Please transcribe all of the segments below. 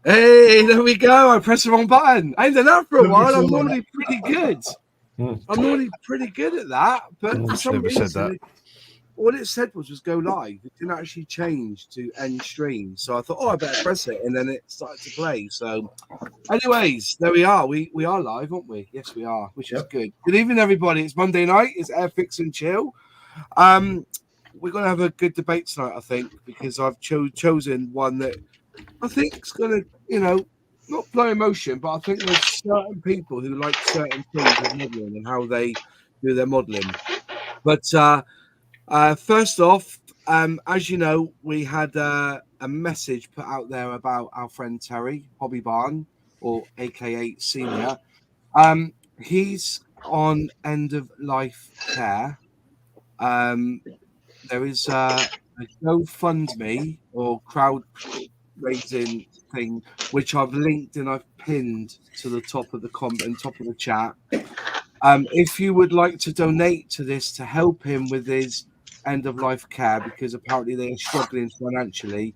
Hey, there we go. I pressed the wrong button. I ain't done that for a while. I'm normally pretty good. I'm normally pretty good at that, but for some reason, all it said was go live. It didn't actually change to end stream. So I thought, I better press it, and then it started to play. So, anyways, there we are. We are live, aren't we? Yes, we are, which is good. Good evening, everybody. It's Monday night. It's Airfix and Chill. We're gonna have a good debate tonight, I think, because I've chosen one that I think is gonna, not blow emotion, but I think there's certain people who like certain things with modelling and how they do their modelling. But first off, as you know, we had a message put out there about our friend Terry Hobby Barn, or AKA Senior. He's on end of life care. There is a GoFundMe or crowd raising thing, which I've linked and I've pinned to the top of the comment and top of the chat. If you would like to donate to this to help him with his end of life care, because apparently they are struggling financially,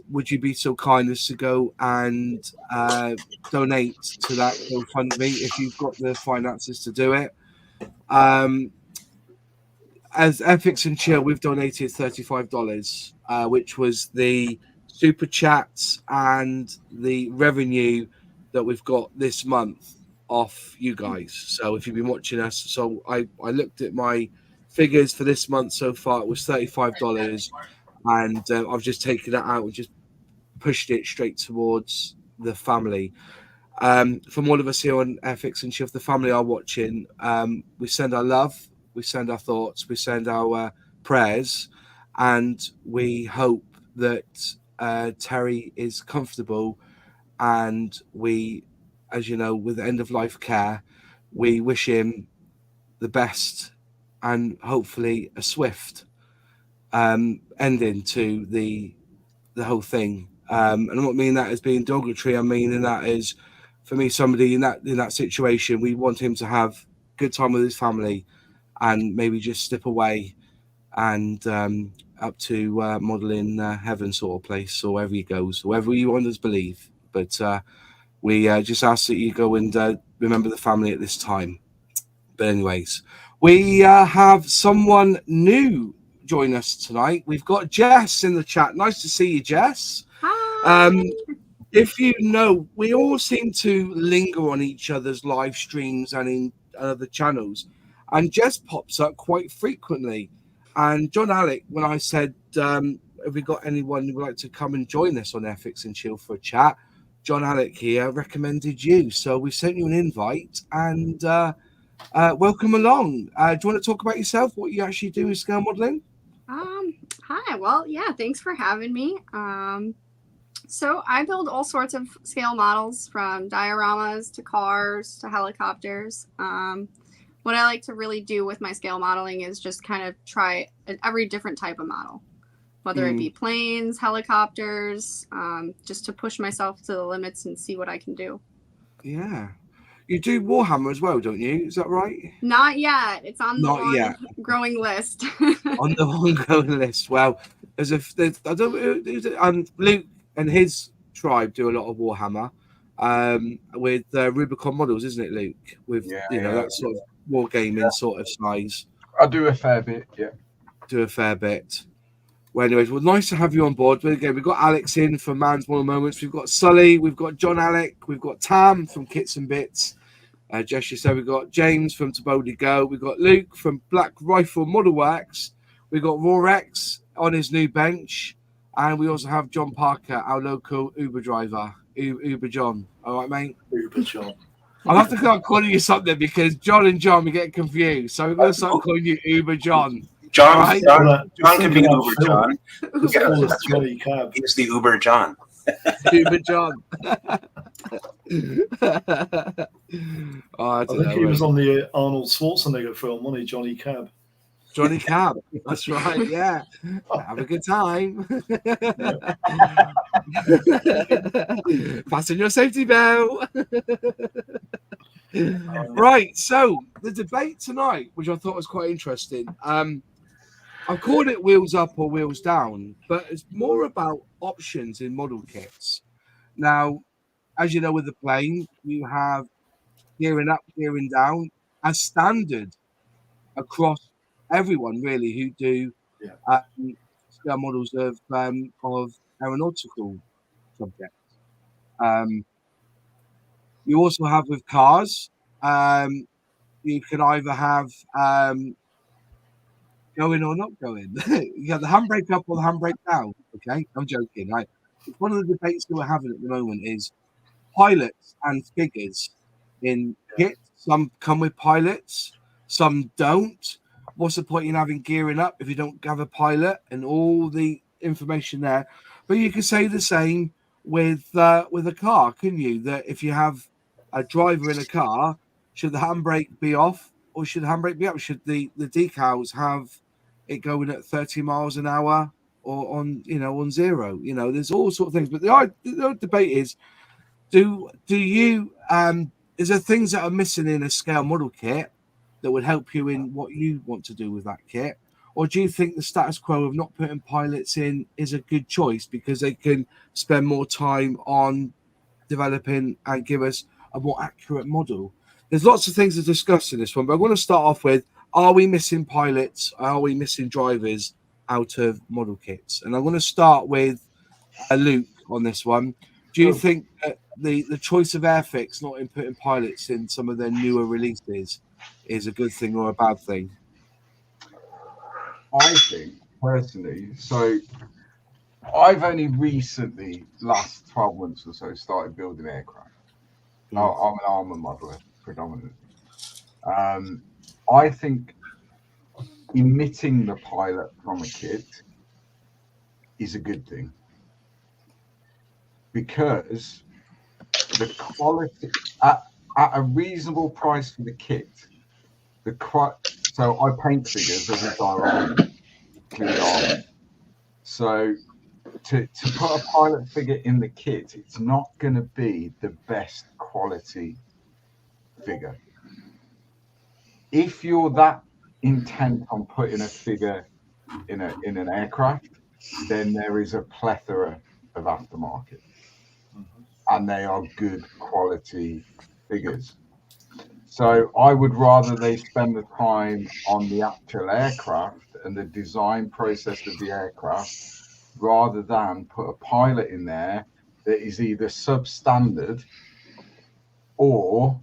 would you be so kind as to go and donate to that GoFundMe if you've got the finances to do it? As Airfix and Chill, we've donated $35, which was the super chats and the revenue that we've got this month off you guys. So if you've been watching us, so I looked at my figures for this month so far. It was $35, and I've just taken that out and just pushed it straight towards the family. From all of us here on Airfix and Chill, if the family are watching, we send our love, we send our thoughts, we send our prayers, and we hope that Terry is comfortable. And we, as you know, with end of life care, we wish him the best and hopefully a swift ending to the whole thing. And I'm not meaning that as being derogatory. I mean that as, for me, somebody in that situation, we want him to have good time with his family and maybe just slip away and up to modelling heaven sort of place, or wherever he goes, wherever you want us to believe. But we just ask that you go and remember the family at this time. But anyways, we have someone new join us tonight. We've got Jess in the chat. Nice to see you, Jess. Hi. If you know, we all seem to linger on each other's live streams and in other channels, and Jess pops up quite frequently. And John Alec, when I said, have we got anyone who would like to come and join us on Airfix and Chill for a chat, John Alec here recommended you. So we sent you an invite, and welcome along. Do you want to talk about yourself, what you actually do with scale modeling? Hi. Well, yeah, thanks for having me. So I build all sorts of scale models, from dioramas to cars to helicopters. What I like to really do with my scale modeling is just kind of try every different type of model, whether it be planes, helicopters, just to push myself to the limits and see what I can do. Yeah. You do Warhammer as well, don't you? Is that right? Not yet. It's on the growing list. On the ongoing list. Well, Luke and his tribe do a lot of Warhammer with Rubicon models, isn't it, Luke? With that sort of wargaming sort of size. I do a fair bit, yeah. Do a fair bit. Well, anyways, nice to have you on board. But again, we've got Alex in from Man's Model Moments. We've got Sully. We've got John Alec. We've got Tam from Kits and Bits. Jess, you said we've got James from Tabody Go. We've got Luke from Black Rifle Model Works. We've got Rorex on his new bench. And we also have John Parker, our local Uber driver. Uber John. All right, mate? Uber John. I'll have to start calling you something, because John and John, we get confused. So we're going to start calling you Uber John. John, right? John can be Uber John. He's the Uber John. Uber John. I think he was on the Arnold Schwarzenegger film, wasn't he? Johnny Cab. Johnny Cab. That's right. Yeah. Have a good time. Fasten your safety belt. Right. So the debate tonight, which I thought was quite interesting. I called it wheels up or wheels down, but it's more about options in model kits. Now, as you know, with the plane, you have gearing up, gearing down as standard across everyone really who do Yeah. scale models of aeronautical subjects. You also have with cars, you can either have going or not going. You have the handbrake up or the handbrake down. Okay, I'm joking. Right? One of the debates that we're having at the moment is pilots and figures in kit. Some come with pilots, some don't. What's the point in having gearing up if you don't have a pilot and all the information there? But you can say the same with a car, couldn't you? That if you have a driver in a car, should the handbrake be off or should the handbrake be up? Should the decals have it going at 30 miles an hour or on zero? There's all sort of things. But the debate is, do you is there things that are missing in a scale model kit that would help you in what you want to do with that kit? Or do you think the status quo of not putting pilots in is a good choice because they can spend more time on developing and give us a more accurate model? There's lots of things to discuss in this one, but I want to start off with, are we missing pilots? Are we missing drivers out of model kits? And I'm going to start with Luke on this one. Do you think that the choice of Airfix not putting pilots in some of their newer releases is a good thing or a bad thing? I think personally, so I've only recently, last 12 months or so, started building aircraft. I'm an armour modeler predominantly. I think emitting the pilot from a kit is a good thing because the quality at a reasonable price for the kit, so I paint figures as a diorama, so to put a pilot figure in the kit, it's not going to be the best quality figure. If you're that intent on putting a figure in an aircraft, then there is a plethora of aftermarket, and they are good quality figures. So I would rather they spend the time on the actual aircraft and the design process of the aircraft rather than put a pilot in there that is either substandard or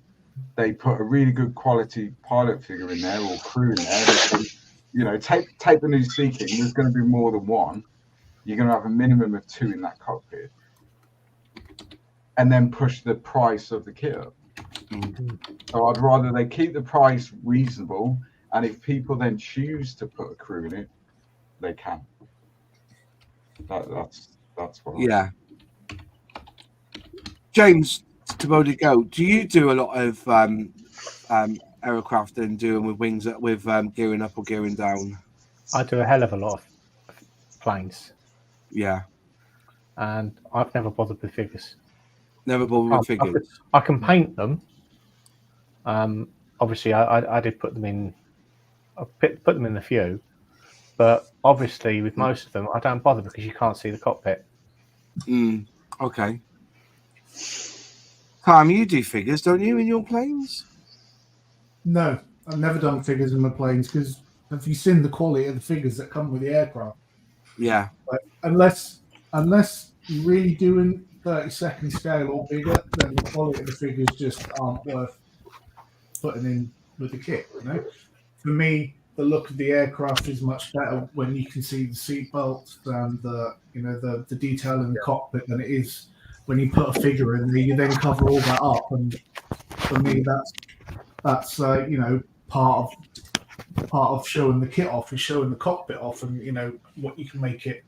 they put a really good quality pilot figure in there or crew in there. Take the new Sea King, there's going to be more than one. You're going to have a minimum of 2 in that cockpit, and then push the price of the kit up. So I'd rather they keep the price reasonable, and if people then choose to put a crew in it, they can. That's what. Yeah. James, to boldly go, do you do a lot of aircraft and doing with wings with gearing up or gearing down? I do a hell of a lot of planes. Yeah. And I've never bothered with figures. Never bothered with figures. I can paint them. Obviously, I did put them in. I put them in a few, but obviously with most of them, I don't bother because you can't see the cockpit. Okay. Tom, you do figures, don't you, in your planes? No, I've never done figures in my planes because have you seen the quality of the figures that come with the aircraft? Yeah. Like, unless you're really doing 30-second scale or bigger, then the quality of the figures just aren't worth putting in with the kit. For me, the look of the aircraft is much better when you can see the seat belts and the detail in the cockpit than it is when you put a figure in there. You then cover all that up, and for me, that's part of showing the kit off is showing the cockpit off, and what you can make it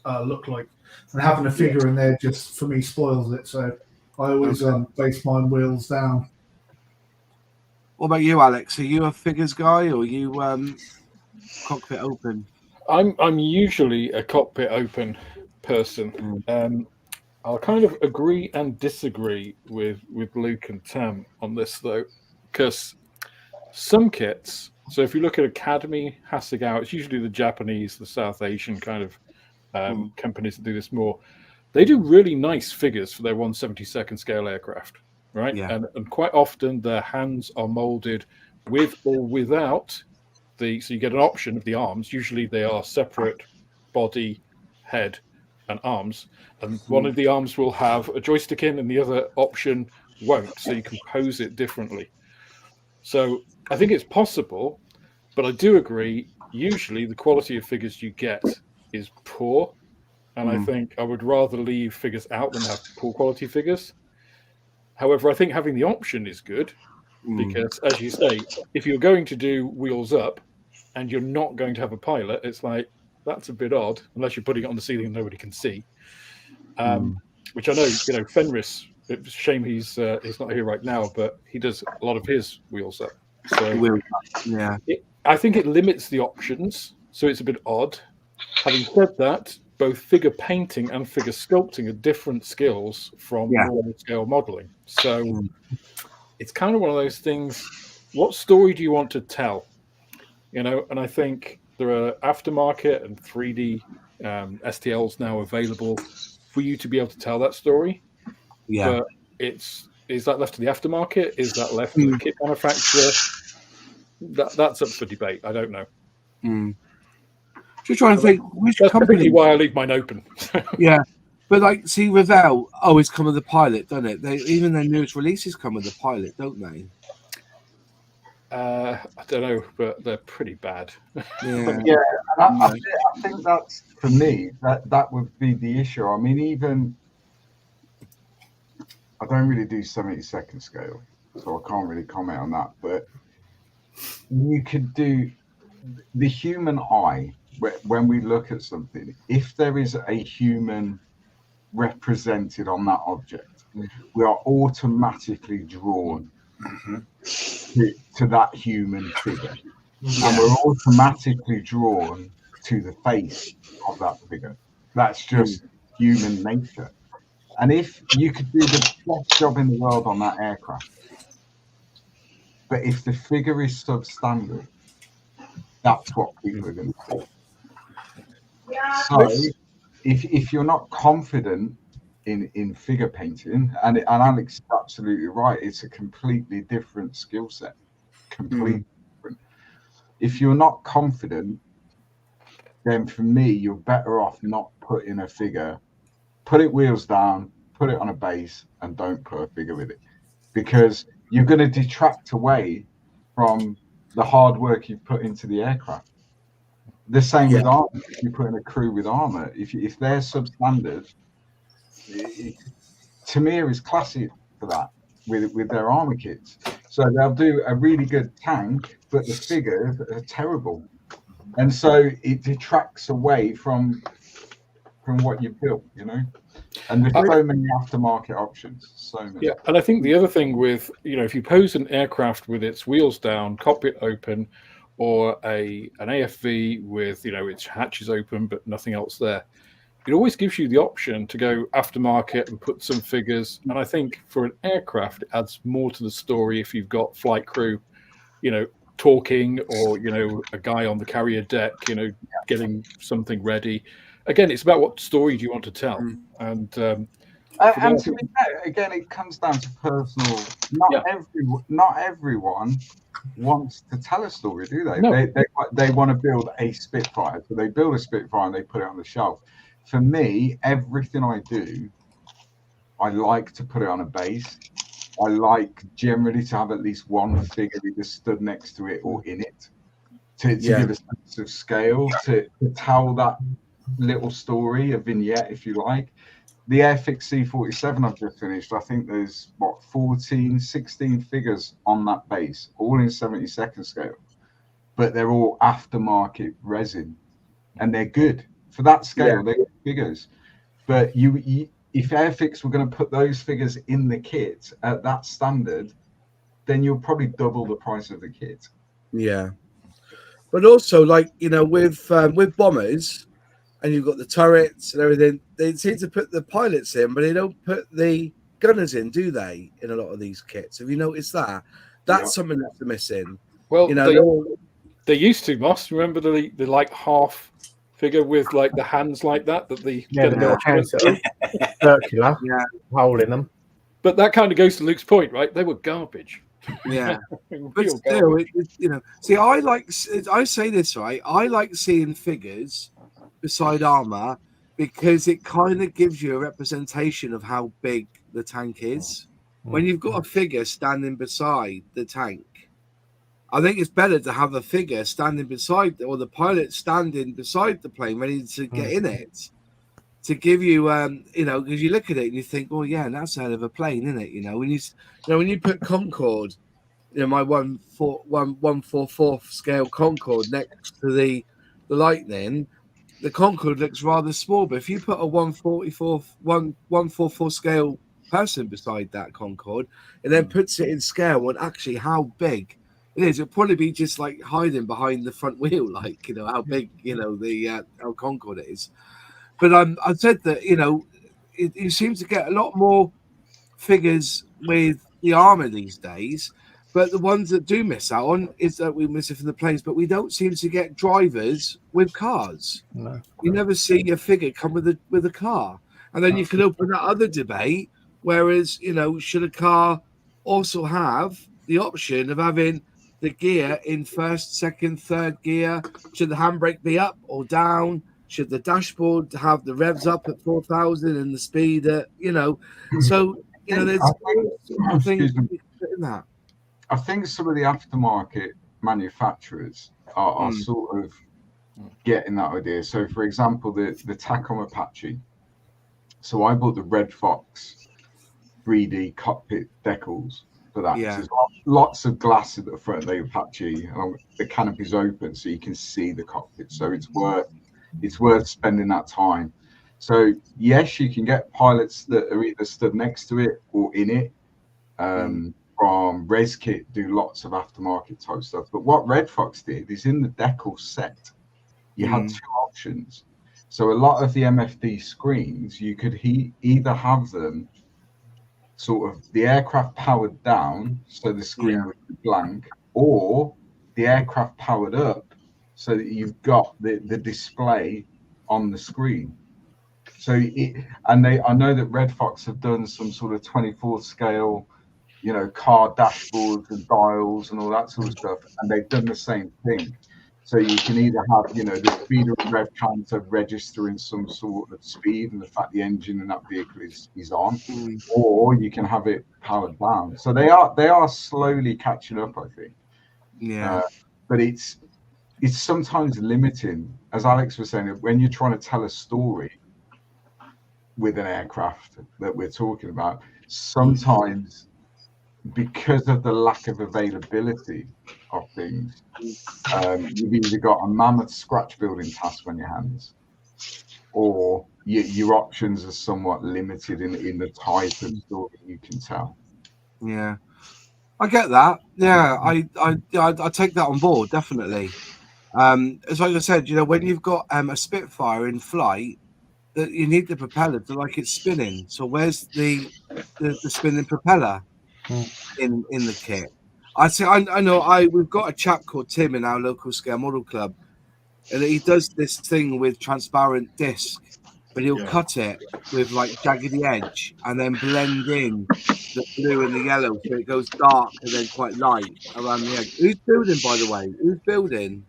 look like. And having a figure in there just for me spoils it. So I always base mine wheels down. What about you, Alex? Are you a figures guy or are you cockpit open? I'm usually a cockpit open person. I'll kind of agree and disagree with Luke and Tam on this though, because some kits. So if you look at Academy, Hasegawa, it's usually the Japanese, the South Asian kind of companies that do this more. they do really nice figures for their 1/72nd scale aircraft, right? Yeah. And quite often their hands are molded with or without so you get an option of the arms. Usually they are separate body, head, and arms. And one of the arms will have a joystick in and the other option won't. So you can pose it differently. So I think it's possible, but I do agree, usually the quality of figures you get is poor. And I think I would rather leave figures out than have poor quality figures. However, I think having the option is good because, as you say, if you're going to do wheels up and you're not going to have a pilot, it's like, that's a bit odd, unless you're putting it on the ceiling and nobody can see. Which I know, Fenris, it's a shame he's not here right now, but he does a lot of his wheels up. So Yeah. I think it limits the options, so it's a bit odd. Having said that, both figure painting and figure sculpting are different skills from normal scale modeling. So it's kind of one of those things, what story do you want to tell? And I think there are aftermarket and 3D STLs now available for you to be able to tell that story. Yeah. But is that left to the aftermarket? Is that left to the kit manufacturer? That's up for debate. I don't know. Just trying to think which That's company. typically why I leave mine open. Yeah, but like, see, without always come with the pilot, don't it? Even their newest releases come with the pilot, don't they? I don't know, but they're pretty bad. Yeah. Yeah, and I think that's, for me, that would be the issue. I mean, even I don't really do 72nd scale, so I can't really comment on that. But you could do the human eye when we look at something. If there is a human represented on that object, we are automatically drawn to that human figure, and we're automatically drawn to the face of that figure. That's just human nature. And if you could do the best job in the world on that aircraft, but if the figure is substandard, that's what people are going to do. So if you're not confident in figure painting, and Alex is absolutely right, it's a completely different skill set. Completely different. If you're not confident, then for me, you're better off not putting a figure, put it wheels down, put it on a base, and don't put a figure with it. Because you're going to detract away from the hard work you've put into the aircraft. The same with armor. If you put in a crew with armor, if they're substandard, Tamir is classic for that with their armor kits. So they'll do a really good tank, but the figures are terrible, and so it detracts away from what you've built, And there's so many aftermarket options. So many. Yeah, and I think the other thing with, if you pose an aircraft with its wheels down, cockpit open, or an AFV with, its hatches open but nothing else there, it always gives you the option to go aftermarket and put some figures. And I think for an aircraft, it adds more to the story if you've got flight crew, talking, or, a guy on the carrier deck, getting something ready. Again, it's about what story do you want to tell. And to be fair, again, it comes down to personal. Not everyone wants to tell a story, do they? No. They want to build a Spitfire, so they build a Spitfire and they put it on the shelf. For me, everything I do, I like to put it on a base. I like generally to have at least one figure either stood next to it or in it to give a sense of scale, to tell that little story, a vignette, if you like. The Airfix C47 I've just finished, I think there's 16 figures on that base, all in 72nd scale, but they're all aftermarket resin, and they're good for that scale. They're good figures, but if Airfix were going to put those figures in the kit at that standard, then you'll probably double the price of the kit. Yeah, but also, with bombers, and you've got the turrets and everything, they seem to put the pilots in, but they don't put the gunners in, do they, in a lot of these kits? Have you noticed that? That's something that's missing. Well, they used to, Moss. Remember the half figure with the hands like that? circular, Yeah. hole in them. But that kind of goes to Luke's point, right? They were garbage. Yeah. Real But still, garbage. see, I say this, right? I like seeing figures beside armor because it kind of gives you a representation of how big the tank is. When you've got a figure standing beside the tank, I think it's better to have a figure standing beside, or the pilot standing beside the plane, ready to get in it, to give you, because you look at it and you think, well, yeah, that's a hell of a plane, isn't it? When you put Concorde, my 144 scale Concorde next to the Lightning, the Concorde looks rather small. But if you put a 144 scale person beside that Concorde, it then puts it in scale on actually how big it is. It'll probably be just like hiding behind the front wheel, like how big the how Concorde is. But I said that you seem to get a lot more figures with the armor these days. But the ones that do miss out on is that we miss it from the planes, but we don't seem to get drivers with cars. No. You never see a figure come with a car. And then you can open that other debate, whereas, should a car also have the option of having the gear in first, second, third gear? Should the handbrake be up or down? Should the dashboard have the revs up at 4,000 and the speed at, So, there's things in that. I think some of the aftermarket manufacturers are sort of getting that idea. So, for example, the Tacom Apache. So I bought the Red Fox 3D cockpit decals for that. Yeah. So there's lots of glass at the front of the Apache, and the canopy's open so you can see the cockpit. So it's worth spending that time. So yes, you can get pilots that are either stood next to it or in it. From ResKit do lots of aftermarket type stuff, but what Red Fox did is in the decal set you had two options. So a lot of the MFD screens, you could either have them sort of the aircraft powered down so the screen would be blank, or the aircraft powered up so that you've got the display on the screen. So I know that Red Fox have done some sort of 24 scale car dashboards and dials and all that sort of stuff, and they've done the same thing. So you can either have the speed of rev counter registering some sort of speed and the fact the engine in that vehicle is on, or you can have it powered down. So they are slowly catching up, I think. But it's sometimes limiting, as Alex was saying, when you're trying to tell a story with an aircraft that we're talking about, sometimes because of the lack of availability of things, you've either got a mammoth scratch building task on your hands, or your options are somewhat limited in the type of story you can tell. Yeah, I get that. Yeah, I take that on board, definitely. As like I said, when you've got a Spitfire in flight, that you need the propeller to like it's spinning. So where's the spinning propeller in the kit? I know we've got a chap called Tim in our local scale model club, and he does this thing with transparent disc, but he'll cut it with like jaggedy edge and then blend in the blue and the yellow so it goes dark and then quite light around the edge. Who's building, by the way? Who's building?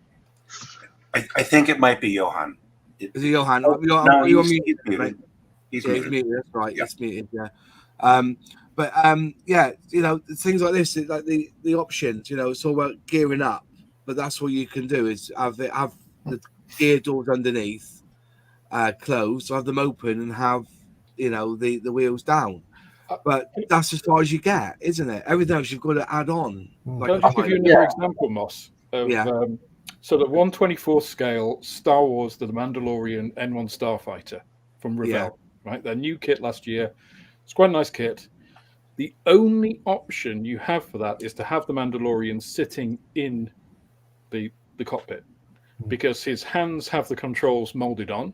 I think it might be Johan. Is it Johan? No, you're he's muted, muted. right? He's He's muted. muted. That's right. Yeah. It's muted. Yeah. Things like this, like the options. It's all about gearing up, but that's what you can do is have the gear doors underneath closed, have them open, and have the wheels down. But that's as far as you get, isn't it? Everything else you've got to add on. Can I just give you another example, Moss? So the 1/24 scale Star Wars, the Mandalorian N1 Starfighter from Revell, right? Their new kit last year. It's quite a nice kit. The only option you have for that is to have the Mandalorian sitting in the cockpit, because his hands have the controls molded on.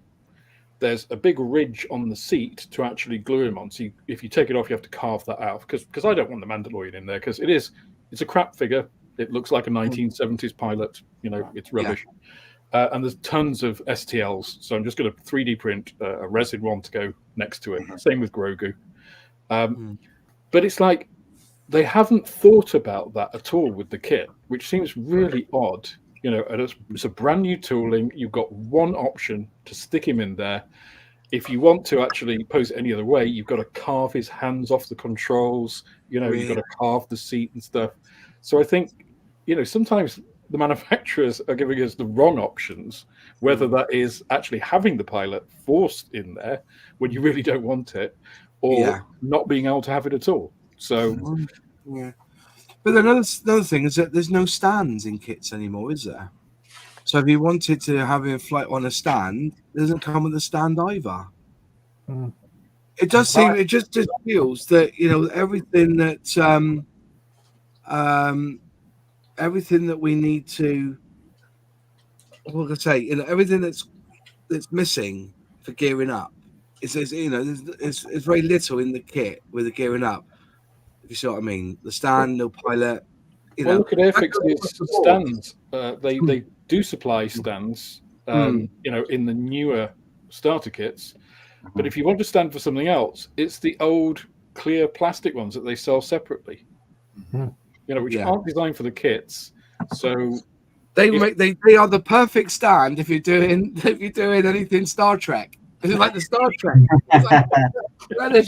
There's a big ridge on the seat to actually glue him on. So if you take it off, you have to carve that out. Because I don't want the Mandalorian in there, because it's a crap figure. It looks like a 1970s pilot. It's rubbish. and there's tons of STLs. So I'm just going to 3D print a resin one to go next to it. Same with Grogu. But it's like they haven't thought about that at all with the kit, which seems really odd. And it's a brand new tooling. You've got one option to stick him in there. If you want to actually pose it any other way, you've got to carve his hands off the controls. You've got to carve the seat and stuff. So I think, sometimes the manufacturers are giving us the wrong options, whether that is actually having the pilot forced in there when you really don't want it, or not being able to have it at all. So, But another thing is that there's no stands in kits anymore, is there? So if you wanted to have him flight on a stand, it doesn't come with a stand either. It does seem, it just feels that, everything that we need to, what can I say, everything that's missing for gearing up. It's very little in the kit with the gearing up. If you see what I mean, the stand, no pilot. Look at Airfix's stands. They do supply stands, in the newer starter kits. But if you want to stand for something else, it's the old clear plastic ones that they sell separately. Which aren't designed for the kits. So they are the perfect stand if you're doing anything Star Trek. It's like the Star Trek. It's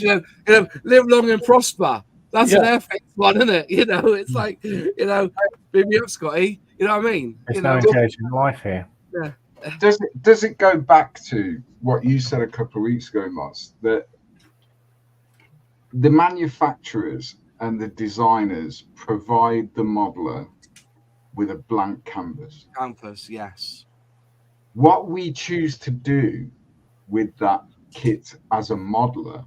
like, live long and prosper. That's an Airfix one, isn't it? It's like, beam me up, Scotty. You know what I mean? There's no intelligent life here. Yeah. Does it go back to what you said a couple of weeks ago, Moss, that the manufacturers and the designers provide the modeler with a blank canvas? Canvas, yes. What we choose to do with that kit as a modeler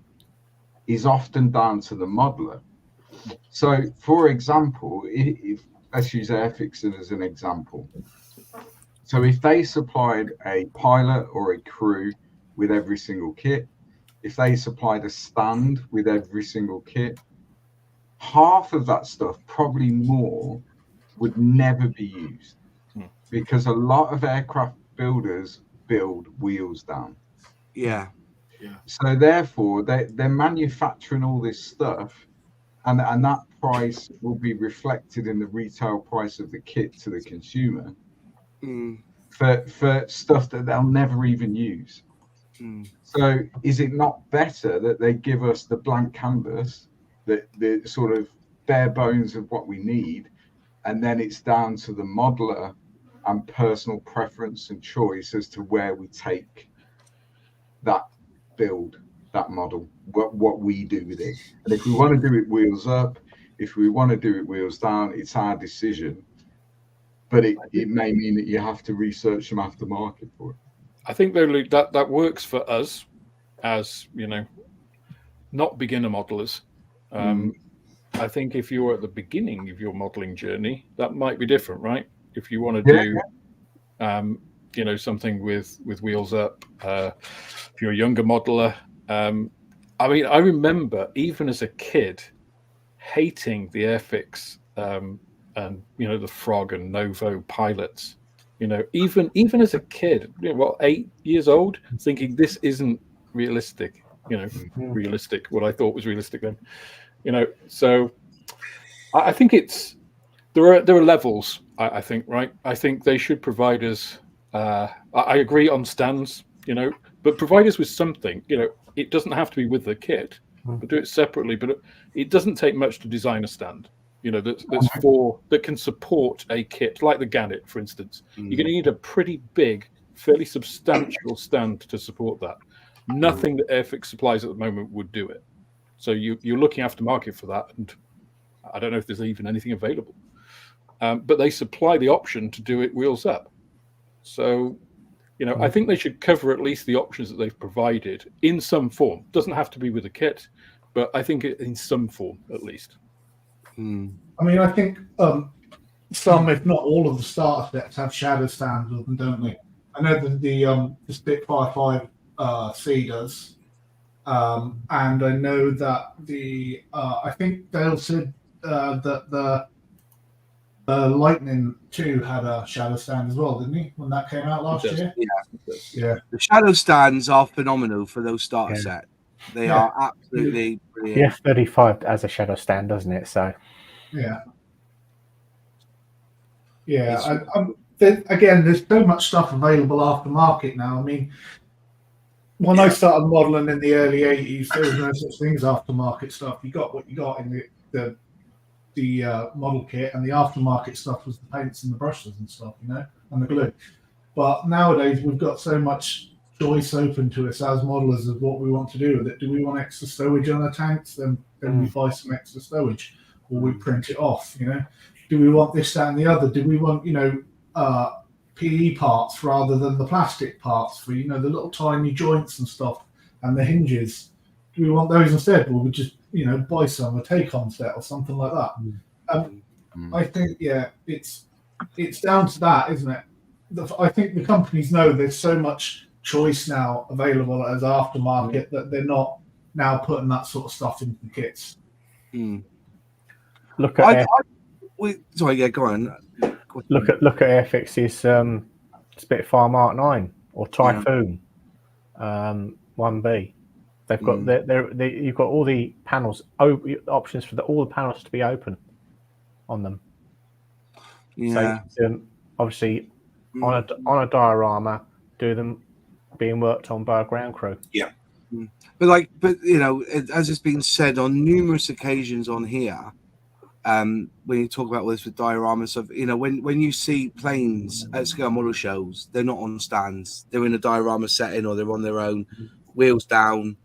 is often down to the modeler. So, for example, if let's use Airfix as an example. So if they supplied a pilot or a crew with every single kit, if they supplied a stand with every single kit, half of that stuff, probably more, would never be used, because a lot of aircraft builders build wheels down. Yeah. So therefore, they're manufacturing all this stuff, and that price will be reflected in the retail price of the kit to the consumer for stuff that they'll never even use. So is it not better that they give us the blank canvas, the sort of bare bones of what we need, and then it's down to the modeler and personal preference and choice as to where we take that build, that model, what we do with it. And if we want to do it wheels up, if we want to do it wheels down, it's our decision. But it may mean that you have to research some aftermarket for it. I think though, Luke, that works for us as, not beginner modelers. I think if you're at the beginning of your modeling journey, that might be different, right? If you want to do something with wheels up, if you're a younger modeler. I remember even as a kid hating the Airfix and the Frog and Novo pilots. Even as a kid, 8 years old, thinking this isn't realistic. Realistic. What I thought was realistic then. So I think there are levels. I think, right. I think they should provide us. I agree on stands. But provide us with something. It doesn't have to be with the kit, but do it separately. But it doesn't take much to design a stand. That can support a kit like the Gannet, for instance. You're going to need a pretty big, fairly substantial stand to support that. Nothing that Airfix supplies at the moment would do it. So you're looking aftermarket for that, and I don't know if there's even anything available. But they supply the option to do it wheels up. So, I think they should cover at least the options that they've provided in some form. Doesn't have to be with a kit, but I think in some form at least. I think some, if not all, of the starter sets have shadow stands with them, don't they? I know that the Spitfire 5C does, and I know that I think Dale said that Lightning 2 had a shadow stand as well, didn't he? When that came out last does. year. Yeah. Yeah. The shadow stands are phenomenal for those starter Yeah. set. They Yeah. are absolutely The brilliant. F-35 has a shadow stand, doesn't it? So Yeah. Yeah. Again, there's so much stuff available aftermarket now. I mean, when I started modeling in the early 80s, there was no such thing as aftermarket stuff. You got what you got in the model kit, and the aftermarket stuff was the paints and the brushes and stuff, you know, and the glue. But nowadays, we've got so much choice open to us as modelers of what we want to do with it. Do we want extra stowage on the tanks? Then we buy some extra stowage, or we print it off, you know. Do we want this, that, and the other? Do we want, you know, PE parts rather than the plastic parts for, you know, the little tiny joints and stuff and the hinges? Do we want those instead? Or we just, you know, buy some, a take-on set or something like that? I think, yeah, it's down to that, isn't it? I think the companies know there's so much choice now available as aftermarket that they're not now putting that sort of stuff into the kits. look at Sorry, yeah, go on. look at Airfix's Spitfire Mark 9 or Typhoon 1B. They've got you've got all the panels options for all the panels to be open on them. Yeah. So obviously on a diorama, do them being worked on by a ground crew. Yeah. But you know, as it's been said on numerous occasions on here, when you talk about this with dioramas of, you know, when you see planes at scale model shows, they're not on stands. They're in a diorama setting or they're on their own, wheels down,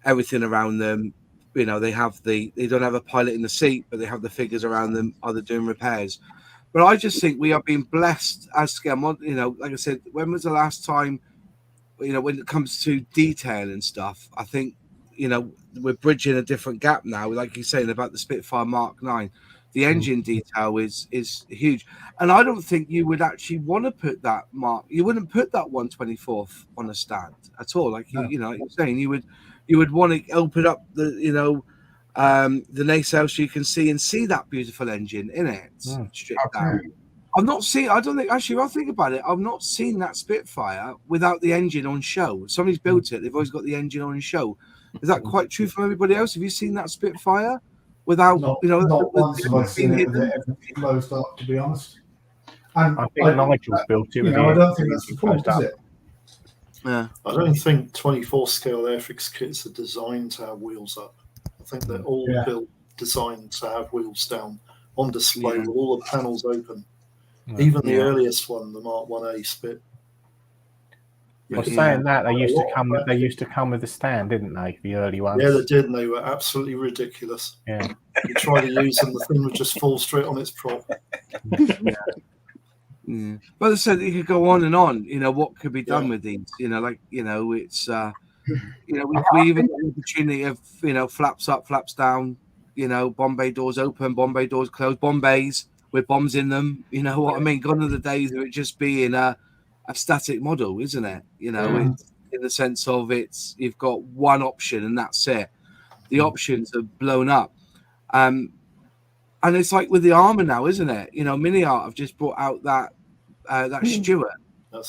everything around them. You know, they don't have a pilot in the seat, but they have the figures around them, either doing repairs. But I just think we are being blessed as scale model. You know, like I said, when was the last time, you know, when it comes to detail and stuff, I think, you know, we're bridging a different gap now. Like you're saying about the Spitfire Mark 9, the engine detail is huge. And I don't think you would actually want to put that you wouldn't put that 124th on a stand at all. Like you know, like you're saying, you would want to open up the, you know, the nacelle so you can see that beautiful engine in it stripped down. I've not seen. I don't think actually. I'll think about it. I've not seen that Spitfire without the engine on show. Somebody's built it. They've always got the engine on show. Is that quite true from everybody else? Have you seen that Spitfire without? Not once have I seen it with everything closed up, to be honest. And I think Nigel's built it. You know, I don't think that's the point, is it? Yeah. I don't think 24 scale Airfix kits are designed to have wheels up. I think they're all built designed to have wheels down on display with all the panels open. Even the earliest one, the Mark 1A Spit. Well, saying that, they used to come with a stand, didn't they? The early ones. Yeah, they did, and they were absolutely ridiculous. Yeah. You try to use them, the thing would just fall straight on its prop. Yeah. But as I said, you could go on and on. You know, what could be done with these? You know, like, you know, it's you know, we even get the opportunity of, you know, flaps up, flaps down. You know, Bombay doors open, Bombay doors closed, Bombays with bombs in them. You know what I mean? Gone are the days of it just being a static model, isn't it? You know, it's, in the sense of you've got one option and that's it. The options have blown up. And it's like with the armour now, isn't it? You know, Mini Art have just brought out that Stewart.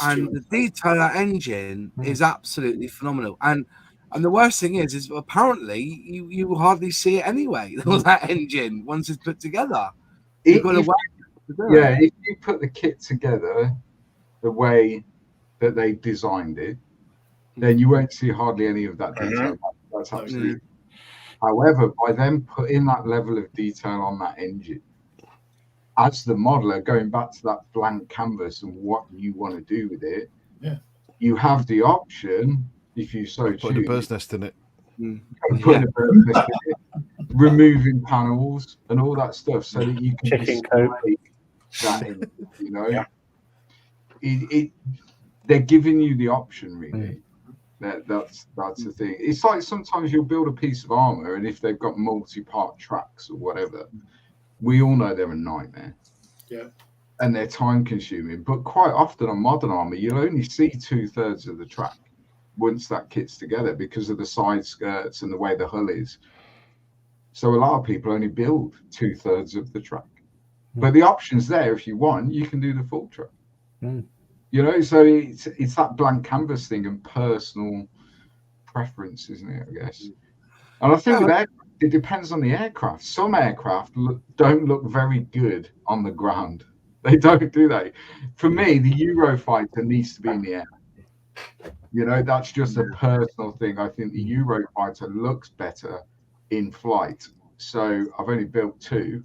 And the detail of that engine is absolutely phenomenal. And the worst thing is apparently you hardly see it anyway, that engine, once it's put together. You've got to if you put the kit together the way that they designed it, then you won't see hardly any of that detail. That's absolutely. However, by them putting that level of detail on that engine, as the modeler, going back to that blank canvas and what you want to do with it, you have the option, if you so choose, put a bird's nest in it. Putting a bird's nest in it, removing panels and all that stuff, so that you can display that in, you know. They're giving you the option, really. That's the thing. It's like sometimes you'll build a piece of armor, and if they've got multi-part tracks or whatever, we all know they're a nightmare. Yeah. And they're time consuming. But quite often on modern armor, you'll only see 2/3 of the track once that kit's together, because of the side skirts and the way the hull is. So a lot of people only build 2/3 of the track. But the option's there. If you want, you can do the full truck. Mm. So it's that blank canvas thing and personal preference, isn't it? I guess. And I think with aircraft, it depends on the aircraft. Some aircraft don't look very good on the ground. They don't, do they? For me, the Eurofighter needs to be in the air. That's just a personal thing. I think the Eurofighter looks better in flight. So I've only built 2,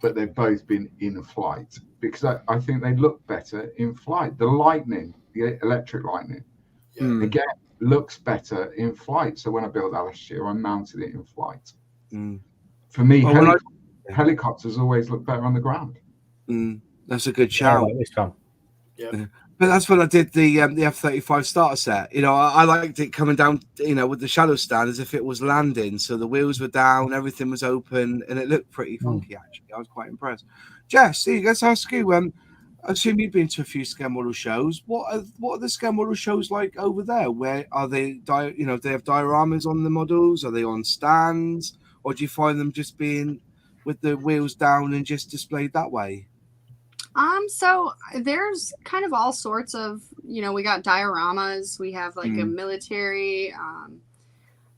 but they've both been in flight because I think they look better in flight. The Lightning, the electric Lightning, again, looks better in flight. So when I built that last year, I mounted it in flight. For me, helicopters always look better on the ground. That's a good shout. Yeah. But that's when I did the F-35 starter set. I liked it coming down, with the shadow stand as if it was landing. So the wheels were down, everything was open, and it looked pretty funky, actually. I was quite impressed. Jess, let's ask you, I assume you've been to a few scale model shows. What are the scale model shows like over there? Where are they, do they have dioramas on the models? Are they on stands? Or do you find them just being with the wheels down and just displayed that way? So there's kind of all sorts of, we got dioramas, we have like a military,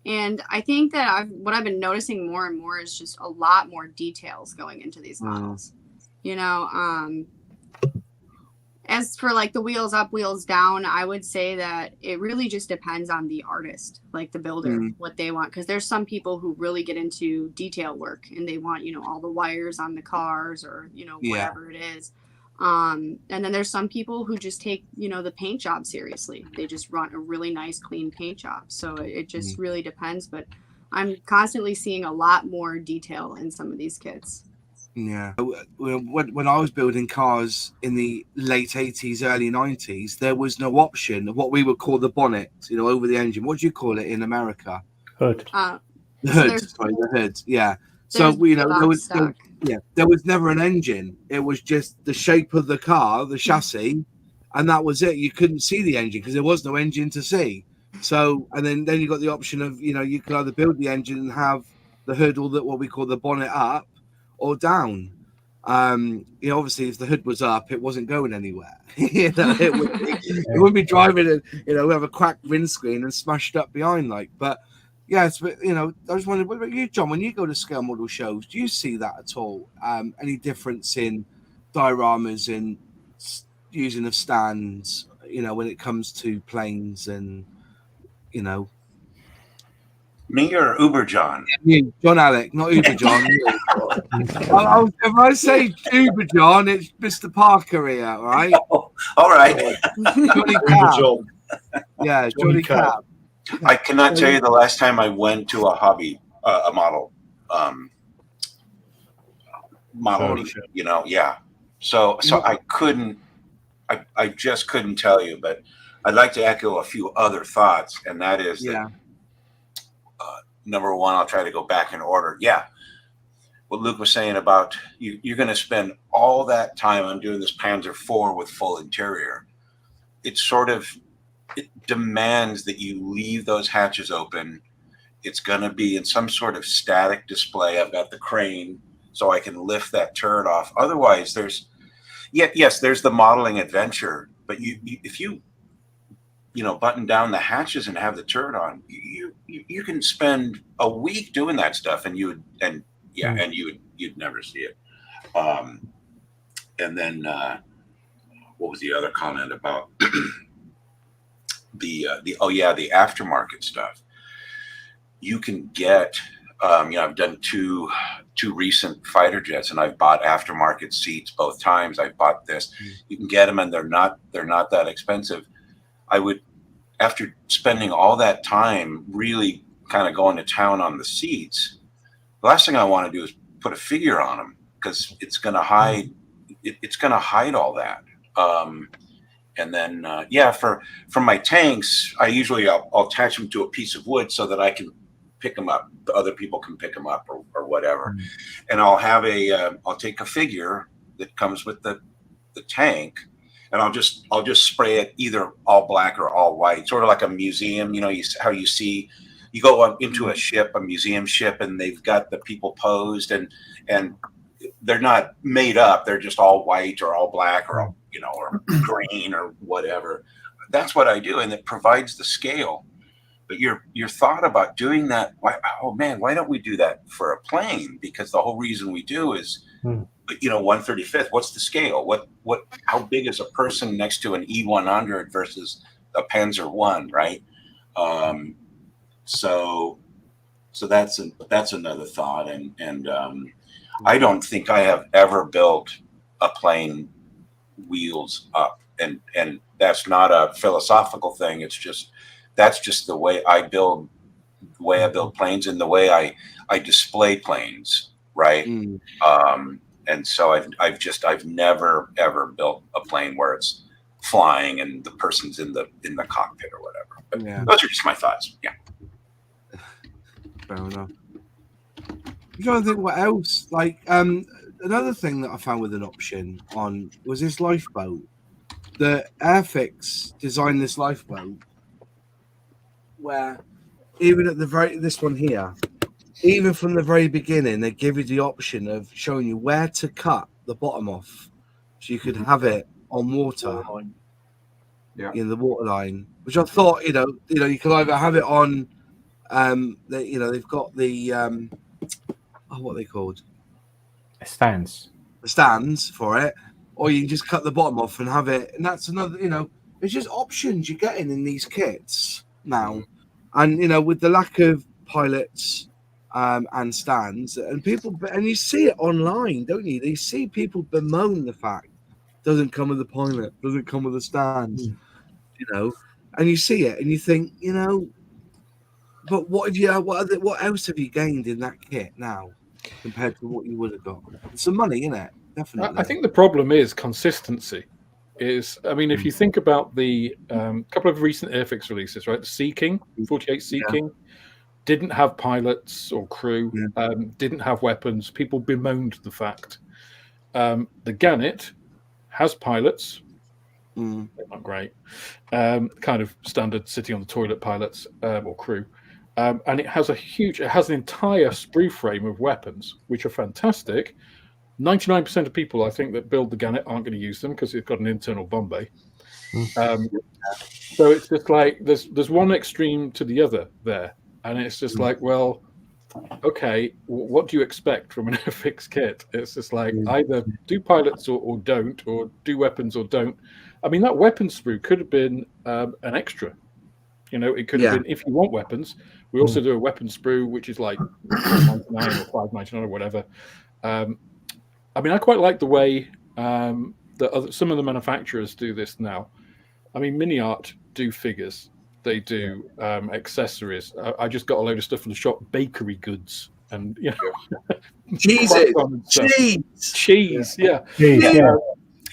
and I think that what I've been noticing more and more is just a lot more details going into these models. As for like the wheels up, wheels down, I would say that it really just depends on the artist, like the builder, what they want. Because there's some people who really get into detail work and they want, all the wires on the cars or, whatever it is. And then there's some people who just take, the paint job seriously. They just run a really nice, clean paint job. So it just really depends. But I'm constantly seeing a lot more detail in some of these kits. Yeah. When I was building cars in the late 80s, early 90s, there was no option of what we would call the bonnet, over the engine. What do you call it in America? Hood. The hood. Sorry, the hood. Yeah. So, there was never an engine. It was just the shape of the car, the chassis, and that was it. You couldn't see the engine because there was no engine to see. So, and then you got the option of, you could either build the engine and have the hood or what we call the bonnet up, or down. Obviously, if the hood was up, it wasn't going anywhere. It wouldn't be driving and have a cracked windscreen and smashed up behind But yes, but I was wondering, what about you, John? When you go to scale model shows, do you see that at all? Any difference in dioramas and using of stands? When it comes to planes and Me or Uber John? You, John Alec, not Uber John. If I say Uber John, it's Mr. Parker here, all right? Oh, all right. Johnny Cab. Yeah, Johnny Cab. I cannot tell you the last time I went to a hobby, a model, yeah. So I couldn't, I just couldn't tell you, but I'd like to echo a few other thoughts, and that is that, number one, I'll try to go back in order. Yeah. What Luke was saying about you're going to spend all that time on doing this Panzer IV with full interior. It demands that you leave those hatches open. It's going to be in some sort of static display. I've got the crane so I can lift that turret off. Otherwise, there's the modeling adventure, but if you button down the hatches and have the turret on, you can spend a week doing that stuff, and you'd never see it. And then what was the other comment about the aftermarket stuff? You can get, I've done two recent fighter jets, and I've bought aftermarket seats both times. I've bought this. You can get them, and they're not that expensive. I would, after spending all that time really kind of going to town on the seats, the last thing I want to do is put a figure on them because it's going to hide. It's going to hide all that. And then, for my tanks, I usually I'll attach them to a piece of wood so that I can pick them up. The other people can pick them up or whatever. And I'll have I'll take a figure that comes with the tank, and I'll just spray it either all black or all white, sort of like a museum. How you see, you go into a museum ship, and they've got the people posed, and they're not made up. They're just all white or all black or or green or whatever. That's what I do, and it provides the scale. But your thought about doing that, why don't we do that for a plane? Because the whole reason we do is, 1/35th. What's the scale? How big is a person next to an E100 versus a Panzer I, right? So that's another thought, and I don't think I have ever built a plane wheels up, and that's not a philosophical thing. That's just the way I build planes and the way I display planes, right? And so I've never ever built a plane where it's flying and the person's in the cockpit or whatever. But those are just my thoughts. Yeah. Fair enough. I'm trying to think what else. Like another thing that I found with an option on was this lifeboat. The Airfix designed this lifeboat where even at this one here, even from the very beginning, they give you the option of showing you where to cut the bottom off, so you could have it on water, in the waterline. Which I thought, you could either have it on, they've got the what are they called? Stands. The stands for it, or you can just cut the bottom off and have it. And that's another, it's just options you're getting in these kits now, and with the lack of pilots. And stands, and you see it online, don't you? You see people bemoan the fact doesn't come with a pilot, doesn't come with a stand, and you see it and you think, but what else have you gained in that kit now compared to what you would have got? It's some money, isn't it? Definitely. I think the problem is consistency. If you think about the couple of recent Airfix releases, right? The Sea King, 48 Sea King. Didn't have pilots or crew, didn't have weapons. People bemoaned the fact. The Gannet has pilots. They're not great. Kind of standard sitting on the toilet pilots or crew. And it has an entire sprue frame of weapons, which are fantastic. 99% of people, I think, that build the Gannet aren't going to use them because it's got an internal bomb bay. So it's just like there's one extreme to the other there. And it's just like, well, okay, what do you expect from an Airfix kit? It's just like either do pilots or don't, or do weapons or don't. That weapon sprue could have been an extra. It could have been, if you want weapons, we also do a weapon sprue, which is like $4.99 or $5.99 or whatever. I quite like the way some of the manufacturers do this now. Mini Art do figures. They do accessories. I just got a load of stuff from the shop, bakery goods, and cheese. Yeah.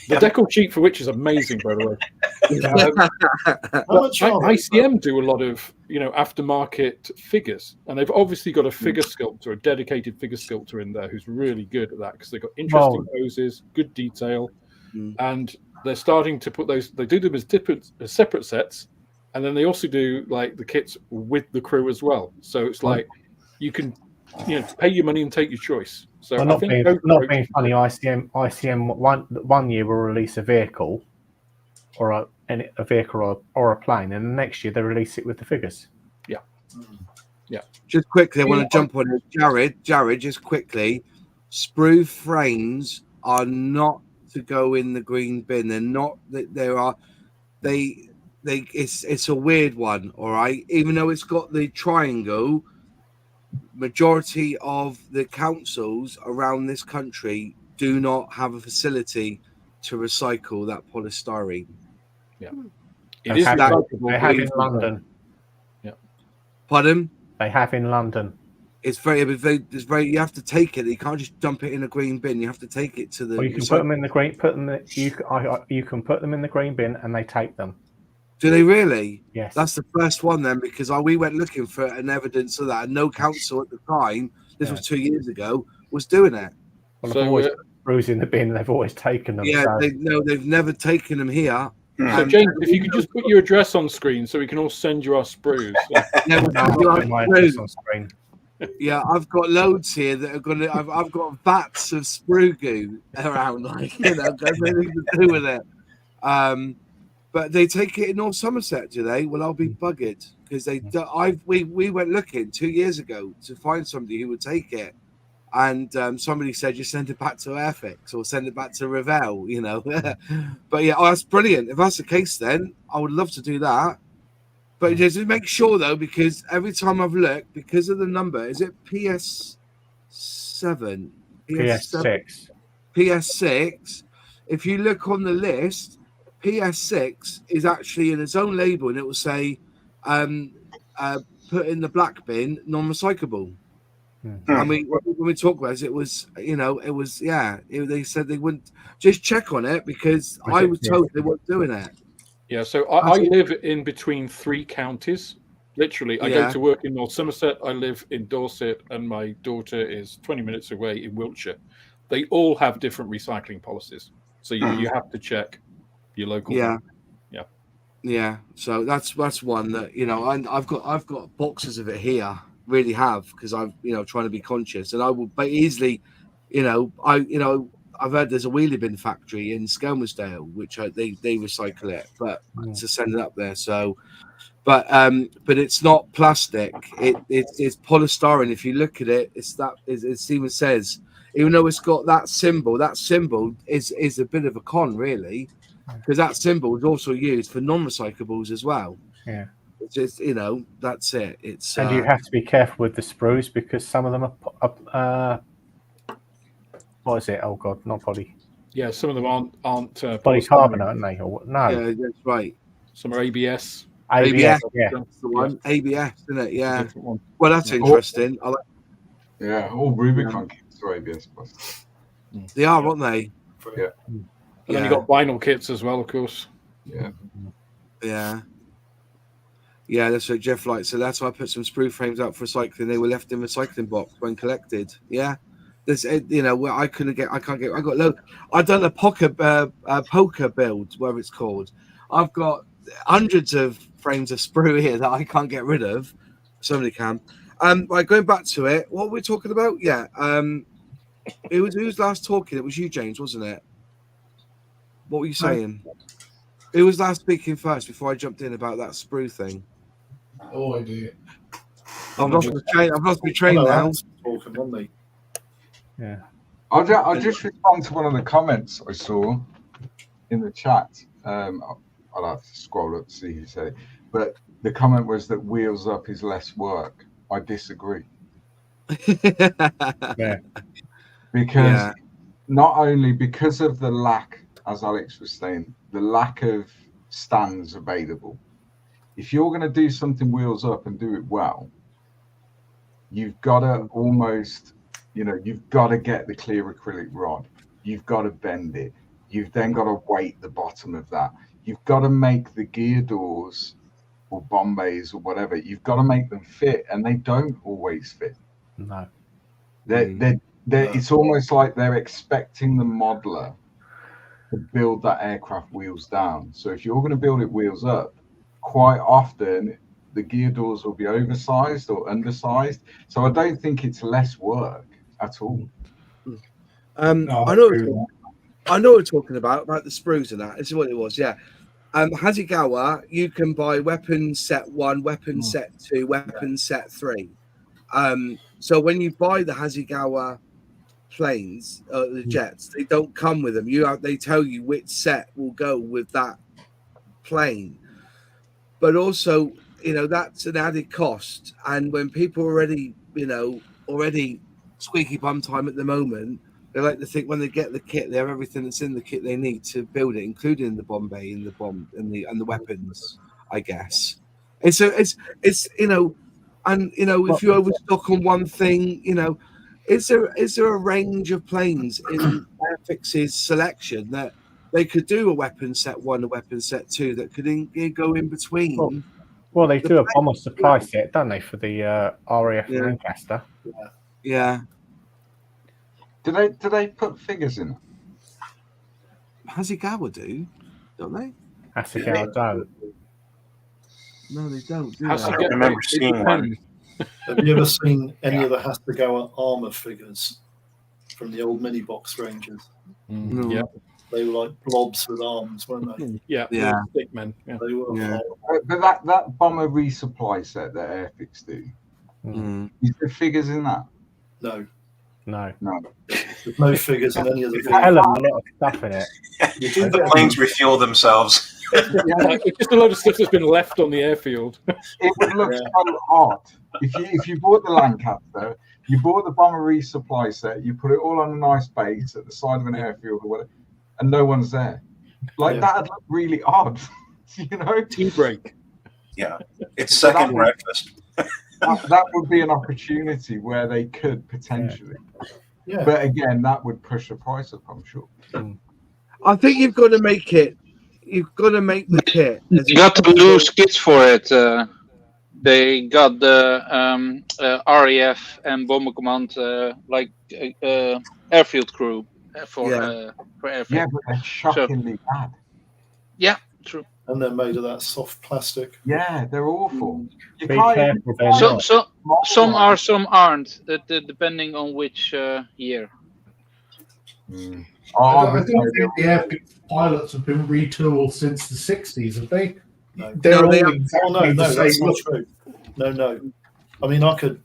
The decal sheet for which is amazing, by the way. ICM do a lot of aftermarket figures, and they've obviously got a figure sculptor, a dedicated figure sculptor in there who's really good at that because they've got interesting poses, good detail, and they're starting to put those. They do them as separate sets. And then they also do like the kits with the crew as well. So it's like you can, pay your money and take your choice. So not being funny, ICM one year will release a vehicle, or a vehicle or a plane, and the next year they release it with the figures. Yeah. Just quickly, I want to jump on it, Jared. Just quickly, sprue frames are not to go in the green bin. They're not. It's a weird one, all right. Even though it's got the triangle, majority of the councils around this country do not have a facility to recycle that polystyrene. Yeah, they have in London. Yeah, pardon? They have in London. It's very. You have to take it. You can't just dump it in a green bin. You have to take it to the. Well, you can put them in the green. You can put them in the green bin, and they take them. Do they really? Yes. That's the first one then, because we went looking for an evidence of that, and no council at the time, this was 2 years ago, was doing it. Well, they've always put sprues in the bin, they've always taken them. Yeah, they've never taken them here. So James, if you could just put your address on screen so we can all send you our sprues. My address on screen. Yeah, I've got loads here that are gonna. I've got vats of Spru goo around, like got nothing to do with it. But they take it in North Somerset, do they? Well, I'll be buggered because we went looking 2 years ago to find somebody who would take it, and somebody said just send it back to Airfix or send it back to Revell, But yeah, that's brilliant. If that's the case, then I would love to do that. But just make sure though, because every time I've looked, because of the number, is it PS7? PS6. PS6. If you look on the list, PS6 is actually in its own label, and it will say, "Put in the black bin, non-recyclable." And when we talked about it, they said they wouldn't just check on it because I was told they weren't doing it. Yeah, so I live in between 3 counties. Literally, I go to work in North Somerset, I live in Dorset, and my daughter is 20 minutes away in Wiltshire. They all have different recycling policies. So you have to check your local. Yeah. So that's one that I've got boxes of it here. Really have, because I'm trying to be conscious, and I will easily, I've heard there's a wheelie bin factory in Skelmersdale which they recycle it, but to send it up there. So, but it's not plastic. It's polystyrene. If you look at it, it's that. It even says, even though it's got that symbol is a bit of a con, really, because that symbol is also used for non-recyclables as well. Yeah. It's just that's it. It's and you have to be careful with the sprues because some of them are what is it? Oh God, not poly. Yeah, some of them aren't polycarbonate, aren't they? Or no? Yeah, that's right. Some are ABS. ABS, yeah. That's the one. ABS, isn't it? Yeah. Well, that's interesting. All Rubicon kits are ABS plus. They are, aren't they? Yeah. And then you got vinyl kits as well, of course. Yeah. Yeah. Yeah, that's what Jeff likes. So that's why I put some sprue frames out for recycling. They were left in recycling box when collected. Yeah. This, where I can't get. I got loads. I've done a poker build, whatever it's called. I've got hundreds of frames of sprue here that I can't get rid of. Somebody can. Right, going back to it. What were we talking about? Yeah. Who was last talking? It was you, James, wasn't it? What were you saying? Who was last speaking first before I jumped in about that sprue thing? Oh, I do. I've lost my train now. Talking, wasn't he? Yeah. I'll just respond to one of the comments I saw in the chat. I'll have to scroll up to see who said it. But the comment was that wheels up is less work. I disagree. Yeah. Because not only because of the lack, as Alex was saying, the lack of stands available. If you're going to do something wheels up and do it well, you've got to almost, you've got to get the clear acrylic rod. You've got to bend it. You've then got to weight the bottom of that. You've got to make the gear doors or bombays or whatever. You've got to make them fit, and they don't always fit. No. It's almost like they're expecting the modeler to build that aircraft wheels down. So if you're going to build it wheels up, quite often the gear doors will be oversized or undersized. So I don't think it's less work at all. I know what we're talking about the sprues and that. This is what it was, yeah. Hasegawa, you can buy weapon set 1, weapon set 2, weapon set 3. So when you buy the Hasegawa planes, the jets, they don't come with them. They tell you which set will go with that plane. But also, that's an added cost. And when people are already squeaky bum time at the moment, they like to think when they get the kit, they have everything that's in the kit they need to build it, including the Bombay and the bomb and the weapons, I guess. And so it's if you overstock on one thing, is there a range of planes in Airfix's selection that they could do a weapon set 1, a weapon set 2 that could go in between? Well, they do a bomber supply set, don't they, for the RAF Lancaster? Yeah. Do they put figures in it? Hasegawa do, don't they? Hasegawa don't. No, they don't. I don't remember seeing one. Have you ever seen any of the Hasbro armour figures from the old mini box ranges? Yeah. They were like blobs with arms, weren't they? Yeah. Stick men. Yeah. They were. Yeah. But that bomber resupply set that Airfix do, is there figures in that? No. No. There's no figures in any of the A hell figures. of a lot of stuff in it. The planes refuel themselves. It's just a lot of stuff that's been left on the airfield. It would look so odd if you bought the Lancaster, you bought the bomber resupply set, you put it all on a nice base at the side of an airfield or whatever, and no one's there. Like that'd look really odd, you know. Tea break. Yeah, it's second breakfast. That would be an opportunity where they could potentially. Yeah. But again, that would push the price up, I'm sure. I think you've got to make it. You've got to make the kit. You got to lose kits for it. They got the RAF and Bomber Command airfield crew for airfield. Yeah, but they're shockingly bad. Yeah, true. And they're made of that soft plastic. Yeah, they're awful. You Be can't careful, even- Ben. Some are, some aren't. Depending on which year. Oh, I don't think the Airfix pilots have been retooled since the 60s, have they? No. They're all they haven't. exactly No, the that's same. not true. No. I mean, I could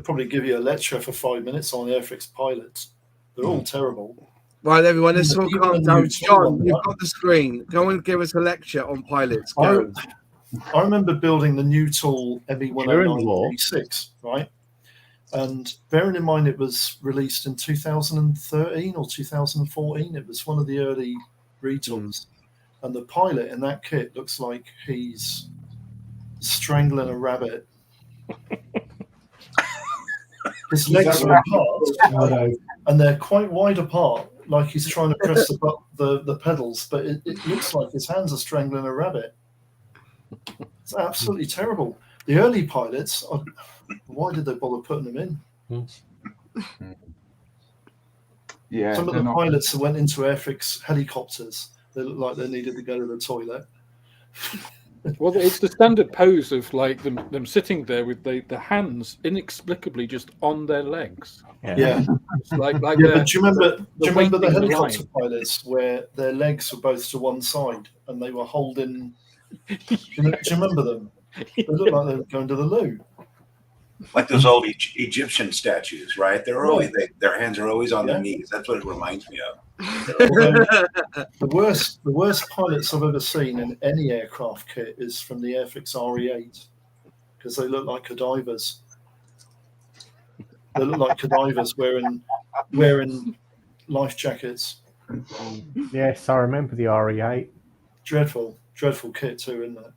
probably give you a lecture for 5 minutes on Airfix pilots. They're all terrible. Right, everyone, let's all Even calm the down. new John, one, you've right? got the screen. Go and give us a lecture on pilots. Go. I remember building the new tool During the war. ME10986, right? And bearing in mind it was released in 2013 or 2014, it was one of the early retools. And the pilot in that kit looks like he's strangling a rabbit. His legs are apart, and they're quite wide apart, like he's trying to press the pedals, but it looks like his hands are strangling a rabbit. It's absolutely terrible. The early pilots, why did they bother putting them in? Yeah, Some of they're the not- pilots that went into Airfix helicopters, they looked like they needed to go to the toilet. Well, it's the standard pose of like them sitting there with the hands inexplicably just on their legs. Yeah. It's like Yeah, they're- but do you remember the waiting helicopter line. pilots where their legs were both to one side and they were holding? Do you remember them? They looked like they were going to the loo. Like those old Egyptian statues, right? They're always their hands are always on their knees. That's what it reminds me of. The worst pilots I've ever seen in any aircraft kit is from the Airfix RE8 because they look like cadivers. They look like cadivers wearing life jackets. Yes, I remember the RE8. Dreadful kit too, isn't it?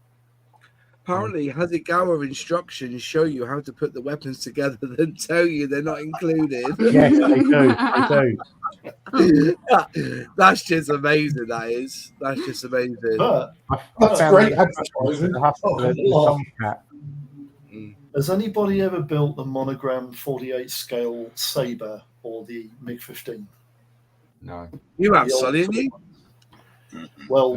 Apparently, Hasegawa instructions show you how to put the weapons together, then tell you they're not included. Yes, they do. They do. That's just amazing. That is. That's just amazing. But That's found great the- advertising. the Tomcat. has anybody ever built the monogram 48 scale Sabre or the MiG-15? No. You have, The old Solly, haven't you? Well,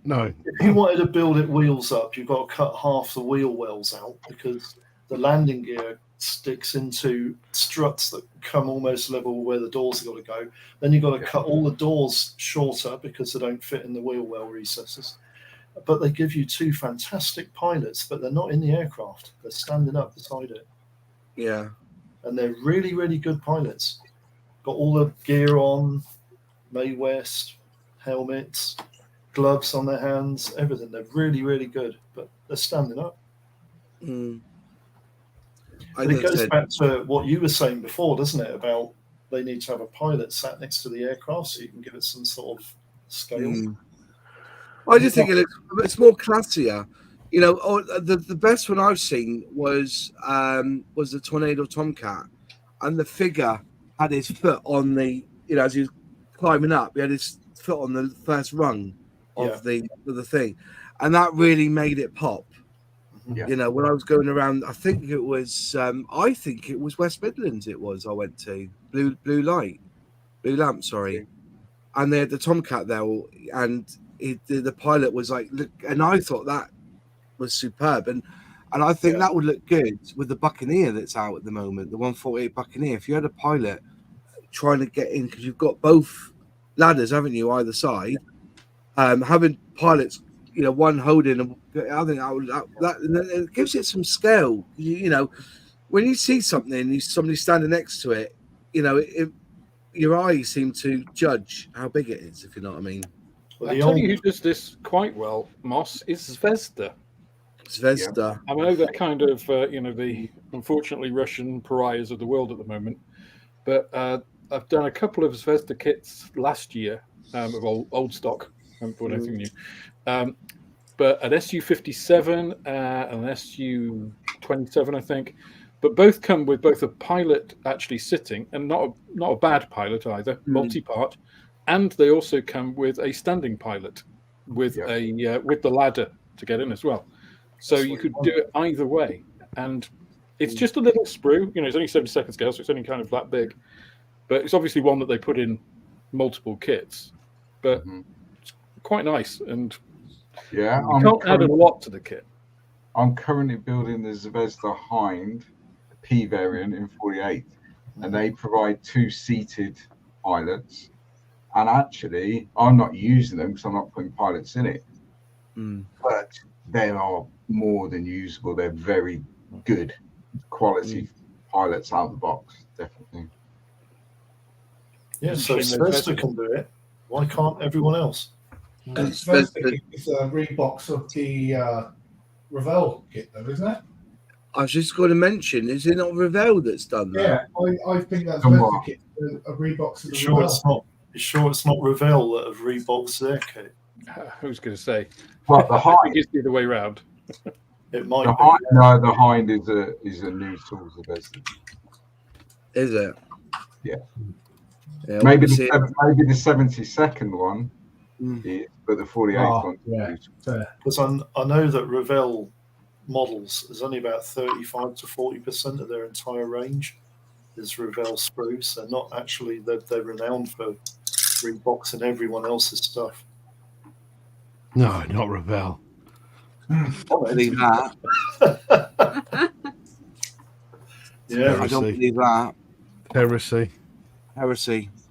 No. if you wanted to build it wheels up, you've got to cut half the wheel wells out because the landing gear sticks into struts that come almost level where the doors have got to go. Then you've got to cut all the doors shorter because they don't fit in the wheel well recesses. But they give you two fantastic pilots, but they're not in the aircraft. They're standing up beside it. Yeah. And they're really, really good pilots. Got all the gear on, Mae West, helmets, gloves on their hands, everything. They're really, really good, but they're standing up. Mm. And it goes back to what you were saying before, doesn't it? About they need to have a pilot sat next to the aircraft so you can give it some sort of scale. Mm. I just think it's more classier. You know, the best one I've seen was the Tornado Tomcat, and the figure had his foot on the, you know, as he was climbing up, he had his foot on the first rung of the thing, and that really made it pop. Yeah. You know, when I was going around, I think it was West Midlands. I went to Blue Lamp, sorry, and they had the Tomcat there, and the pilot was like, look, and I thought that was superb, and And I think that would look good with the Buccaneer that's out at the moment, the 148 Buccaneer. If you had a pilot trying to get in, because you've got both ladders, haven't you, either side, having pilots, one holding, I think that it gives it some scale. When you see something, somebody standing next to it, your eyes seem to judge how big it is, if you know what I mean. I tell you who does this quite well, Moss, is Zvezda. Zvezda. I know they're kind of, the unfortunately Russian pariahs of the world at the moment, but I've done a couple of Zvezda kits last year of old stock. I haven't bought anything new. But an SU-57 and an SU-27, I think. But both come with both a pilot actually sitting, and not a bad pilot either, multi-part, and they also come with a standing pilot with with the ladder to get in as well. So you could do it either way, and it's just a little sprue. It's only 70-second scale, so it's only kind of that big. But it's obviously one that they put in multiple kits, but it's quite nice. And you can't add a lot to the kit. I'm currently building the Zvezda Hind P variant in 48, and they provide 2 seated pilots. And actually, I'm not using them because I'm not putting pilots in it. But they are more than usable. They're very good quality pilots out of the box, definitely. Yeah, so Zvezda can do it. Why can't everyone else? Zvezda is a rebox of the Revell kit, though, isn't it? I was just going to mention, is it not Revell that's done that? Yeah, I think that's Zvezda kit, a rebox of the Revell. Sure it's not Revell that have reboxed their kit? Who's going to say? Well, the Hind is the other way around. It might be. No, the Hind is a new tool of Zvezda. Is it? Yeah. Maybe the 72nd one is, but the 48th one. Yeah. Because I know that Revell models is only about 35 to 40% of their entire range is Revell sprues. They're not actually, they're renowned for reboxing everyone else's stuff. No, not Revell. I don't believe that. Yeah, I don't believe that. Heresy.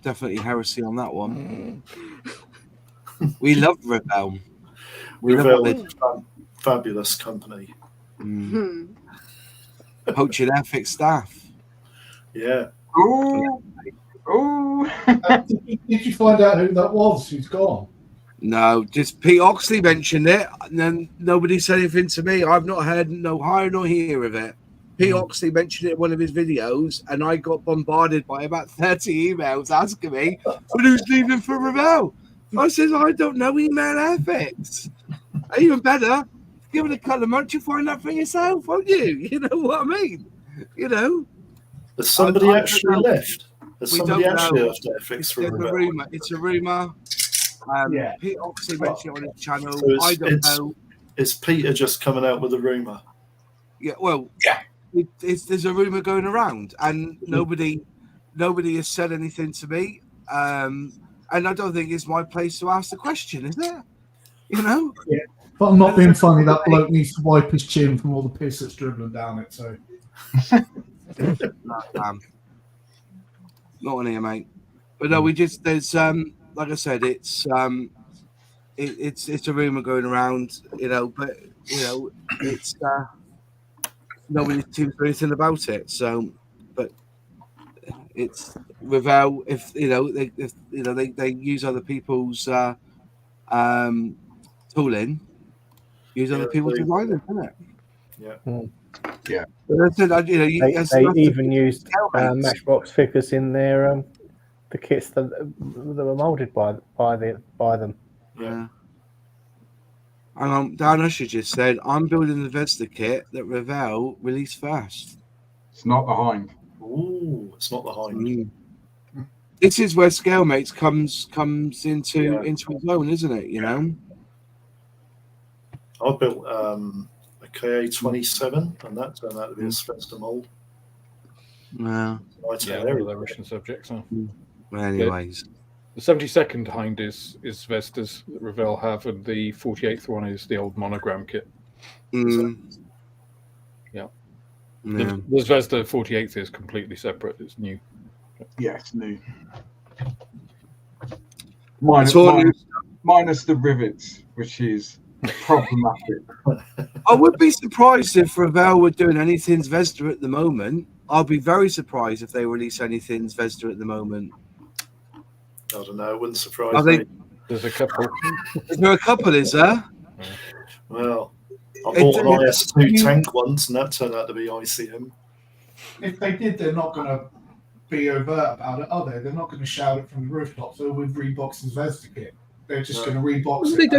Definitely heresy on that one. We love Revell. Revell is a fabulous company. Poaching Airfix staff. Yeah. Ooh. Did you find out who that was who's gone? No, just Pete Oxley mentioned it, and then nobody said anything to me. I've not heard no higher nor hear of it. Pete Oxley mentioned it in one of his videos, and I got bombarded by about 30 emails asking me, who's leaving for Revell? I said, I don't know, email Airfix. Even better, give it a couple of months, you'll find out for yourself, won't you? You know what I mean? Has somebody actually left? Has somebody actually left Airfix for Revell? It's a rumour. Pete Oxley mentioned it on his channel. So I don't know. Is Peter just coming out with a rumour? Yeah, well, there's a rumour going around, and nobody has said anything to me. And I don't think it's my place to ask the question, is it? Yeah. But I'm not being funny. That bloke needs to wipe his chin from all the piss that's dribbling down it. So, not on here, mate. But no, there's like I said, it's a rumor going around, but it's nobody seems to do anything about it. So, but it's Revell. If they use other people's tooling, use other people's designers, isn't it? Yeah. But they even used Matchbox figures in their the kits that were molded by them. Yeah. And Dan Usher just said, I'm building the Zvezda kit that Revell released first. It's not the Hind. Ooh, it's not the Hind. This is where Scalemates comes into its own, isn't it? I built a KA-27, and that turned out to be a Zvezda mold. Yeah. They're Russian subjects. Huh? Well, anyways. The 72nd Hind is Zvezda's that Revell have, and the 48th one is the old monogram kit. The Zvezda 48 is completely separate. It's new. Yeah, it's new. Minus the rivets, which is problematic. I would be surprised if Revell were doing anything Zvezda at the moment. I'll be very surprised if they release anything Zvezda at the moment. I don't know. It wouldn't surprise me. There's a couple. Is there a couple, is there? Well, I bought an IS2 tank once, and that turned out to be ICM. If they did, they're not going to be overt about it, are they? They're not going to shout it from the rooftops or with Reebok's Zvezda kit. They're just going to rebox it.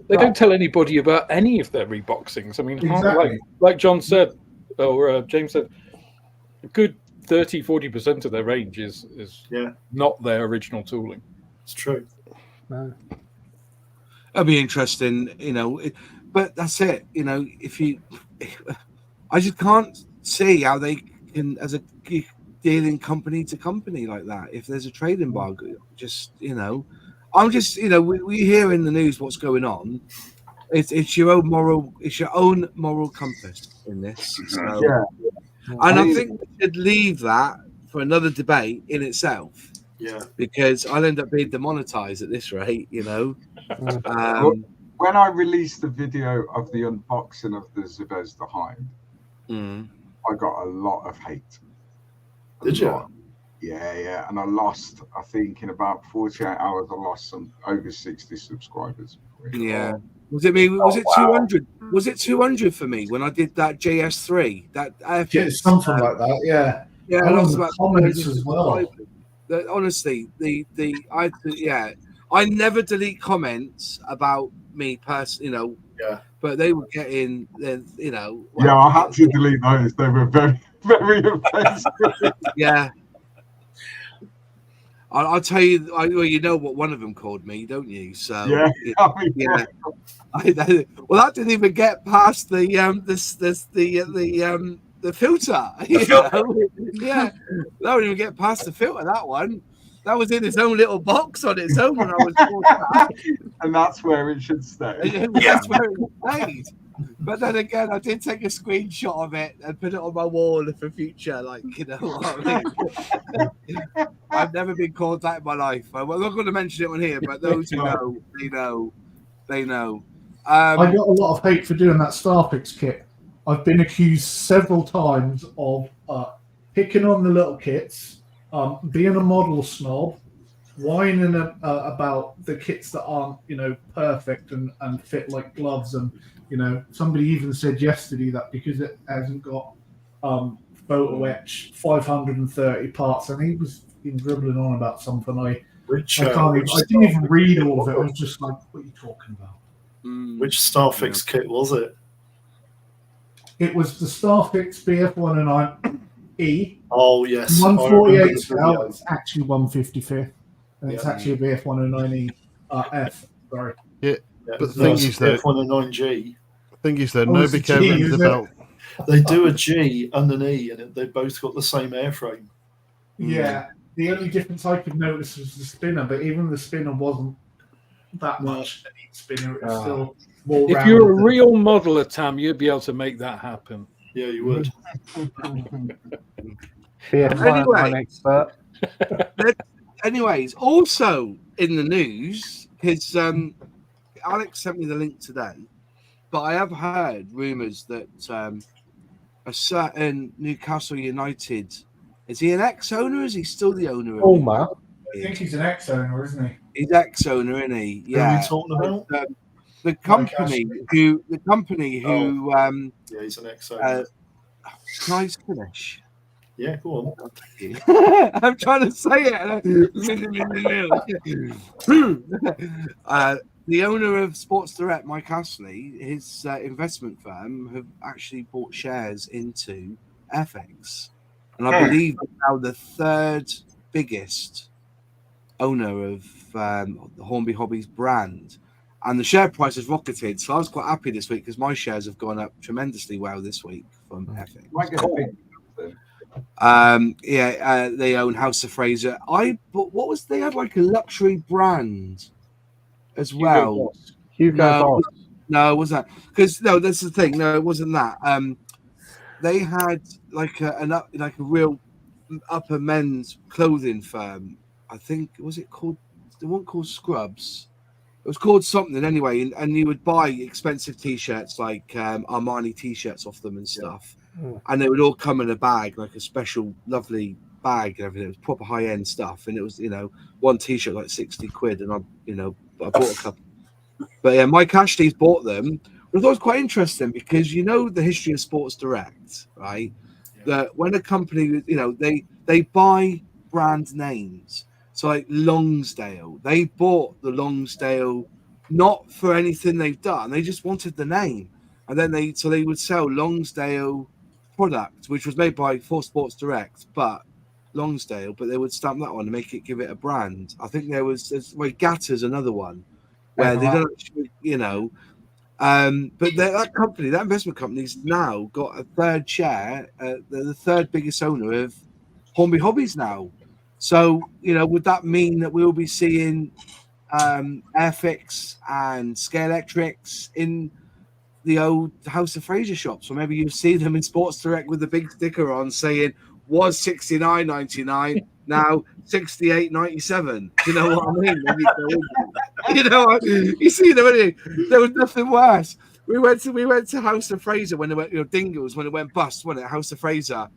They don't tell anybody about any of their reboxings. I mean, like John said, or James said, a good 30-40% of their range is not their original tooling. It's true. No. That'd be interesting, but that's it. I just can't see how they can, as a dealing company to company like that, if there's a trade embargo, I'm just, we hear in the news what's going on. It's your own moral compass in this. So. Yeah. And I think we should leave that for another debate in itself. Yeah. Because I'll end up being demonetized at this rate, When I released the video of the unboxing of the Zvezda Hind, I got a lot of hate. Did you? Yeah. And I lost, I think in about 48 hours, I lost over 60 subscribers. Yeah. Was it me? Was it 200? Was it 200 for me when I did that JS3? That Airfix, something like that. Yeah. Yeah. I lost about comments as well. Honestly, I never delete comments about me personally, Yeah. But they were getting, Yeah, I had to delete those. They were very, very offensive. Yeah. I'll tell you. You know what one of them called me, don't you? So yeah. Well, that didn't even get past the filter. Yeah, that wouldn't even get past the filter. That one, that was in its own little box on its own when I was. And that's where it should stay. That's where it stayed. But then again, I did take a screenshot of it and put it on my wall for future. What I mean? I've never been called that in my life. I'm not going to mention it on here, but those who know, they know. I got a lot of hate for doing that Starfix kit. I've been accused several times of picking on the little kits, being a model snob, whining about the kits that aren't, perfect and fit like gloves. And, somebody even said yesterday that because it hasn't got photo etch 530 parts, and he was dribbling on about something. I didn't even read all of it. I was just like, what are you talking about? Which Starfix kit was it? It was the Starfix BF109E. Oh, yes. 148 scale. It's actually 155th. And it's actually a BF109E F. Sorry. Yeah. But the thing is, though, BF109G. Thing is, though, nobody cares about. They do a G and an E, and they both got the same airframe. Yeah. The only difference I could notice was the spinner, but even the spinner wasn't that much. A neat spinner. It was still more. If you're a real modeler, Tam, you'd be able to make that happen. Yeah, you would. Anyways, also in the news, because Alex sent me the link today, but I have heard rumours that a certain Newcastle United, is he an ex-owner or is he still the owner? I think he's an ex-owner, isn't he? He's ex-owner, isn't he? Yeah. Who are we talking about? The company who yeah, he's an ex-owner. Can I finish? Yeah, go on. I'm trying to say it. The owner of Sports Direct, Mike Astley, his investment firm have actually bought shares into Airfix, and I believe now the third biggest owner of the Hornby Hobbies brand. And the share price has rocketed, so I was quite happy this week because my shares have gone up tremendously well this week from Airfix. They own House of Fraser. They had like a luxury brand as well. Hugo Boss. No, it wasn't that. Because that's the thing. No, it wasn't that. they had like a real upper men's clothing firm. I think was it called the one called Scrubs. It was called something anyway, and you would buy expensive T-shirts like Armani T-shirts off them and stuff, and they would all come in a bag, like a special, lovely bag and everything. It was proper high-end stuff, and it was one T-shirt like 60 quid, and I bought a couple. But yeah, Mike Ashley's bought them. But I thought it was quite interesting because the history of Sports Direct, right? Yeah. That when a company, they buy brand names. So like Longsdale, they bought the Longsdale not for anything they've done. They just wanted the name, and then they would sell Longsdale product, which was made for Sports Direct, but Longsdale. But they would stamp that on and give it a brand. I think there's Gatta's another one where they don't actually, but that company, that investment company's now got a third share. They're the third biggest owner of Hornby Hobbies now. So, would that mean that we'll be seeing Airfix and Scale Electrics in the old House of Fraser shops? Or maybe you see them in Sports Direct with the big sticker on saying, was $69.99, now $68.97. Do you know what I mean? You see them, anyway. There was nothing worse. We went to House of Fraser when it went, Dingles, when it went bust, wasn't it? House of Fraser.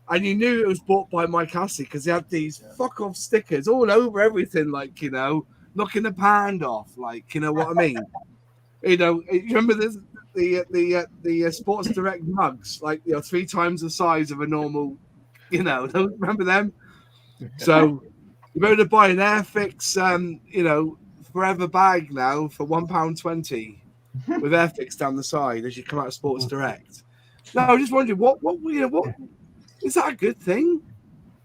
And you knew it was bought by Mike Astley because they had these fuck off stickers all over everything, like, knocking the pound off, like, you know what I mean? You remember the Sports Direct mugs, like, 3 times the size of a normal, remember them? So you better buy an Airfix, forever bag now for £1.20 with Airfix down the side as you come out of Sports Direct. No, I was just wondering what is that a good thing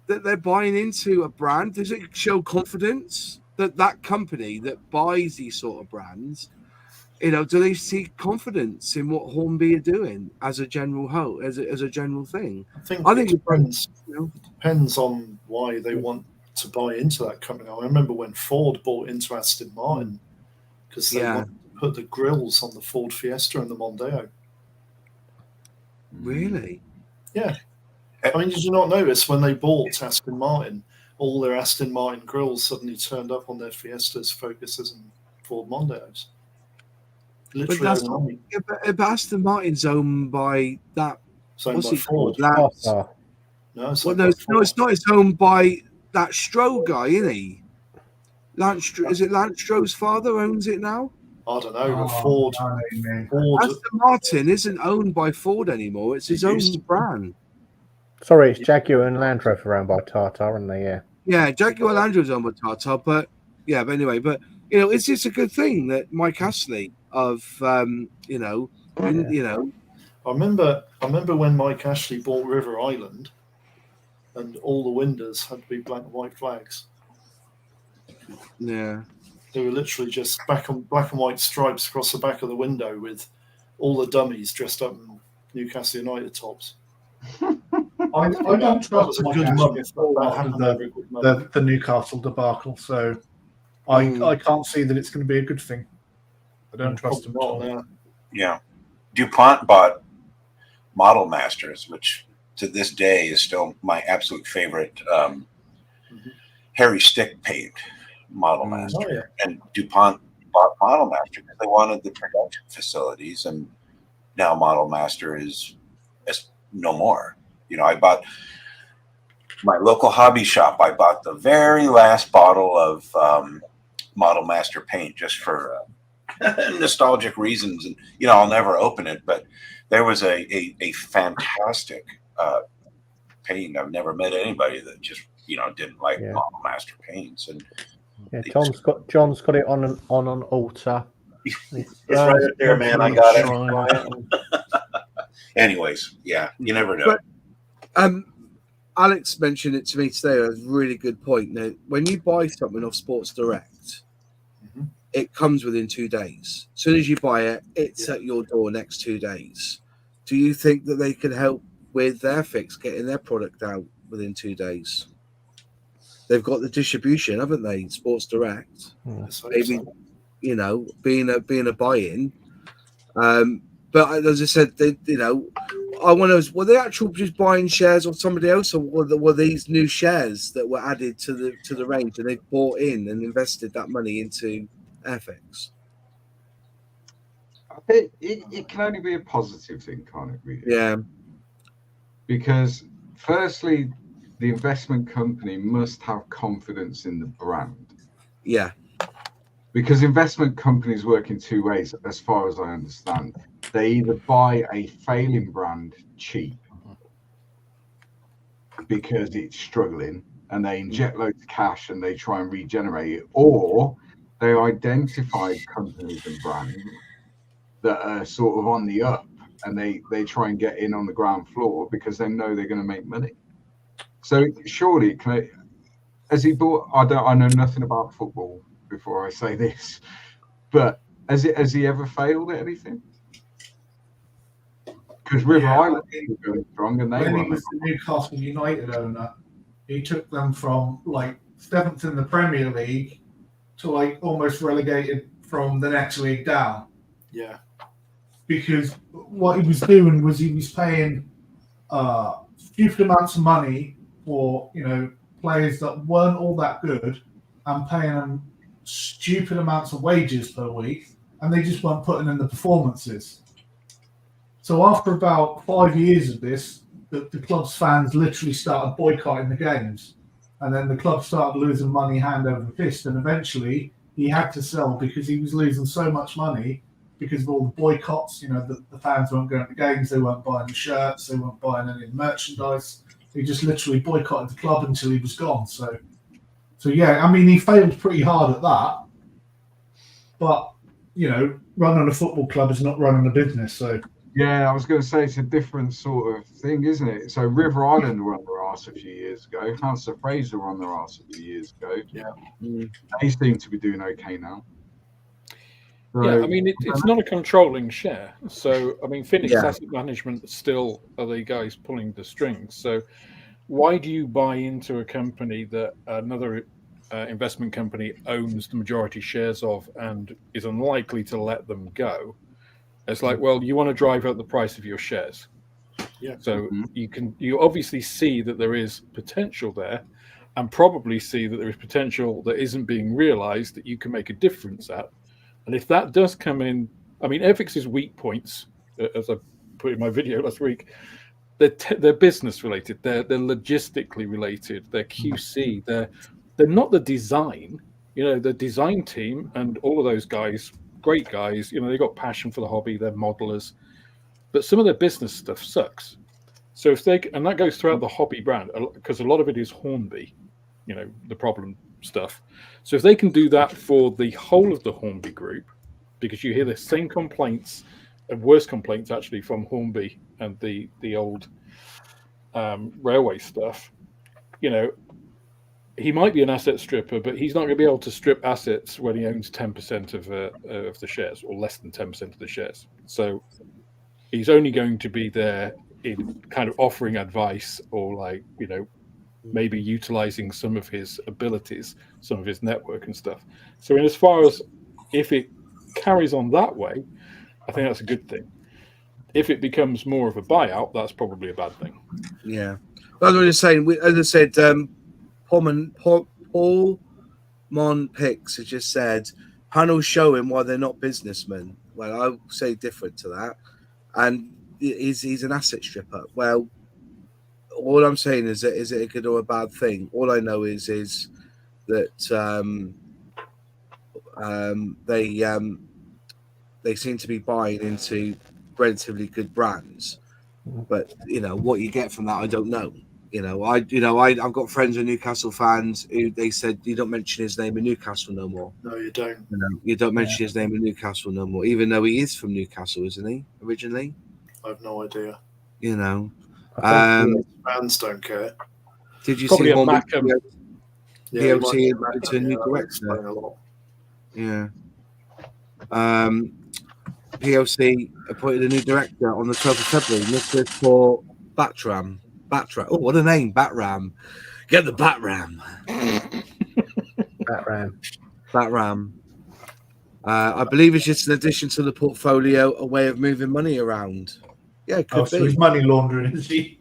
that they're buying into a brand? Does it show confidence that company that buys these sort of brands, do they see confidence in what Hornby are doing as a general whole, as a general thing? I think it depends. It depends on why they want to buy into that company. I remember when Ford bought into Aston Martin because they wanted to put the grills on the Ford Fiesta and the Mondeo. Really? Yeah. I mean, did you not notice when they bought Aston Martin, all their Aston Martin grills suddenly turned up on their Fiestas, Focuses, and Ford Mondeos? Literally, but Aston Martin's owned by that. What's it called? No, it's not. It's owned by that Stroh guy, isn't he? Is it Lance Stroh's father owns it now? I don't know, but Ford. Aston Martin isn't owned by Ford anymore. It's his own brand. Sorry, it's Jaguar and Land Rover owned by Tata, aren't they? Yeah. Yeah, Jaguar Land Rover's owned by Tata, but anyway, it's just a good thing that Mike Astley of I remember when Mike Ashley bought River Island, and all the windows had to be black and white flags. Yeah, they were literally just black and white stripes across the back of the window with all the dummies dressed up in Newcastle United tops. I don't trust Mike Ashley after the Newcastle debacle, so I can't see that it's going to be a good thing. I don't trust him at all. Yeah. DuPont bought Model Masters, which to this day is still my absolute favorite Harry Stick paint Model Master. Oh, yeah. And DuPont bought Model Master because they wanted the production facilities, and now Model Master is no more. I bought my local hobby shop. I bought the very last bottle of Model Master paint just for nostalgic reasons, and I'll never open it. But there was a fantastic paint. I've never met anybody that just didn't like Model Master paints. And John's got it on an altar. It's right up there, man. I got it. Anyways, you never know. But, Alex mentioned it to me today. A really good point. Now, when you buy something off Sports Direct, it comes within 2 days. As soon as you buy it, it's at your door next 2 days. Do you think that they can help with Airfix getting their product out within 2 days? They've got the distribution, haven't they? Sports Direct, maybe being a buy-in. But as I said, I want to. Were they actual just buying shares of somebody else, or were these new shares that were added to the range, and they bought in and invested that money into Airfix? It can only be a positive thing, can't it? Really? Yeah. Because firstly, the investment company must have confidence in the brand. Yeah. Because investment companies work in two ways, as far as I understand. They either buy a failing brand cheap because it's struggling and they inject loads of cash and they try and regenerate it, or they identify companies and brands that are sort of on the up and they try and get in on the ground floor because they know they're going to make money. So surely, has he bought? I know nothing about football before I say this, but has he ever failed at anything? Because River Island was going strong, and when he was the Newcastle United owner, he took them from like 7th in the Premier League to like almost relegated from the next league down. Yeah. Because what he was doing was he was paying stupid amounts of money for players that weren't all that good, and paying them stupid amounts of wages per week, and they just weren't putting in the performances. So after about 5 years of this, the club's fans literally started boycotting the games, and then the club started losing money hand over fist, and eventually he had to sell because he was losing so much money because of all the boycotts. The fans weren't going to games, they weren't buying the shirts, they weren't buying any of the merchandise. He just literally boycotted the club until he was gone. So yeah, I mean, he failed pretty hard at that. But, running a football club is not running a business. So yeah, I was going to say it's a different sort of thing, isn't it? So River Island were on their arse a few years ago. Hansa Fraser were on their arse a few years ago. Yeah. They seem to be doing okay now. So, yeah, I mean, it's not a controlling share. So, I mean, Phoenix Asset Management still are the guys pulling the strings. So why do you buy into a company that another investment company owns the majority shares of and is unlikely to let them go? It's like, well, you want to drive up the price of your shares. Yeah. So you obviously see that there is potential there, and probably see that there is potential that isn't being realized that you can make a difference at. And if that does come in, I mean, Airfix's weak points, as I put in my video last week, they're business related, they're logistically related, they're QC, they're not the design. The design team and all of those guys, great guys, they got passion for the hobby, they're modelers, but some of their business stuff sucks. So and that goes throughout the hobby brand, because a lot of it is Hornby, the problem stuff. So if they can do that for the whole of the Hornby group, because you hear the same complaints and worse complaints actually from Hornby and the old railway stuff, he might be an asset stripper, but he's not going to be able to strip assets when he owns 10% of the shares, or less than 10% of the shares. So he's only going to be there in kind of offering advice, or maybe utilizing some of his abilities, some of his network and stuff. So as far as if it carries on that way, I think that's a good thing. If it becomes more of a buyout, that's probably a bad thing. Yeah. Well, I was just saying, as I said, Paul Mon-Pix has just said, panels showing why they're not businessmen. Well, I would say different to that. And he's an asset stripper. Well, all I'm saying is it a good or a bad thing? All I know is that they seem to be buying into relatively good brands, but what you get from that, I don't know. I've got friends who are Newcastle fans who they said, you don't mention his name in Newcastle no more. No, you don't. You don't mention his name in Newcastle no more, even though he is from Newcastle, isn't he? Originally, I have no idea. Fans don't care. Did you Probably see a one Mackham. PLC to a new director? Yeah. PLC appointed a new director on the 12th of February. This is for Batram. Oh, what a name, Batram. Get the Batram. Batram. I believe it's just an addition to the portfolio, a way of moving money around. Yeah, it could So be. he's money laundering, is he?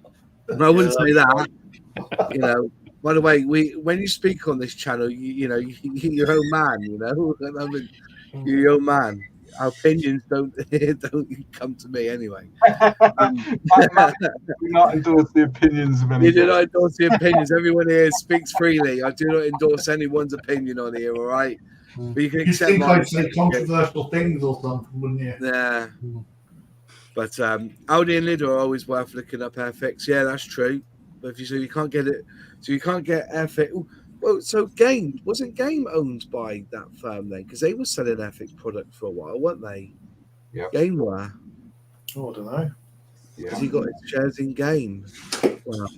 I wouldn't say that. You know. By the way, when you speak on this channel, you're your own man. You know, I mean, you're your own man. Our opinions don't come to me anyway. Do not endorse the opinions of any. You do not endorse the opinions. Everyone here speaks freely. I do not endorse anyone's opinion on here. All right, but you can You'd accept think mine. I'd say controversial things or something, wouldn't you? Yeah. But Audi and Lidl are always worth looking up. Airfix, yeah, that's true. But if you can't get it, so you can't get Airfix. Well, so wasn't Game owned by that firm then? Because they were selling Airfix product for a while, weren't they? Yeah. Game were. Oh, I don't know. Because he got his shares in Game. Well,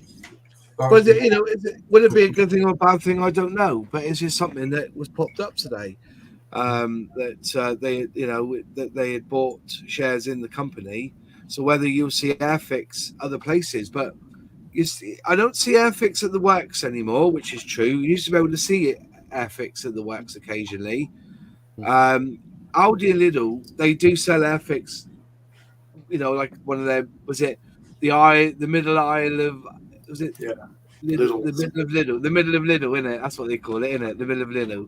but you know, would it be a good thing or a bad thing? I don't know. But it's just something that was popped up today. That they had bought shares in the company. So whether you'll see Airfix other places, but you see, I don't see Airfix at the works anymore, which is true. You used to be able to see Airfix at the works occasionally. Audi and Lidl, they do sell Airfix. You know, like one of them, was it the middle aisle of, was it? Yeah. Lidl, the middle of Lidl, isn't it? That's what they call it, isn't it? The middle of Lidl.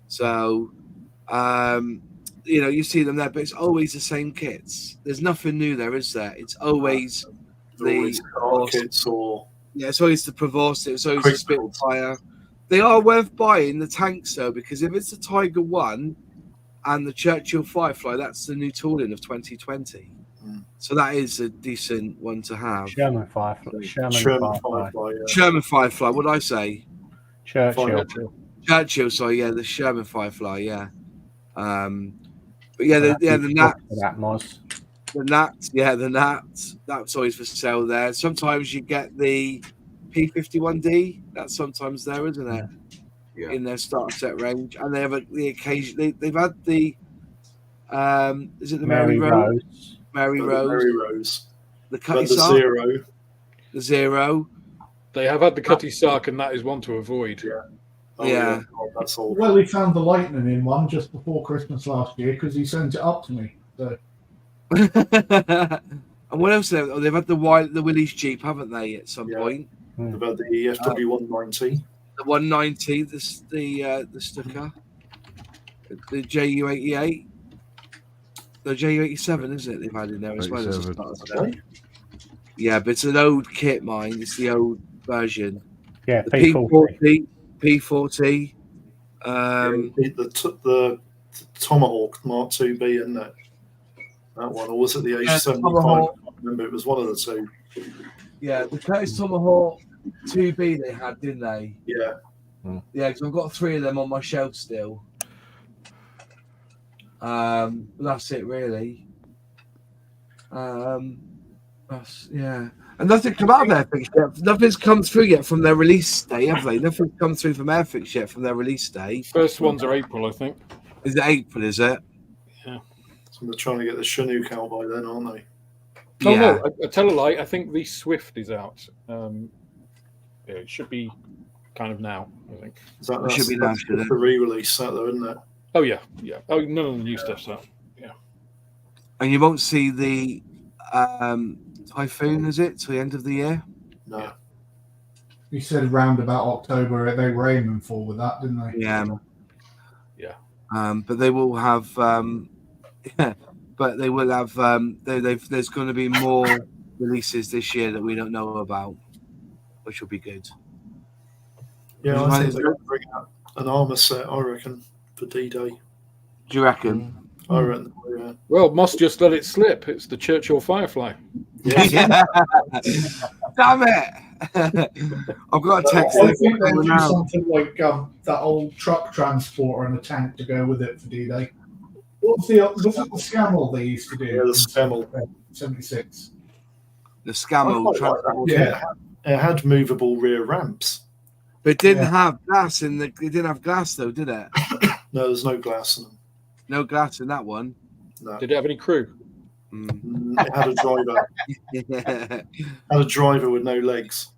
So, you know, you see them there, but it's always the same kits. There's nothing new there, is there? It's always the car kits or it's always the Provost. It's always the Spitfire. They are worth buying, the tanks though, because if it's the Tiger 1 and the Churchill Firefly, that's the new tooling of 2020. So that is a decent one to have. Sherman Firefly. Sherman Firefly. What did I say? Churchill. Churchill. Sorry, yeah, the Sherman Firefly. Yeah. But yeah, the Nat. The Nat. That's always for sale there. Sometimes you get the P51D. That's sometimes there, isn't it? Yeah. In their starter set range, and they have the occasion. They've had the. Is it the Mary Rose? Mary Rose. The Cutty Sark. The Zero. They have had the Cutty Sark, and that is one to avoid. Yeah. Yeah. Oh, that's all. Well, he found the Lightning in one just before Christmas last year because he sent it up to me. So. And what else? They've had the Willys Jeep, haven't they? At some point. They've had the FW 190. The 190, the Stuka, the JU88. The JU87, isn't it? They've had in there as well. Yeah, but it's an old kit, mine. It's the old version. Yeah, the P40. The Tomahawk Mark 2B, isn't it? That one, or was it the H75? I can't remember. It was one of the two. Yeah, the Curtis Tomahawk 2B they had, didn't they? Yeah. Yeah, because I've got 3 of them on my shelf still. That's it, really. And nothing come out of Airfix yet. Nothing's come through yet from their release day, have they? Nothing's come through from Airfix yet from their release day. First ones are April, I think. Is it April? Is it? Yeah. So they're trying to get the Chinook out by then, aren't they? Oh no! I tell a lie. I think the Swift is out. It should be kind of now. I think it should be now. The re-release that though, isn't it? Oh yeah. Oh, none of the new stuff's out. Yeah. And you won't see the Typhoon, is it, to the end of the year? No. You said round about October they were aiming for with that, didn't they? Yeah. Yeah. But they will have. But they will have. There's going to be more releases this year that we don't know about, which will be good. Yeah, I think they're going to bring out an armour set, I reckon, for D-Day. Do you reckon? I reckon. Yeah. Well, Moss just let it slip. It's the Churchill Firefly. Yeah. Damn it! I've got a text. I think they'll do something like that old truck transporter and a tank to go with it for D-Day. Was it the Scammel they used to do? Yeah, the Scammel. 76. The Scammel transporter. Yeah, it had movable rear ramps. But it didn't have glass in the. It didn't have glass though, did it? No, there's no glass in them. No glass in that one. No. Did it have any crew? It had a driver. Had a driver with no legs.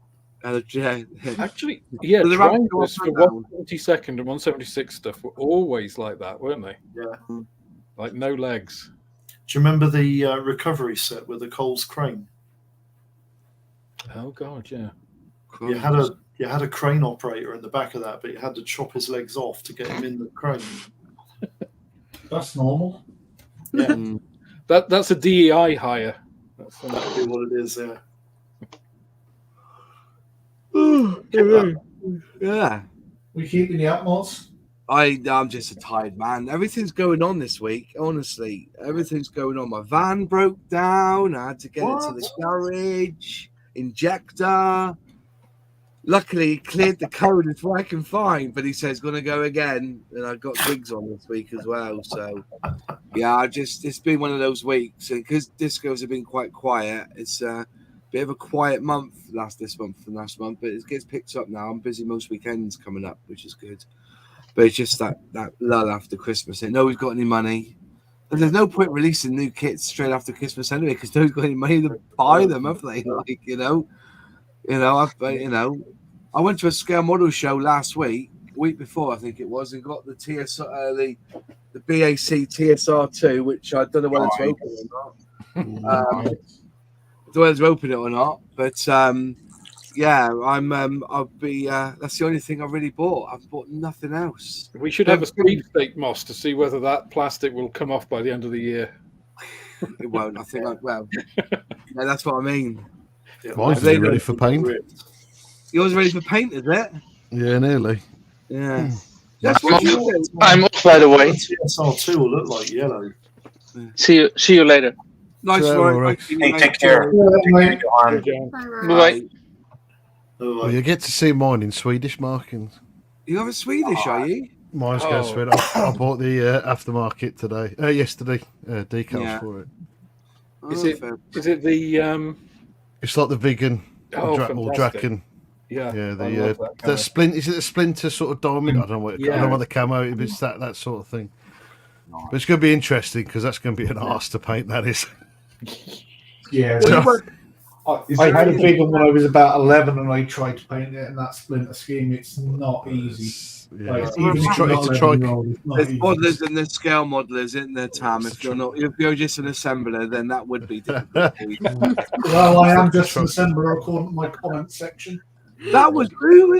Actually, yeah, the drivers for 122nd and 176 stuff were always like that, weren't they? Yeah. Like no legs. Do you remember the recovery set with the Coles crane? Oh God, yeah. You had a crane operator in the back of that, but you had to chop his legs off to get him in the crane. That's normal. Yeah, That's a DEI hire. That's that'd be what it is. Yeah. Yeah. We keeping you up, Mods? I'm just a tired man. Everything's going on this week, honestly. Everything's going on. My van broke down. I had to get it to the garage. Injector. Luckily, he cleared the code. It's working fine, but he says going to go again. And I've got gigs on this week as well. So, yeah, it's been one of those weeks. And because discos have been quite quiet, it's a bit of a quiet month this month and last month, but it gets picked up now. I'm busy most weekends coming up, which is good. But it's just that lull after Christmas. They know we've got any money. And there's no point releasing new kits straight after Christmas anyway, because nobody's got any money to buy them, have they? Like, I went to a scale model show last week, week before I think it was, and got the TSR, the BAC TSR2, which I don't know whether to open or not. I don't know whether to open it or not, but yeah, I'll be. That's the only thing I really bought. I've bought nothing else. We should have a sweepstake, Moss, to see whether that plastic will come off by the end of the year. It won't. I think. Yeah, that's what I mean. Mine's ready for paint. Yours ready for paint, is it? Yeah, nearly. Yeah. That's what I'm off, by the way. TSR2 will look like yellow. See you later. Nice one. Hey, take care. Bye. Well, you get to see mine in Swedish markings. You have a Swedish, are you? Mine's goes Swedish. I bought the aftermarket yesterday. Decals for it. Is it the? It's like the vegan or Draken. Yeah, the splint. Is it a splinter sort of diamond? I don't know. I don't know what the camo is. It's that sort of thing. But it's going to be interesting because that's going to be an arse to paint. That is. Yeah. I had a vegan when I was about 11, and I tried to paint it, and that splinter scheme. It's not easy. Yeah. Like, even if you're not 11-year-old, it's not There's easy. modelers and there's scale modelers, isn't there, Tam? If you're just an assembler, then that would be difficult. Well, I am just an assembler according to my comment section. That was who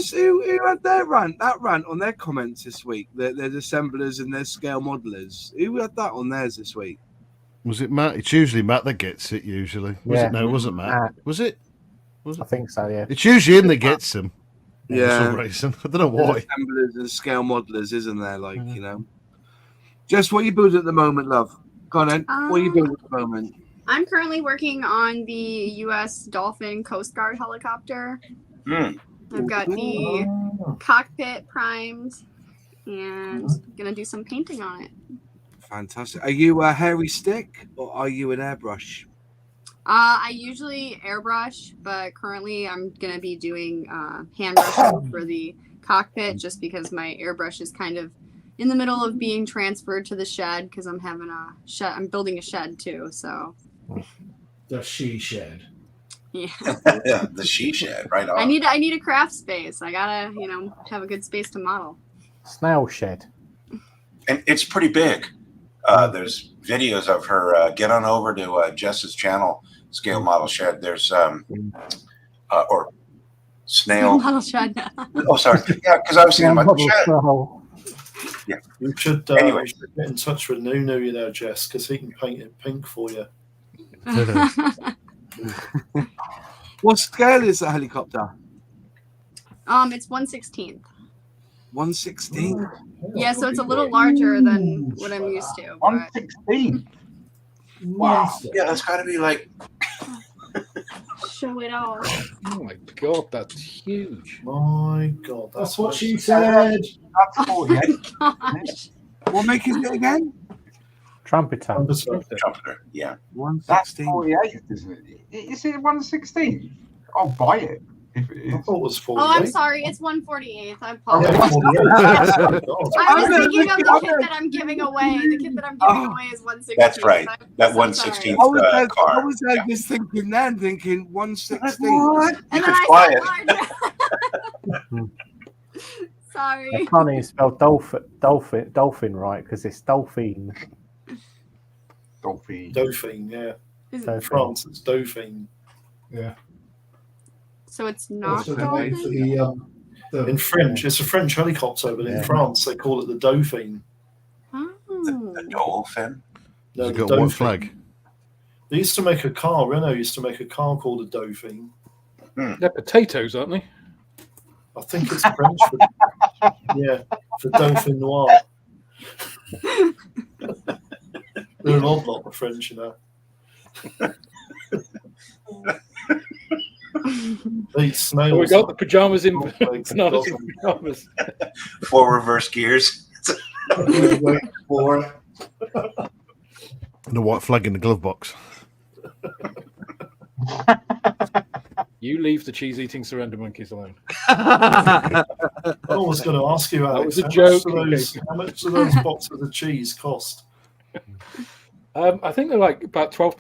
had their rant on their comments this week. There's assemblers and there's scale modelers. Who had that on theirs this week? Was it Matt? It's usually Matt that gets it. Usually, it? No, it wasn't Matt. Was it? I think so. Yeah. It's usually him that gets them. Yeah. For some reason. I don't know why. There's assemblers and scale modelers, isn't there? Like Just what you build at the moment, love. Go on, then. What you build at the moment? I'm currently working on the U.S. Dolphin Coast Guard helicopter. I've got the cockpit primed and gonna do some painting on it. Fantastic. Are you a hairy stick or are you an airbrush? I usually airbrush, but currently I'm gonna be doing hand brushing for the cockpit just because my airbrush is kind of in the middle of being transferred to the shed because I'm having a shed. I'm building a shed too, so. The she shed. Yeah. The she shed, right on. I need a craft space. I gotta, have a good space to model. Snail shed. And it's pretty big. There's videos of her. Get on over to Jess's channel, Scale Model Shed. There's or snail model shed. Oh, sorry. Yeah, because I was thinking about the shed. Yeah. You should get in touch with Nunu, Jess, because he can paint it pink for you. What scale is the helicopter? It's 1/16. 1/16. Yeah, so it's a little larger than what I'm used to. 1/16. Wow. Yeah, that's got to be like. Show it all. Oh my God, that's huge. My God, that's what she said. That's 48. What make it again? Trumpeter. Trumpeter, yeah. 1/16. That's 48, isn't it? Is it 1/16? I'll buy it. If it is. I thought it was 48. Oh, I'm sorry. It's 1/48. I apologize. Yeah, 48. I was thinking of the kit that I'm giving away. The kit that I'm giving away is 1/16. That's right. That 1/16 car. I was just thinking 1/16. And then I said sorry. It's funny, you spelled dolphin right because it's dolphin. Dauphine, yeah. Is In it, France, it's Dauphine. Yeah. so it's not Also the name for dolphin? the In French, it's a French helicopter, but in France they call it the Dauphine. The dolphin. No, Has it the got a white Dauphine. flag? They used to make a car. Renault used to make a car called a Dauphine. They're potatoes, aren't they? I think it's French for for Dauphine Noir. They're an odd lot, the French, you know. They eat snails. Oh, we got the pajamas in Cornflakes and bananas in dolphins. pajamas. 4 reverse gears. wait for it. And a white flag in the glove box. You leave the cheese-eating surrender monkeys alone. I was going to ask you, That Alex, was a joke. how much do those boxes of cheese cost? I think they're like about £12,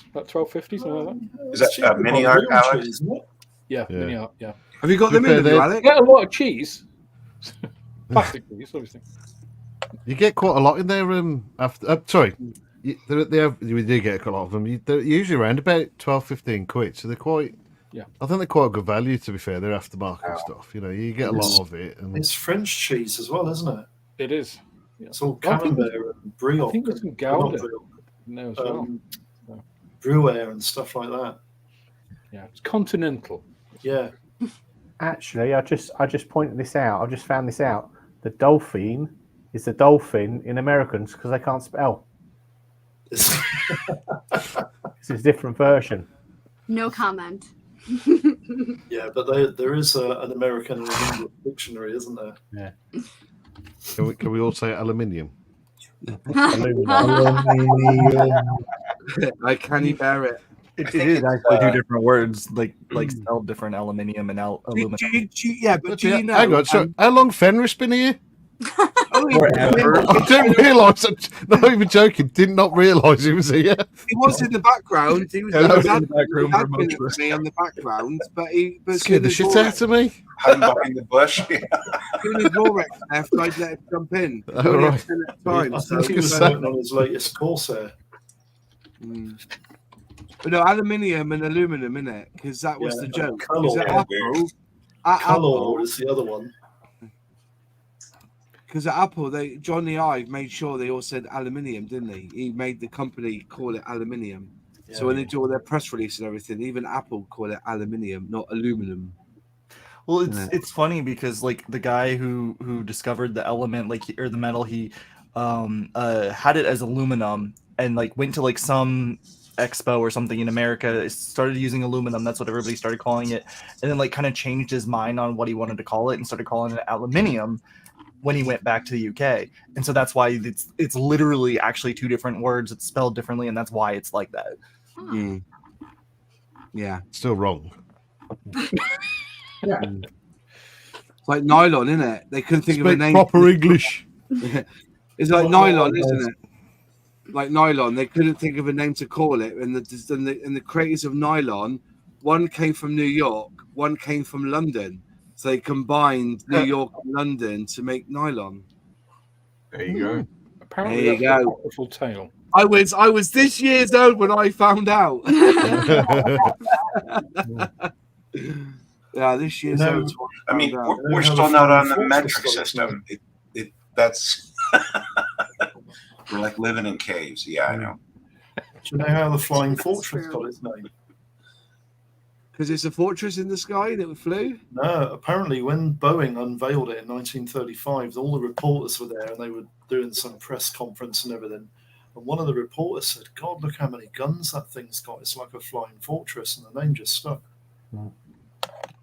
about $12.50, something like that. Is that Cheaper a mini than art, real Alex? cheese, isn't it? Yeah, Yeah. mini art, yeah. Have you got To them be in fair, with you, they- Alex? Get a lot of cheese. Plastic cheese, obviously. You get quite a lot in there. After sorry, we do get a lot of them. They're usually around about 12-15 quid, so they're quite. Yeah, I think they're quite good value. To be fair, they're aftermarket stuff. You know, you get a lot of it. And It's French cheese as well, isn't it? it is. It's all I think camembert and brioche. I think there's some not Gouda brioche, in there as well. Gruyere and stuff like that. Yeah, it's continental. Yeah. Actually, I just pointed this out. I just found this out. The dolphin is the dolphin in Americans because they can't spell. It's It's a different version. No comment. yeah, but there is an American and an English dictionary, isn't there? Yeah. can we all say aluminium? I can't bear it. It is actually two different words, like spelled different, aluminium and aluminum. Yeah, but do you know? Hang on, so how long Fenris been here? Forever. I didn't realise. Not even joking. Did not realise he was here. He was in the background. He was, Yeah, I was in in the back room for admin most of for me on the background, but he Scared the shit out of me. Hiding behind the bush. Doing his Rolex left, I'd let him jump in. Oh, He only right. had 10 at a I time, so think he was Good working on his latest Corsair. But no, aluminium and aluminum in it, because that was the joke. Color. Because at Apple, at Color Apple, is the other one. because at Apple, Johnny Ive made sure they all said aluminium, didn't he? He made the company call it aluminium. So when they do all their press release and everything, even Apple call it aluminium, not aluminum. Well, it's funny because like the guy who discovered the element, or the metal, he had it as aluminum and like went to like some expo or something in America, started using aluminum. That's what everybody started calling it, and then like kind of changed his mind on what he wanted to call it and started calling it aluminium when he went back to the UK. And so that's why it's literally actually two different words. It's spelled differently, and that's why it's like that. Yeah, still wrong. Yeah. It's like nylon, isn't it? They couldn't think of a Speak name. proper English. It's like nylon, isn't it? Like nylon, they couldn't think of a name to call it, and the creators of nylon, one came from New York, one came from London, so they combined New York and London to make nylon. There you go. Apparently, There you that's a go. wonderful tale. I was this year's old when I found out. Yeah, this year's old. is when I mean, found out. we're still not on the metric system. That's we're like living in caves. Yeah, I know. Do you know how the Flying Fortress got its name? Because it's a fortress in the sky that flew. No, apparently when Boeing unveiled it in 1935, all the reporters were there and they were doing some press conference and everything. And one of the reporters said, "God, look how many guns that thing's got. It's like a flying fortress," and the name just stuck.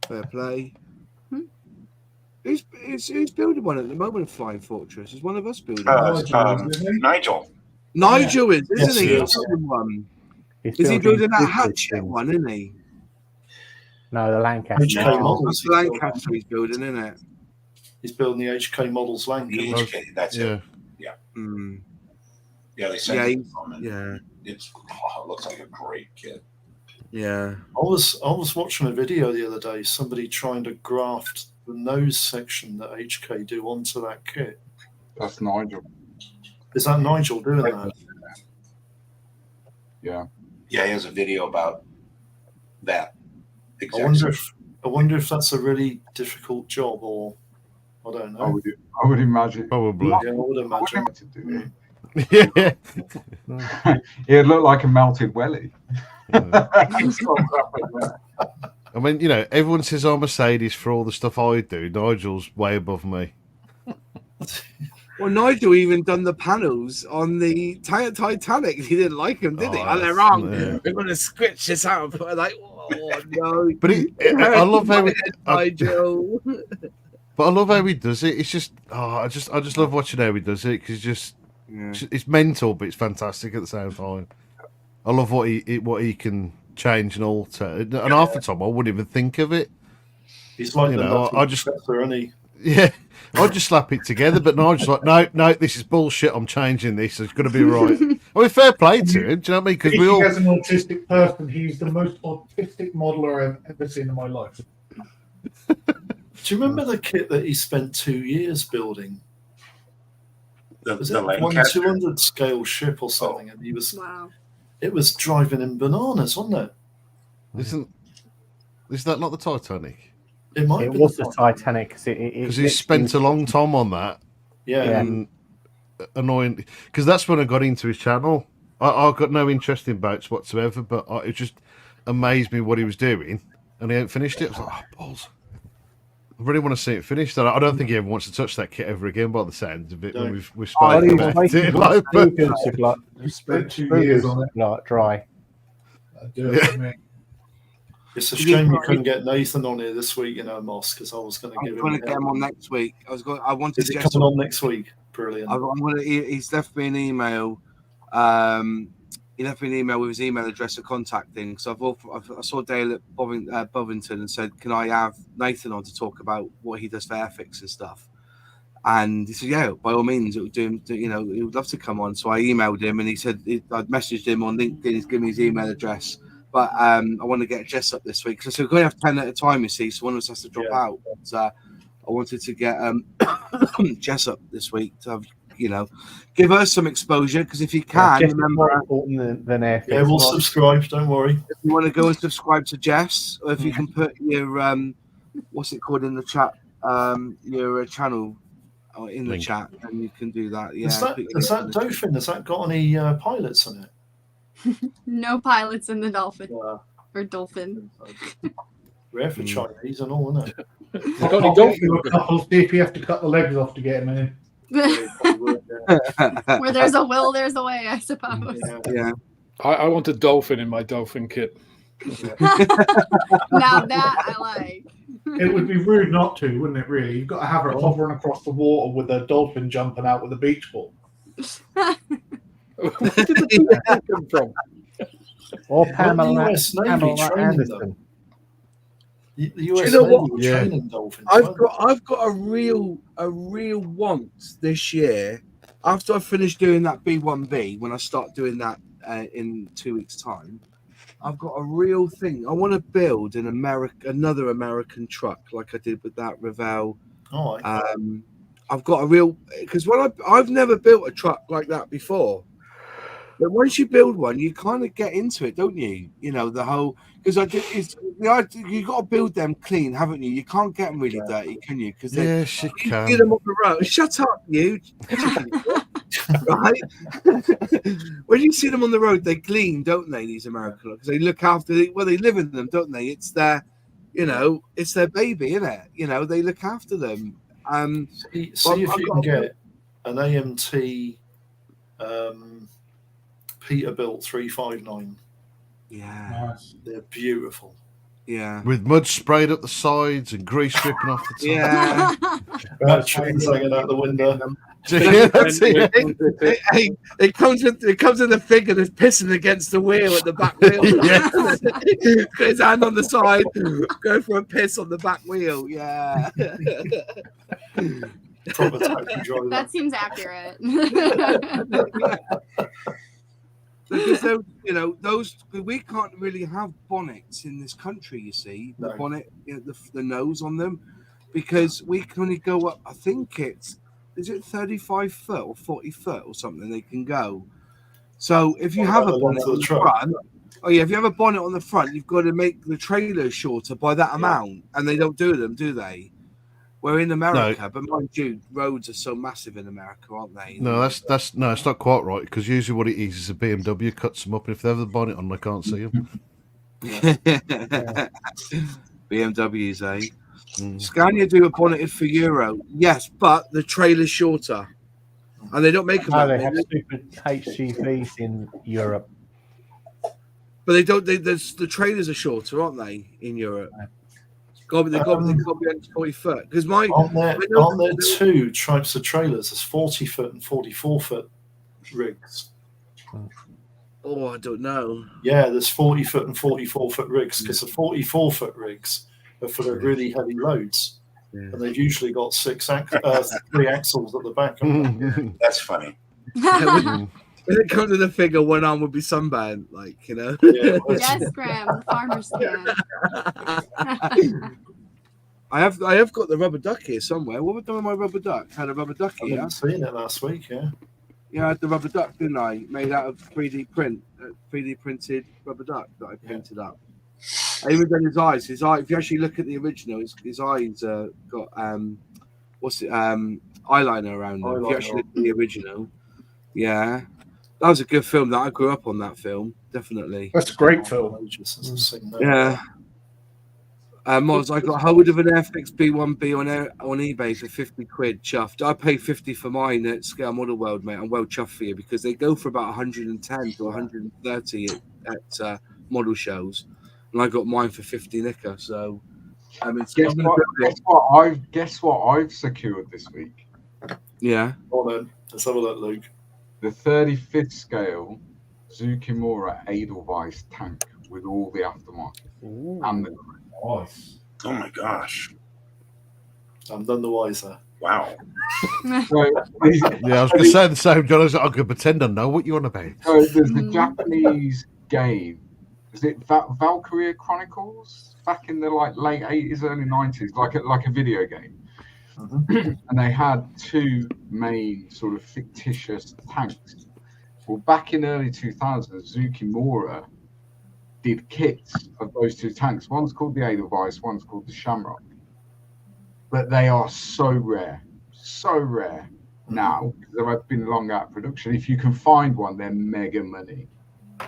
Fair play. Who's building one at the moment? A flying fortress? Is one of us building one? Nigel. Nigel is, Yes, isn't he? he He's is. building one. He's Is he building that stupid hatchet things. one, isn't he? No, the Lancaster. HK That's models. the Lancaster he's building, isn't it? He's building the HK models The Lancaster. HK. That's it. Yeah. Mm. Yeah, they sent Yeah, it. yeah, It looks like a great kit. yeah. I was watching a video the other day, somebody trying to graft the nose section that HK do onto that kit. That's Nigel. Is that Nigel doing that? Yeah. Yeah, he has a video about that. I wonder if that's a really difficult job, or I don't know. I would imagine. Probably. Yeah, I would imagine. To do it. Yeah. It'd look like a melted welly. I mean, everyone says I'm Mercedes for all the stuff I do. Nigel's way above me. Well, Nigel even done the panels on the Titanic. He didn't like them, did he? Oh, they're wrong. Yeah. We're going to scratch this out and put it like, oh no. But I love how Nigel. But I love how he does it. It's just, I just love watching how he does it because it's mental, but it's fantastic at the same time. I love what he can change and alter. And half the time I wouldn't even think of it. He's like I just, isn't he? Yeah, I'd just slap it together, but Nigel's like, no, this is bullshit. I'm changing this. It's going to be right. I mean, fair play to him. Do you know what I mean? Because as an autistic person, he's the most autistic modeler I've ever seen in my life. Do you remember the kit that he spent 2 years building? Was it a 1/200 scale ship or something? And he was, it was driving him bananas, wasn't it? Is that not the Titanic? It might. It was the Titanic because he spent a long time on that. Yeah. And annoying because that's when I got into his channel. I got no interest in boats whatsoever, but it just amazed me what he was doing, and he hadn't finished it. I was like, oh balls! I really want to see it finished. I don't think he ever wants to touch that kit ever again, by the sounds of it. When we've spoken about it, You spent 2 years on it, like dry. It's a shame you couldn't get Nathan on here this week, Moss, because I was going to give him. I'm going to get him on next week. I wanted Is to he get coming on next week? Brilliant. He's left me an email. He left me an email with his email address and contacting. So I saw Dale at Bovington and said, "Can I have Nathan on to talk about what he does for Airfix and stuff?" And he said, "Yeah, by all means, it would do him. He would love to come on." So I emailed him, and he said I'd messaged him on LinkedIn. He's given me his email address. But I want to get Jess up this week. So we're going to have 10 at a time, you see. So one of us has to drop out. But I wanted to get Jess up this week to have, give her some exposure. Because if you can, remember, more important than Airfix. Yeah, we'll subscribe. Don't worry. If you want to go and subscribe to Jess, or if you can put your what's it called in the chat, your channel in the chat, and you can do that. Yeah. Is that Dolphin? Has that got any pilots on it? No pilots in the Dolphin. Or Dolphin. Rare for Chinese and all, isn't it? I'll get you a couple, see if you have to cut the legs off to get him in. Where there's a will, there's a way, I suppose. Yeah. I want a dolphin in my dolphin kit. Now that I like. It would be rude not to, wouldn't it, really? You've got to have her hovering across the water with a dolphin jumping out with a beach ball. Where did the dolphin come from? Or Pamela Anderson. The US Navy training dolphins. I've got a real want this year. After I finish doing that B1B, when I start doing that in 2 weeks' time, I've got a real thing. I want to build another American truck like I did with that Revell. I've got a real because I've never built a truck like that before. But once you build one, you kind of get into it, don't you? The whole because you got to build them clean, haven't you? You can't get them really dirty, can you? Because yes, you can. Get them on the road. Shut up, you. Right? When you see them on the road, they clean, don't they? These American because they look after. They live in them, don't they? It's their, it's their baby, isn't it? They look after them. See if you can get an AMT. Peterbilt 359. Yeah, they're beautiful. Yeah, with mud sprayed up the sides and grease dripping off the top. Yeah, that train's hanging out the window. It comes in the figure that's pissing against the wheel at the back wheel. Got his hand on the side, go for a piss on the back wheel. Yeah. That seems accurate. Because those we can't really have bonnets in this country. You see, the bonnet, the nose on them, because we can only go up. I think is it 35 foot or 40 foot or something they can go. So if you have a the bonnet length of on the the truck? front, if you have a bonnet on the front, you've got to make the trailer shorter by that amount, and they don't do them, do they? We're in America, but mind you, roads are so massive in America, aren't they? No, that's no, it's not quite right because usually what it is a BMW cuts them up, and if they have the bonnet on, they can't see them. BMWs, eh? Scania do a bonneted for Euro, yes, but the trailer's shorter, and they don't make them. No, that they have big. stupid HGVs in Europe. But they don't. The trailers are shorter, aren't they? In Europe, they got to be under 40 foot. Because aren't there two types of trailers? There's 40-foot and 44-foot rigs. Oh, I don't know. Yeah, there's 40-foot and 44-foot rigs because the 44-foot rigs are for the really heavy loads, and they've usually got 3 axles at the back. That's funny. When it comes to the figure, one arm would be sunburned, like, you know. Yes, Graham, the farmer's can. I have got the rubber duck here somewhere. What have I done with my rubber duck? I had a rubber duck here. I've seen it last week, yeah. Yeah, I had the rubber duck, didn't I? Made out of 3D printed rubber duck that I printed up. I even done his eyes. His eye. If you actually look at the original, his eyes got eyeliner around them. If you actually look at the original, yeah, that was a good film. That I grew up on that film, definitely. That's a great film. Yeah. Moz, I got hold of an Airfix B1B on eBay for 50 quid. Chuffed. I paid 50 for mine at Scale Model World, mate. I'm well chuffed for you because they go for about 110 to 130 at model shows, and I got mine for 50 nicker. So, guess what I've secured this week? Yeah. Hold on, let's have a look, Luke. The 35th scale Zukimura Edelweiss tank with all the aftermarket and the. Nice. Oh my gosh. I'm none the wiser. Wow. Yeah, I was going to say the same, John. I could pretend I know what you're on about. So there's the Japanese game. Is it Valkyria Chronicles? Back in the late 80s, early 90s, like a video game. And they had 2 main sort of fictitious tanks. Well, back in early 2000s, Zukimura did kits of those 2 tanks. One's called the Edelweiss, one's called the Shamrock. But they are so rare now. They've been long out of production. If you can find one, they're mega money.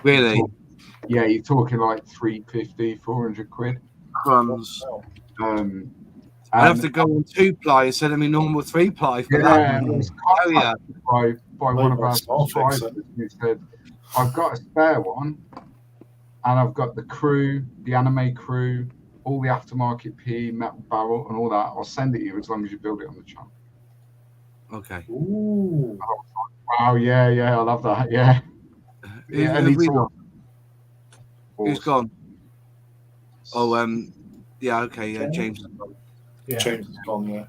Really? Yeah, you're talking like 350, 400 quid. Crumbs. I have to go on 2-ply instead of my normal 3-ply for that. It was by one of our subscribers who said, I've got a spare one. And I've got the crew, the anime crew, all the aftermarket P, metal barrel, and all that. I'll send it you as long as you build it on the channel. Okay. Ooh. Wow, yeah, I love that. Yeah. Who's gone? Oh, yeah, okay, yeah, James is gone. Yeah. James is gone, yeah.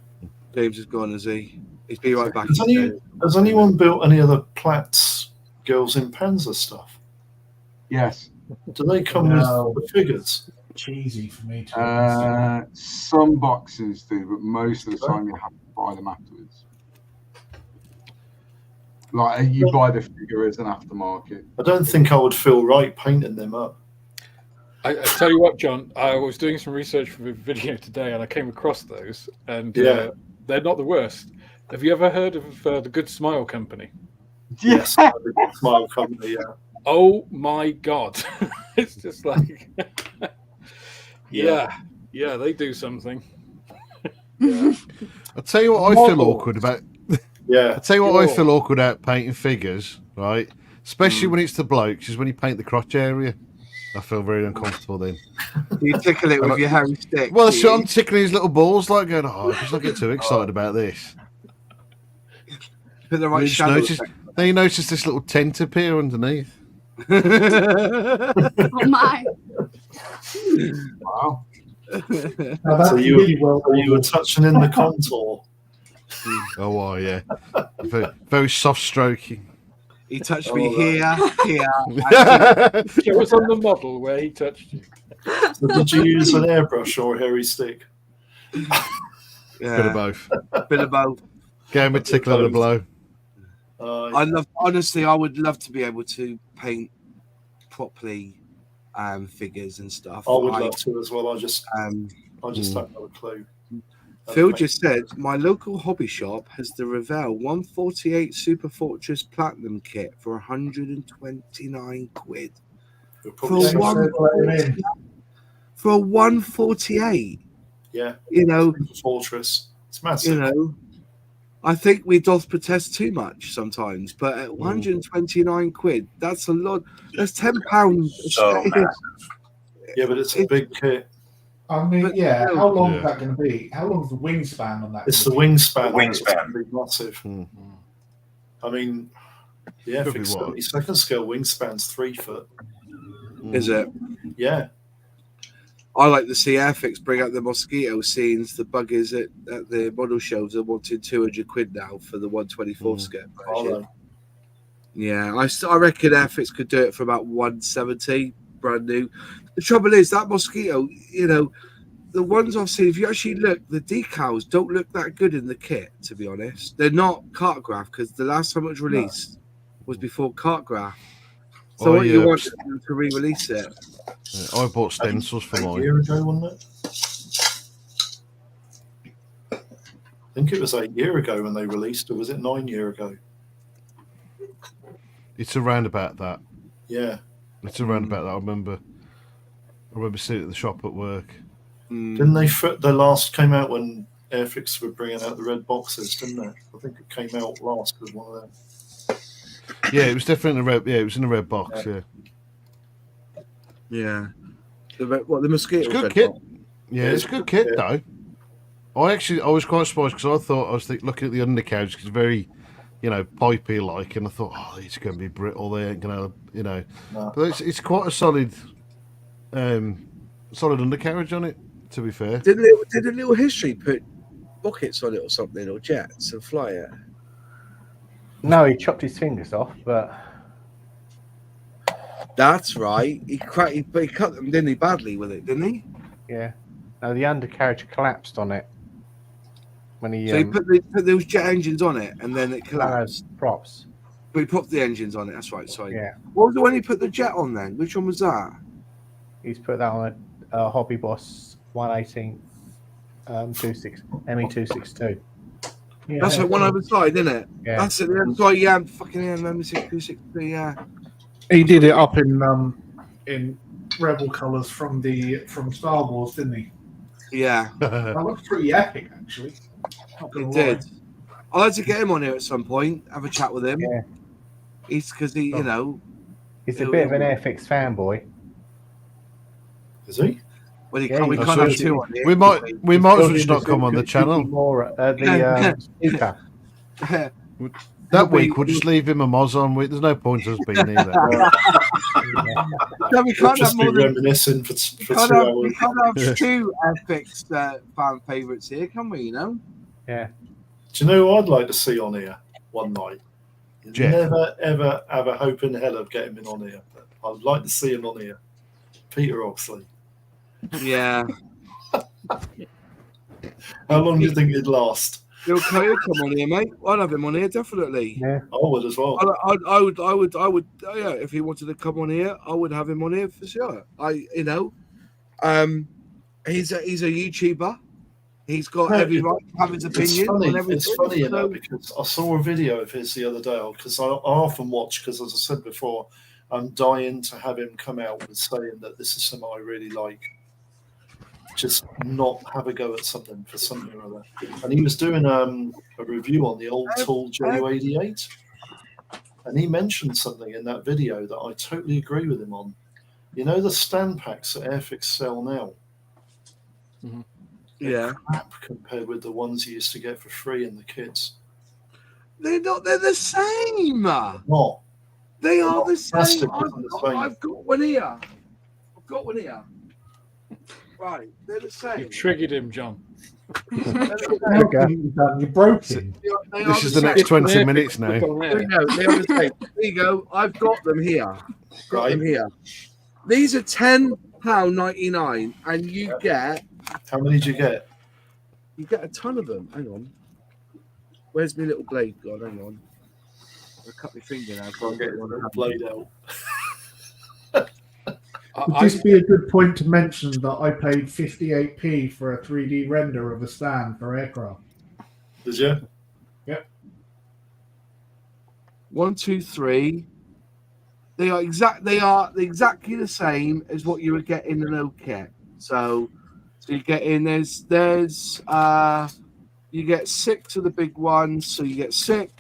James is gone, is he? He's be right back. Has anyone built any other Platts Girls in Panzer stuff? Yes. Do they come with the figures? Cheesy for me to some boxes do, but most of the time you have to buy them afterwards. Like you buy the figure as an aftermarket. I don't think I would feel right painting them up. I tell you what, John, I was doing some research for a video today and I came across those, and they're not the worst. Have you ever heard of the Good Smile Company? Yes, the Good Smile Company, yeah. Oh my God. It's just like, yeah, they do something. I'll tell you what I feel awkward about. Yeah. I'll tell you what I feel awkward about painting figures, right? Especially when it's the blokes, is when you paint the crotch area. I feel very uncomfortable then. You tickle it with your hairy stick. Well, so I'm tickling his little balls, like going, let's not get too excited about this. Put the right shadow. Then you notice this little tent appear underneath. Oh my! Wow. So you were touching in the contour. Oh, wow, yeah. Very, very soft stroking. He touched me here. It was on the model where he touched you. So did you use an airbrush or a hairy stick? Bit of both. Bit of both. Game of tickle and a blow. Honestly, I would love to be able to paint properly figures and stuff. I would love to as well. I just don't have a clue. Phil just said, my local hobby shop has the Revell 148 Super Fortress Platinum kit for 129 quid. For a 148. Yeah. You know, Super Fortress. It's massive. You know, I think we doth protest too much sometimes, but at 129 quid, that's a lot. That's £10. So massive. Yeah, but it's a big kit. I mean, how long is that going to be? How long is the wingspan on that? It's the wingspan. The wingspan. It's massive. I mean, the Airfix 72nd scale wingspan's 3 foot. Is it? Yeah. I like to see Airfix bring out the mosquito scenes. The buggers at the model shelves are wanting 200 quid now for the 124 scale version. Yeah, I reckon Airfix could do it for about 170, brand new. The trouble is that mosquito, you know, the ones I've seen, if you actually look, the decals don't look that good in the kit, to be honest. They're not cartograph because the last time it was released was before cartograph. So what you want is to re-release it. Yeah, I bought stencils for mine. A year ago, wasn't it? I think it was 8 years ago when they released it. Was it 9 years ago? It's around about that. Yeah. It's around about that. I remember seeing it at the shop at work. Didn't they? They last came out when Airfix were bringing out the red boxes, didn't they? I think it came out last as one of them. Yeah, it was definitely in the red. Yeah, it was in the red box. Yeah. The mosquito? It's a good kit. Yeah, it's a good kit though. I was quite surprised because I was looking at the undercarriage because it's very, you know, pipey like, and I thought, oh, it's going to be brittle. They ain't going to, you know. No. But it's quite a solid undercarriage on it. To be fair, did a little history put rockets on it or something, or jets and fly it? No, he chopped his fingers off, but that's right. He cut them, didn't he? Badly with it, didn't he? Yeah. No, the undercarriage collapsed on it when he. So he put those jet engines on it, and then it collapsed. Props. But he popped the engines on it. That's right. Sorry. Yeah. What was the one he put the jet on then? Which one was that? He's put that on a Hobby Boss 118 ME262. Yeah. That's the one over the side, isn't it? Yeah. That's it. That's right. Yeah, fucking ME262. Yeah. He did it up in Rebel colours from Star Wars, didn't he? Yeah. That looks pretty epic, actually. He did. I'd like to get him on here at some point. Have a chat with him. Yeah. He's because he, you know, he's a bit of an Airfix fanboy. Is he? Well, we can't have two on here. We might as well just not come on the channel. More speaker. That week we'll just leave him a Moz on. There's no point us being here. No, we can't just have more be reminiscing for 2 hours. We can't have two Airfix fan favourites here, can we? You know. Yeah. Do you know who I'd like to see on here one night? Jeff. Never ever have a hope in hell of getting him on here. But I'd like to see him on here. Peter Oxley. Yeah. How long do you think it'd last? He'll come on here, mate. I'd have him on here, definitely. Yeah. I would as well. I would. Yeah, if he wanted to come on here, I would have him on here for sure. He's a YouTuber. He's got every right to have his opinion on everything. It's funny, you know, because I saw a video of his the other day. Because I often watch, because as I said before, I'm dying to have him come out with saying that this is something I really like. Just not have a go at something for something or other. And he was doing a review on the old Tool JU88, and he mentioned something in that video that I totally agree with him on. You know the stand packs that Airfix sell now? Mm-hmm. Yeah. Crap compared with the ones you used to get for free in the kits. They're not. They're the same. What? They are the same. I've got one here. I've got one here. Right, they're the same. You triggered him, John. You broke him. This is the next 20 minutes now. There you go. I've got them here. Got them here. These are £10.99, and you get. How many do you get? You get a ton of them. Hang on. Where's my little blade gone? Hang on. I cut my finger now. I'll get a little blade out. Would this be a good point to mention that I paid 58p for a 3D render of a stand for aircraft? Did you? Yep. 1, 2, 3. They are exactly the same as what you would get in an old kit. So you get in you get 6 of the big ones, so you get 6.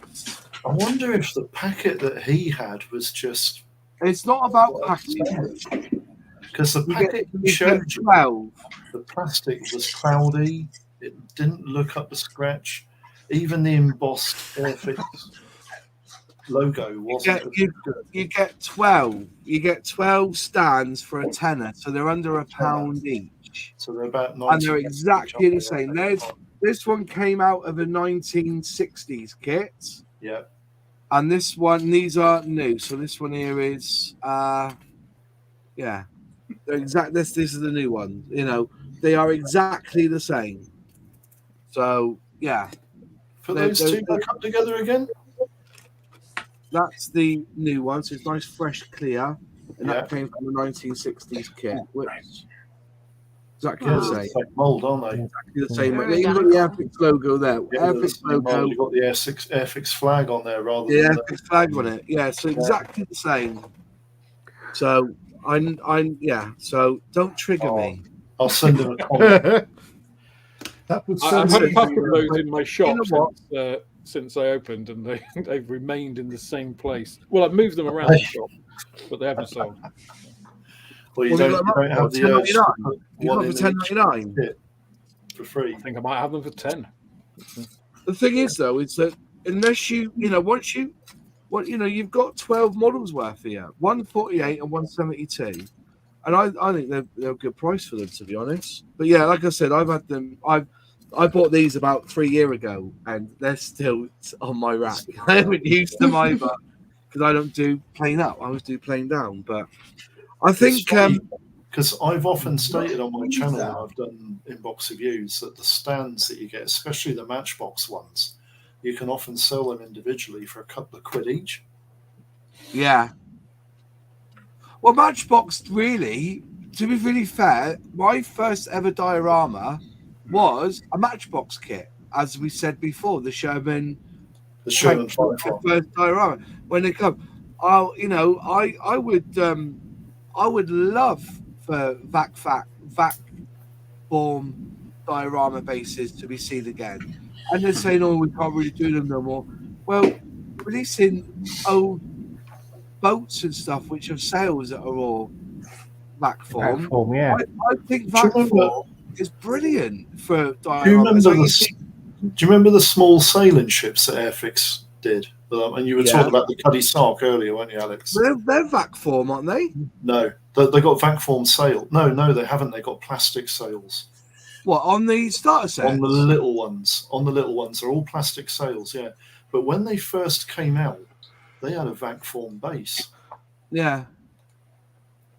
I wonder if the packet that he had was just. It's not about packaging. Because the packet he showed you, the plastic was cloudy. It didn't look up to scratch. Even the embossed Airfix logo wasn't. You get 12. You get 12 stands for a tenner, so they're under £1 each. So they're about 90. And they're exactly the same. This one came out of a 1960s kit. Yeah. And these are new. So this one here is, yeah. They're exact. This is the new one. You know, they are exactly the same. So yeah. For those two back up together again. That's the new one. So it's nice, fresh, clear, and that came from the 1960s kit, which is exactly the same. Like mold, aren't they? Exactly the same. You've got the Airfix logo there. Airfix logo. You've got the Airfix flag on there rather than the Airfix flag on it. Yeah. So exactly the same. So. So don't trigger me. I'll send him a comment. I've had a couple of those in my shop since I opened, and they've remained in the same place. Well, I've moved them around the shop, but they haven't sold. Well, you don't have the urge to put one in $10.99 for free. I think I might have them for 10. The thing is, though, is that unless you've got 12 models worth here, 148 and 172, and I think they're a good price for them, to be honest. But yeah, like I said, I've had them. I bought these about 3 years ago, and they're still on my rack. I haven't used them either because I don't do plain up. I always do plain down. But I think because I've often stated on my channel when I've done inbox reviews that the stands that you get, especially the Matchbox ones, you can often sell them individually for a couple of quid each. Yeah. Well, Matchbox, really, to be really fair, my first ever diorama was a Matchbox kit, as we said before, the Sherman first diorama. When they come, I would love for vac form diorama bases to be seen again. And they're saying, "Oh, we can't really do them no more." Well, releasing old boats and stuff which have sails that are all vac form. Yeah. I think vac form is brilliant for diorama. Do you remember the small sailing ships that Airfix did? And you were talking about the Cuddy Sark earlier, weren't you, Alex? They're vac form, aren't they? No, they got vac form sail. No, they haven't. They got plastic sails. What, on the starter sets? On the little ones. They're all plastic sails, yeah. But when they first came out, they had a vac form base. Yeah.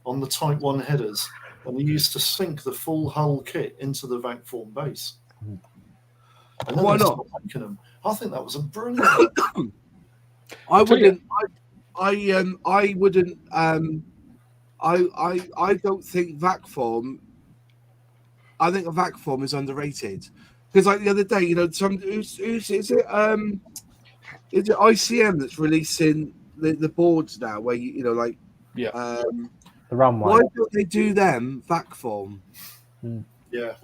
On the Type 1 headers. And they used to sink the full hull kit into the vac form base. And then why they not? stopped making them. I think that was a brilliant. I don't think vac form. I think a vac form is underrated because, like the other day, is it ICM that's releasing the boards now? Where the runway. Why don't they do them vac form? Yeah,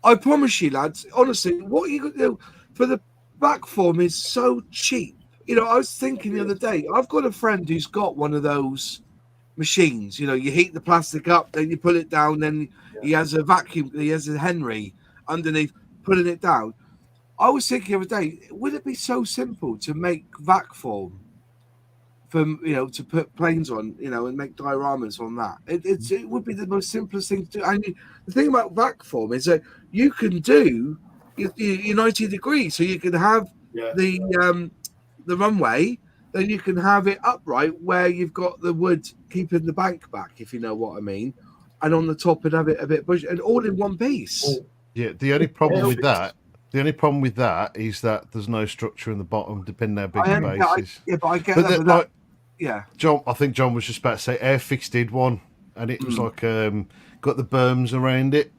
I promise you, lads. Honestly, what you could do for the vac form is so cheap. I was thinking the other day. I've got a friend who's got one of those machines. You heat the plastic up, then you pull it down, then he has a vacuum. He has a Henry underneath, putting it down. I was thinking the other day, would it be so simple to make vac form to put planes on, and make dioramas on that? It would be the most simplest thing to do. I mean, the thing about vac form is that you can do your 90 degrees, so you can have the runway, then you can have it upright where you've got the wood keeping the bank back, if you know what I mean, and on the top and have it a bit bush and all in one piece. Yeah, the only problem with that The only problem with that is that there's no structure in the bottom, depending how big the base is. Yeah, but I get But that. the- But like- yeah. John, I think John was just about to say Airfix did one, and it was like got the berms around it,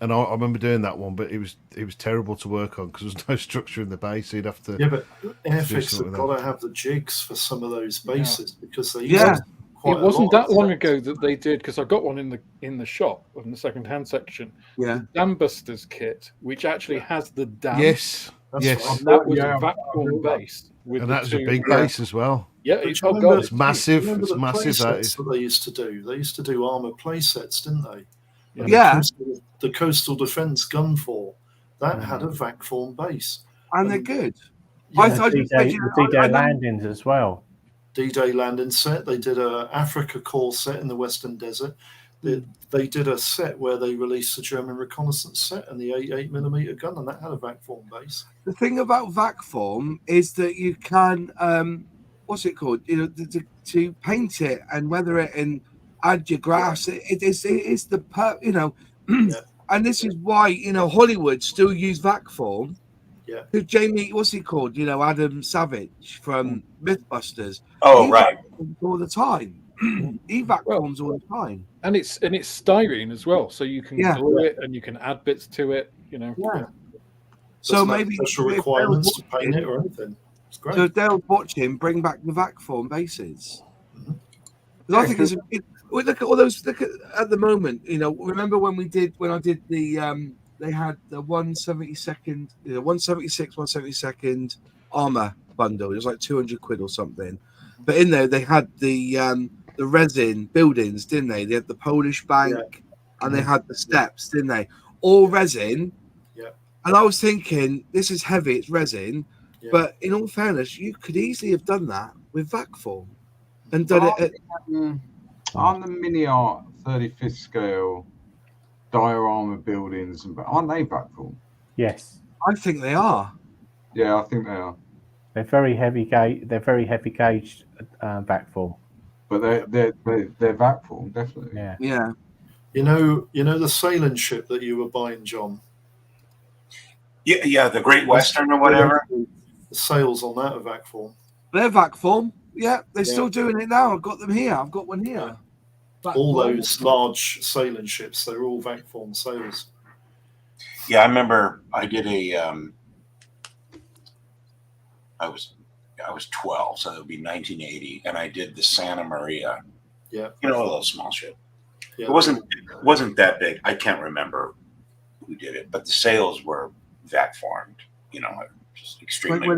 and I remember doing that one, but it was terrible to work on because there's no structure in the base. So you'd have to. Yeah, but Airfix have something got like to have the jigs for some of those bases because they Yeah. use quite It wasn't a lot that long ago that they did, because I got one in the shop in the second-hand section. Yeah. The Dam Busters kit, which actually has the dam. Yes, That's yes, right. And that was Yeah. a vacuum base with and the that was a two- big base as well. Yeah, But it's, do you oh remember- god, It's massive. Remember It's the massive. play That sets is. that they used to do? They used to do armour play sets, didn't they? And Yeah. The coastal defence gunfall that had a vac form base. And they're good. Yeah. I thought you said, The D-Day landings as well. D-Day landing set. They did a Africa Corps set in the Western Desert. They did a set where they released the German reconnaissance set and the 8mm gun, and that had a vac form base. the thing about vac form is that you can what's it called? You know, to paint it and weather it and add your grass. It is the you know, and this is why Hollywood still use vac form. Yeah. Who Jamie? What's he called? Adam Savage from MythBusters. Oh, He right. vacuums all the time. He vac forms all the time. and it's styrene as well, so you can Yeah. glue it and you can add bits to it. Yeah. There's So no maybe special if requirements to they'll paint watch it or anything. It's great. So if they'll watch him bring back the vac form bases. Mhm. 'Cause I think look at all those. Look at the moment. Remember when I did the they had the 172nd, 176, 172nd armor bundle. It was like 200 quid or something. But in there they had the resin buildings, didn't they? They had the Polish bank and they had the steps, didn't they? All resin. Yeah. And I was thinking, this is heavy, it's resin. Yeah. But in all fairness, you could easily have done that with vac form and done it at On the mini art 35th scale diorama buildings, aren't they vac form? Yes, I think they are. Yeah, I think they are. they're very heavy gauge. They're very heavy gauged back form. But they're vac form, definitely. Yeah. Yeah. You know the sailing ship that you were buying, John. Yeah, the Great Western or whatever. The sails on that are vac form. They're vac form. Yeah, they're Yeah. still doing it now. I've got them here. I've got one here. Vac All form. those large sailing ships, they're all vac form sails. Yeah, I remember I did I was 12, so it would be 1980, and I did the Santa Maria. Yeah. A little small ship. Yeah. It wasn't that big. I can't remember who did it, but the sails were vac formed. Just extremely.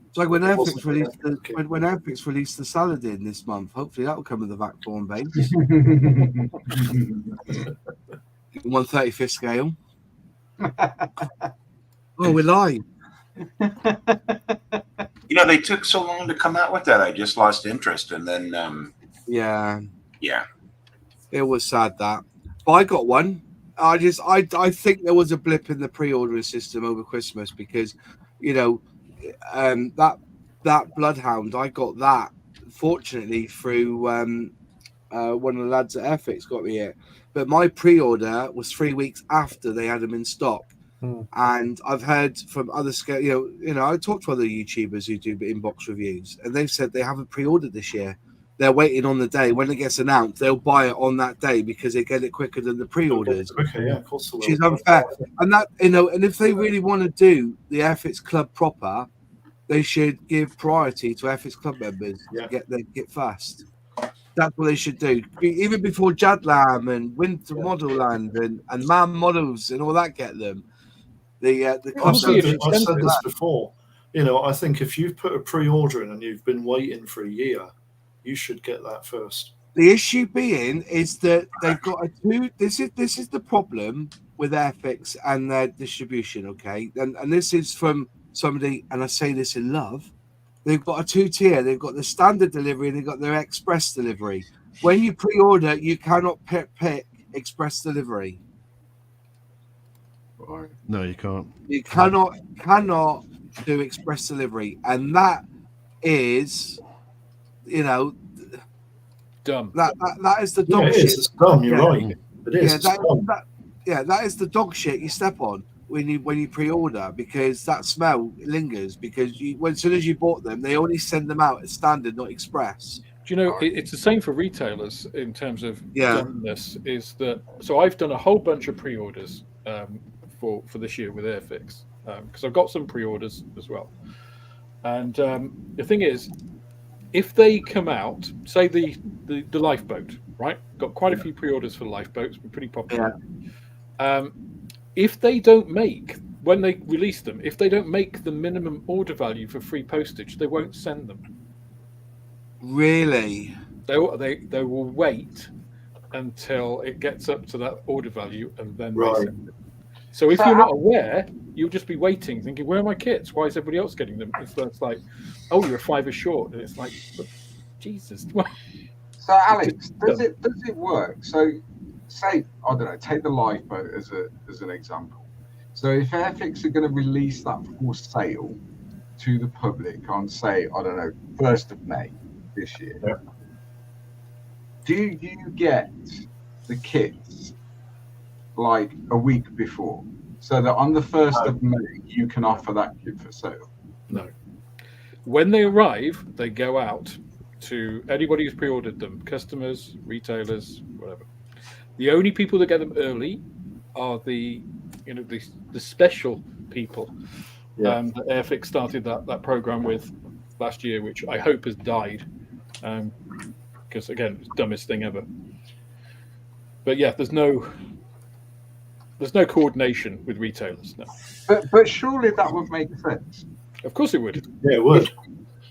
It's like when It Airfix wasn't released okay. when Airfix released the Saladin this month. Hopefully that will come with the vac form base. 1/35th scale. Oh, we're live. They took so long to come out with that. I just lost interest, and then Yeah. yeah. It was sad that. But I got one. I think there was a blip in the pre-ordering system over Christmas because, that Bloodhound, I got that fortunately through one of the lads at Airfix got me it. But my pre-order was 3 weeks after they had them in stock. And I've heard from other scale, I talked to other YouTubers who do inbox reviews, and they've said they haven't pre-ordered this year. They're waiting on the day when it gets announced. They'll buy it on that day because they get it quicker than the pre-orders. Okay, yeah, of course they will. Which is unfair. And that and if they really want to do the Airfix Club proper, they should give priority to Airfix Club members to get fast. That's what they should do. Even before Jadlam and Winter Modelland and Man Models and all that get them. I've said this before. I think if you've put a pre-order in and you've been waiting for a year, you should get that first. The issue being is that they've got this is the problem with Airfix and their distribution, okay? And this is from somebody, and I say this in love. They've got a 2-tier. They've got the standard delivery and they've got their express delivery. When you pre-order, you cannot pick express delivery. No, you can't. You cannot do express delivery, and that is, dumb. That is the dog it shit. is. It's dumb. You're right. It is. That is the dog shit you step on. when you pre-order, because that smell lingers. Because as soon as you bought them, they only send them out as standard, not express. Do you know, it's the same for retailers in terms of Yeah. done this, is that, so I've done a whole bunch of pre-orders for this year with Airfix, because I've got some pre-orders as well. And the thing is, if they come out, say the lifeboat, right? Got quite a few pre-orders for lifeboats, been pretty popular. Yeah. If they don't make, when they release them, if they don't make the minimum order value for free postage, they won't send them. Really? They will wait until it gets up to that order value and then they send it. So if you're not aware, you'll just be waiting, thinking, "Where are my kits? Why is everybody else getting them?" It's like, "Oh, you're a $5 short," and it's like, Jesus. So Alex, does it work? So say, I don't know, take the lifeboat as an example. So if Airfix are going to release that for sale to the public on, say, I don't know, 1st of May this year, do you get the kits like a week before, so that on the 1st of May you can offer that kit for sale? No. When they arrive, they go out to anybody who's pre-ordered them, customers, retailers, whatever. The only people that get them early are the special people. Yeah. That Airfix started that program with last year, which I hope has died, because again, it's the dumbest thing ever. But yeah, there's no coordination with retailers now. But surely that would make sense. Of course it would. Yeah, it would.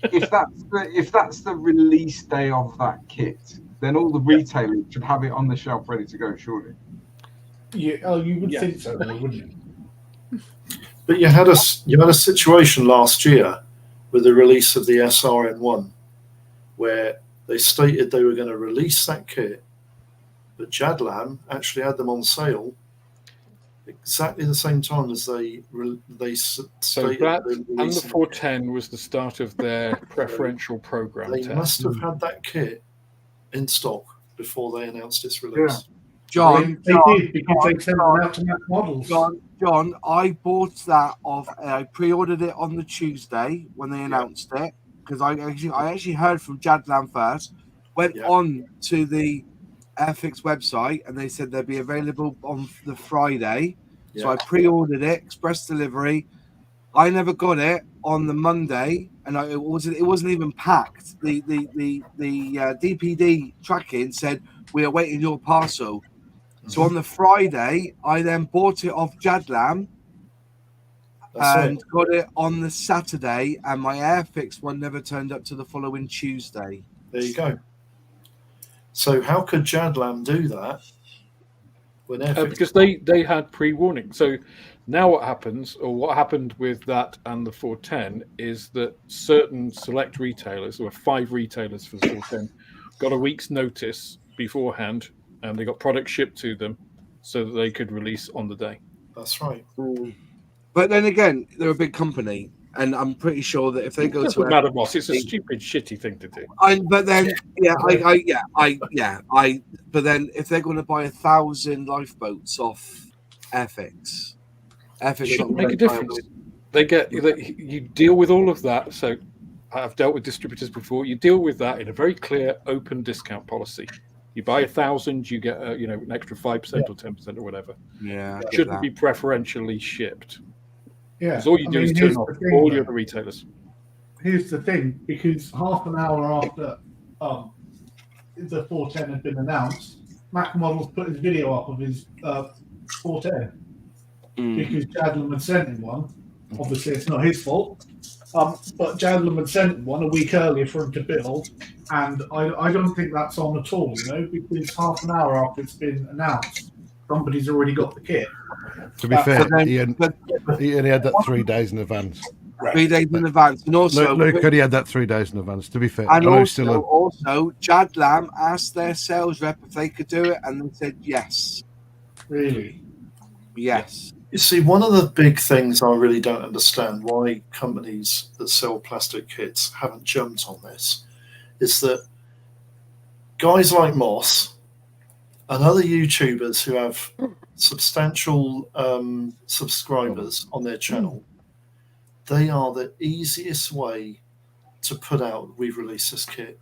If that's the release day of that kit, then all the retailers should have it on the shelf ready to go, surely. Yeah, you would think so, wouldn't you? But you had a situation last year with the release of the SRN1, where they stated they were going to release that kit, but Jadlam actually had them on sale exactly the same time as they So stated. that and the 410 was the start of their preferential program. They must have had that kit in stock before they announced its release. Yeah. John, They did, because they sent them out to Mac models. John, I bought that I pre-ordered it on the Tuesday when they announced it, because I actually heard from Jadlam first. Went on to the Airfix website and they said they'd be available on the Friday. So I pre-ordered it, express delivery. I never got it on the Monday, and it wasn't even packed. The DPD tracking said we are waiting your parcel. So on the Friday, I then bought it off Jadlam and got it on the Saturday, and my Airfix one never turned up to the following Tuesday. There you go. So how could Jadlam do that? When Because they had pre-warning. So now what happens, or what happened with that and the 410, is that certain select retailers, there were 5 retailers for the 410, got a week's notice beforehand, and they got product shipped to them so that they could release on the day. That's right. But then again, they're a big company, and I'm pretty sure that if they go to matter, boss, it's a stupid, shitty thing to do. But then, but then if they're going to buy 1,000 lifeboats off Airfix shouldn't make a difference. You deal with all of that. So I've dealt with distributors before. You deal with that in a very clear, open discount policy. You buy 1,000, you get an extra 5% or 10% or whatever. Yeah, it shouldn't be preferentially shipped. Yeah, because all you do is turn off all your other retailers. Here's the thing, because half an hour after the 410 had been announced, Mac Models put his video up of his 410 because Jadlam had sent him one. Obviously, it's not his fault. But Jadlam had sent him one a week earlier for him to build, and I don't think that's on at all, because half an hour after it's been announced, somebody's already got the kit. To be fair, he only had that 3 days in advance. 3 days in advance, and also Luke only had that 3 days in advance. To be fair, and also Jadlam asked their sales rep if they could do it, and they said yes. Really? Yes. You see, one of the big things I really don't understand why companies that sell plastic kits haven't jumped on this is that guys like Moss and other YouTubers who have substantial subscribers on their channel, they are the easiest way to put out, we've released this kit.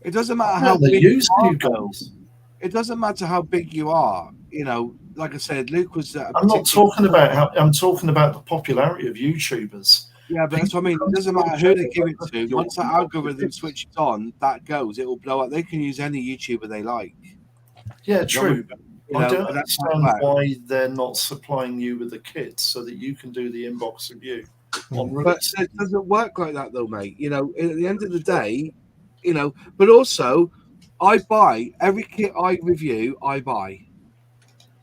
It doesn't matter How how they big use you you are. guys. It doesn't matter how big you are. You know, like I said, Luke was. I'm not talking about how. I'm talking about the popularity of YouTubers. Yeah, but that's what I mean. It doesn't matter who they give it to. Once that algorithm switches on, that goes. It will blow up. They can use any YouTuber they like. Yeah, true. You I know, don't but that's understand not bad. why they're not supplying you with the kit so that you can do the inbox review on But release. it doesn't work like that, though, mate. You know, at the end of the day, you know. But also, I buy every kit I review. I buy.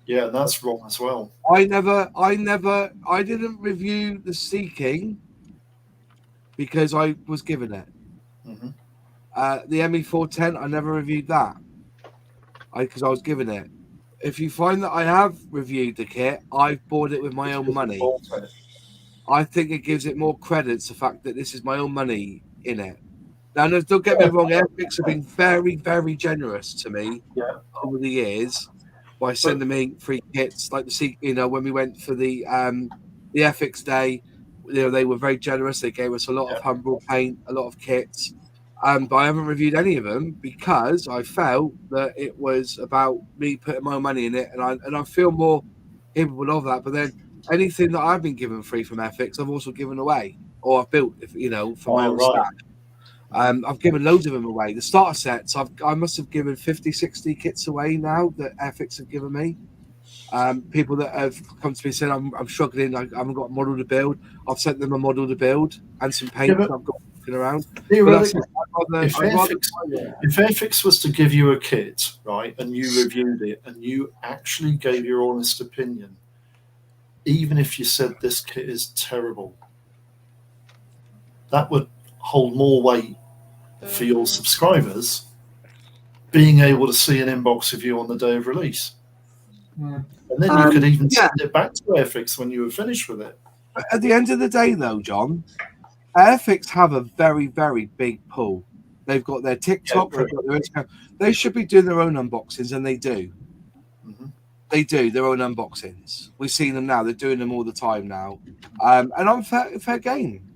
Yeah, that's wrong as well. I didn't review the Seeking because I was given it. Mhm. The ME410, I never reviewed that because I was given it. If you find that I have reviewed the kit, I've bought it with my own money. I think it gives it more credits, the fact that this is my own money in it. Now, don't get me wrong, Airfix have been very, very generous to me over the years by sending me free kits. Like when we went for the Airfix day, they were very generous. They gave us a lot of Humbrol paint, a lot of kits. But I haven't reviewed any of them because I felt that it was about me putting my own money in it, and I feel more capable of that. But then anything that I've been given free from Airfix, I've also given away, or I've built, for my own staff. I've given loads of them away. The starter sets, I must have given 50, 60 kits away now that Airfix have given me. People that have come to me saying I'm struggling, I haven't got a model to build. I've sent them a model to build and some paint that I've got looking around. If Airfix was to give you a kit, right, and you reviewed it and you actually gave your honest opinion, even if you said this kit is terrible, that would hold more weight for your subscribers being able to see an inbox review on the day of release. And then you could even send it back to Airfix when you were finished with it. At the end of the day, though, John, Airfix have a very, very big pull. They've got their TikTok, they've got their Instagram. They should be doing their own unboxings, and they do. They do their own unboxings. We've seen them now. They're doing them all the time now. And I'm fair game,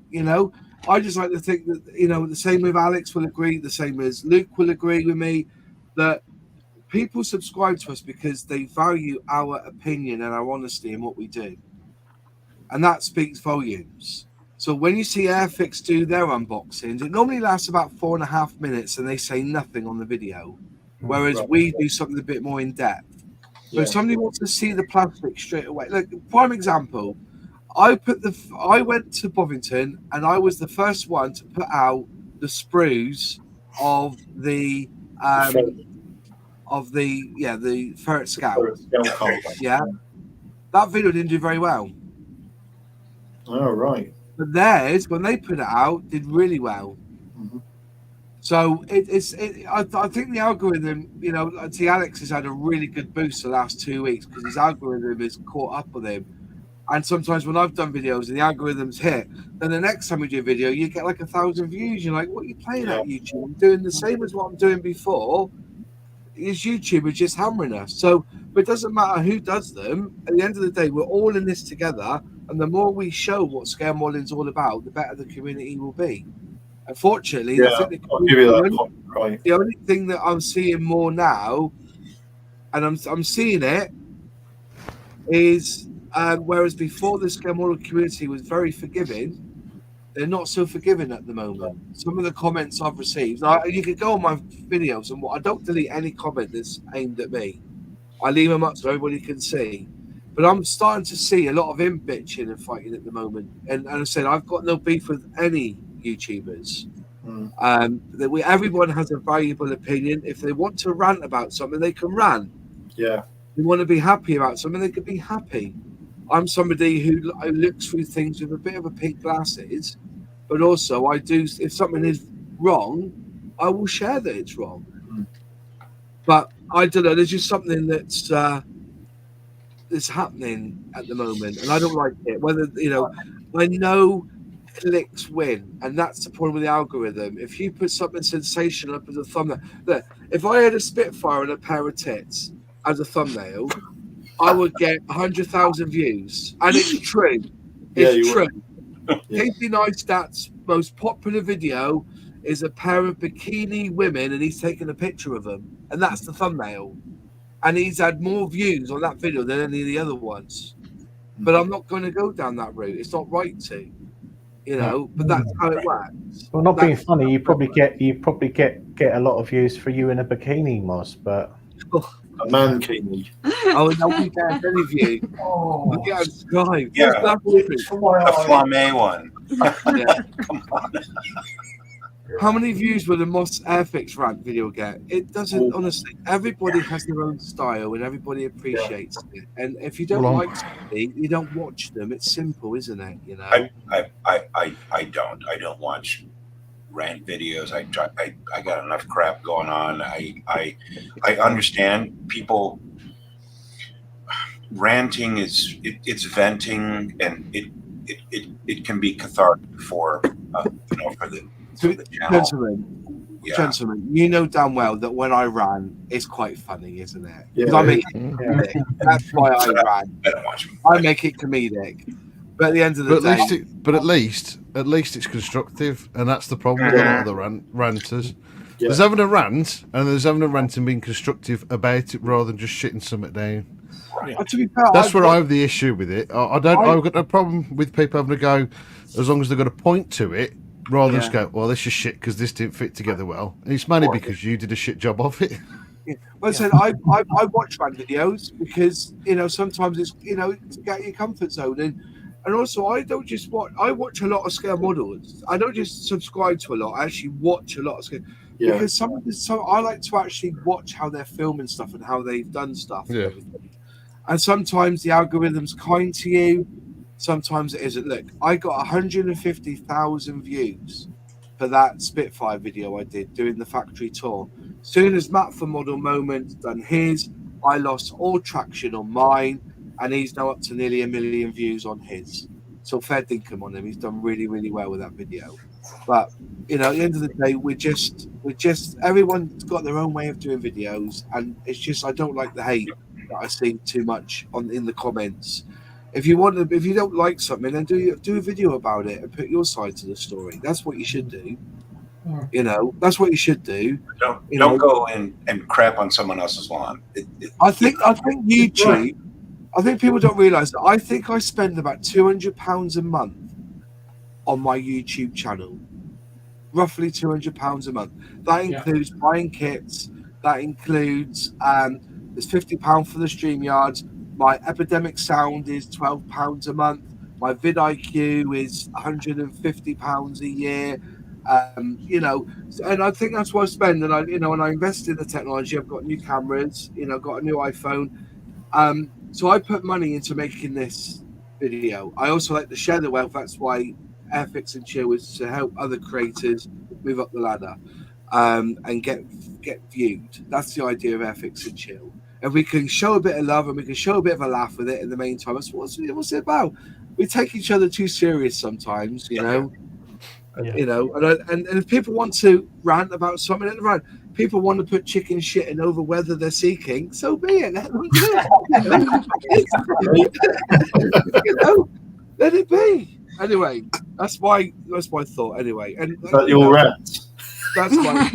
I just like to think that, the same with Alex will agree, the same as Luke will agree with me, that people subscribe to us because they value our opinion and our honesty in what we do. And that speaks volumes. So when you see Airfix do their unboxings, it normally lasts about 4.5 minutes and they say nothing on the video. Whereas we do something a bit more in depth. But if somebody wants to see the plastic straight away, like prime example, I went to Bovington and I was the first one to put out the sprues of the Ferret Scout. Yeah. That video didn't do very well. Oh, right. But theirs, when they put it out, did really well. So I think the algorithm, I see Alex has had a really good boost the last 2 weeks because his algorithm has caught up with him. And sometimes when I've done videos and the algorithm's hit, then the next time we do a video, you get like 1,000 views. You're like, what are you playing at, YouTube? I'm doing the same as what I'm doing before. Is YouTube is just hammering us. So, but it doesn't matter who does them. At the end of the day, we're all in this together. And the more we show what scale modeling is all about, the better the community will be. Unfortunately, I think the only thing that I'm seeing more now, and I'm seeing it, is whereas before the scale model community was very forgiving, they're not so forgiving at the moment. Some of the comments I've received, you can go on my videos and I don't delete any comment that's aimed at me. I leave them up so everybody can see. But I'm starting to see a lot of him bitching and fighting at the moment. And I said, I've got no beef with any YouTubers. Everyone has a valuable opinion. If they want to rant about something, they can rant. Yeah. They want to be happy about something, they can be happy. I'm somebody who looks through things with a bit of a pink glasses, but also if something is wrong, I will share that it's wrong. But I don't know, there's just something that's happening at the moment, and I don't like it. I know clicks win, and that's the problem with the algorithm. If you put something sensational up as a thumbnail, look, if I had a Spitfire and a pair of tits, as a thumbnail, I would get 100,000 views, and it's true. It's true. Casey Neistat's most popular video is a pair of bikini women, and he's taking a picture of them, and that's the thumbnail. And he's had more views on that video than any of the other ones. But I'm not going to go down that route. It's not right to, you know. But that's how it works. Well, not being funny, you probably get a lot of views for you in a bikini, Moss, but. A mankini. Oh, no, we get any view. We get a subscribe. Yeah, a flamé one. Yeah. Come on. How many views will the Moss Airfix rant video get? It doesn't, honestly. Everybody has their own style and everybody appreciates it. And if you don't like something, you don't watch them. It's simple, isn't it? You know. I don't watch rant videos. I got enough crap going on. I understand people ranting it's venting, and it can be cathartic for for the Gentlemen, you know damn well that when I ran, it's quite funny, isn't it? Yeah. I make it comedic. That's why I ran. I make it comedic. But at the end of the day, at least it's constructive, and that's the problem with a lot of the ranters. Yeah. There's having a rant, and there's having a rant and being constructive about it rather than just shitting something down. Yeah. To be fair, that's where I have the issue with it. I've got no problem with people having a go as long as they've got a point to it, rather than just go, well, this is shit because this didn't fit together well. And it's mainly because you did a shit job of it. Yeah. Well, so I watch rant videos because sometimes it's to get your comfort zone, and also I don't just watch. I watch a lot of scale models. I don't just subscribe to a lot. I actually watch a lot of scale because I like to actually watch how they're filming stuff and how they've done stuff. Yeah. And sometimes the algorithm's kind to you. Sometimes it isn't. Look, I got 150,000 views for that Spitfire video I did doing the factory tour. Soon as Matt for Model Moment done his, I lost all traction on mine, and he's now up to nearly 1 million views on his. So fair dinkum on him. He's done really, really well with that video. But at the end of the day, we're just everyone's got their own way of doing videos, and it's just I don't like the hate that I see too much in the comments. If you don't like something, then do a video about it and put your side to the story. That's what you should do. That's what you should do. Don't go and crap on someone else's lawn. I think YouTube. Right. I think people don't realise that. I think I spend about £200 a month on my YouTube channel. Roughly £200 a month. That includes buying kits. That includes there's £50 for the StreamYards. My Epidemic Sound is £12 a month. My vidIQ is £150 a year. And I think that's what I spend. And when I invest in the technology, I've got new cameras. Got a new iPhone. So I put money into making this video. I also like to share the wealth. That's why Airfix and Chill is to help other creators move up the ladder and get viewed. That's the idea of Airfix and Chill. If we can show a bit of love and we can show a bit of a laugh with it in the meantime, what's it about? We take each other too serious sometimes, and if people want to rant about something, let them rant. People want to put chicken shit in over whether they're seeking, so be it. Let them do it. Let it be. Anyway, that's my thought. Anyway, and your rant. That's my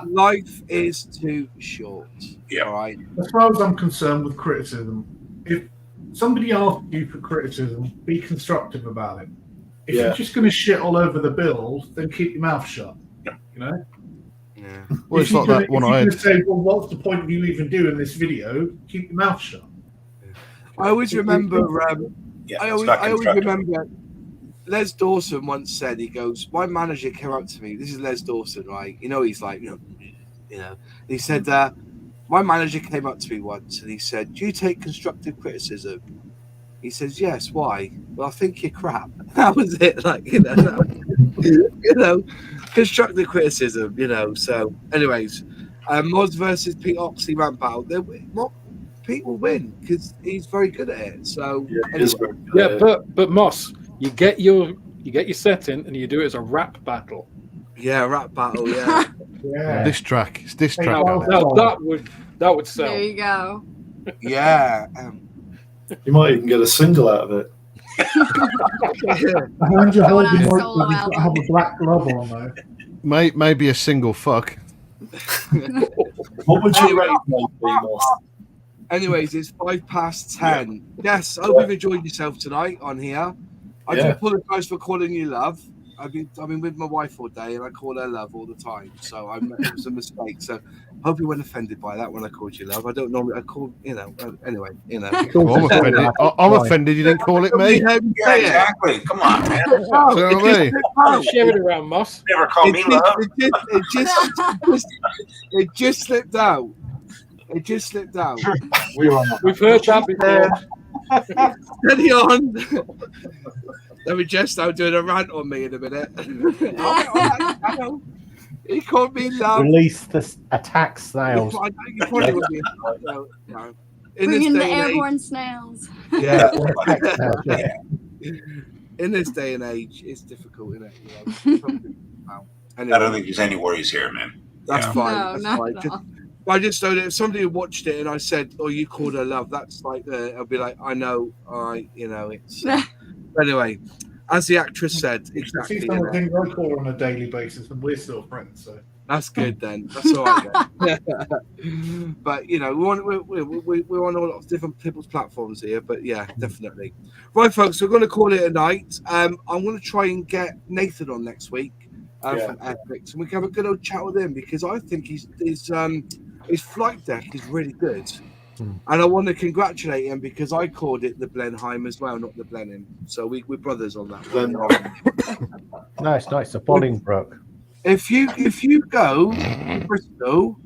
life is too short. Yeah. All right. As far as I'm concerned with criticism, if somebody asks you for criticism, be constructive about it. If you're just going to shit all over the build, then keep your mouth shut. Yeah. Yeah. Well, it's like that one I had. Say, well, what's the point of you even doing this video? Keep your mouth shut. I always remember. I always remember. Les Dawson once said, he goes, my manager came up to me. This is Les Dawson, right? He's like, he said, my manager came up to me once and he said, do you take constructive criticism? He says, yes. Why? Well, I think you're crap. That was it. Constructive criticism, So, anyways, Moz versus Pete Oxley rant battle. Pete will win because he's very good at it. So, but Moss, you get your setting and you do it as a rap battle. Yeah, rap battle. Yeah. This track. Now, that That would sell. There you go. Yeah. You might even get a single out of it. The hand you're Going holding on a might solo have a album. black glove on though. Maybe a single fuck. What would you rate Moss? Anyways, it's 10:05. Yes, I hope you've enjoyed yourself tonight on here. I do Yeah. apologise for calling you love. I've been with my wife all day, and I call her love all the time. So it was a mistake. So hope you weren't offended by that when I called you love. I don't normally. I call anyway. I'm offended. I'm offended you didn't call it me. Yeah, exactly. Come on, man. You know what I mean? Share it around, Moss. Never call me love. It just slipped out. It just slipped out. We've heard that before. Steady on. Let me just now doing a rant on me in a minute. I know. He called me love. Release the attack snails. You probably would be. No. Bring in the day and age- airborne snails. Yeah. Yeah. In this day and age, it's difficult, isn't it? Anyway, I don't think there's any worries here, man. that's Yeah. fine. No, That's not fine. at all. I just know that if somebody watched it and I said, "Oh, you called her love," that's like I'll be like, "I know, it's." Anyway, as the actress said, exactly. See some of the things I call her on a daily basis, and we're still friends. So That's good then. That's all right then. But we're on a lot of different people's platforms here. But yeah, definitely. Right, folks, we're going to call it a night. I'm going to try and get Nathan on next week from Airfix, and we can have a good old chat with him because I think his flight deck is really good. And I want to congratulate him because I called it the Blenheim as well, not the Blenheim. So we're brothers on that one. No, it's not. It's a Bolingbroke. If you go to Bristol,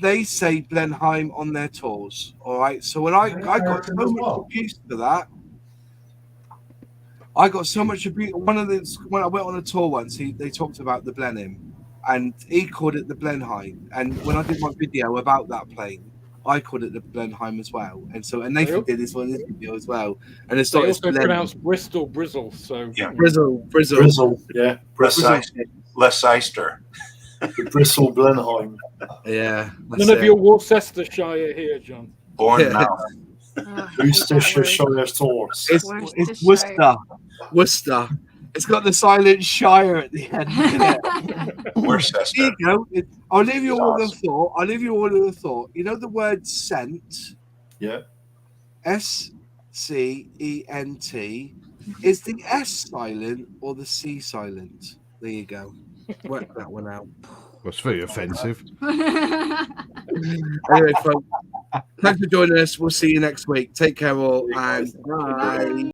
they say Blenheim on their tours. All right. So when I got so much abuse for that, I got so much abuse. When I went on a tour once, they talked about the Blenheim, and he called it the Blenheim. And when I did my video about that plane, I called it the Blenheim as well. And Nathan did this one in his video as well. And it's They also pronounce Bristol Brizzle. So Yeah. Brizzle. Yeah. Leicester. The Bristle Blenheim. Yeah. none of your Worcestershire here, John. Bournemouth. Worcestershire Tours. It's Worcester. It's got the silent Shire at the end. Worcester. There you go. I'll leave you all with a thought. You know the word scent? Yeah. SCENT. Is the S silent or the C silent? There you go. Work that one out. That's very offensive. Anyway, folks, thanks for joining us. We'll see you next week. Take care all, and bye.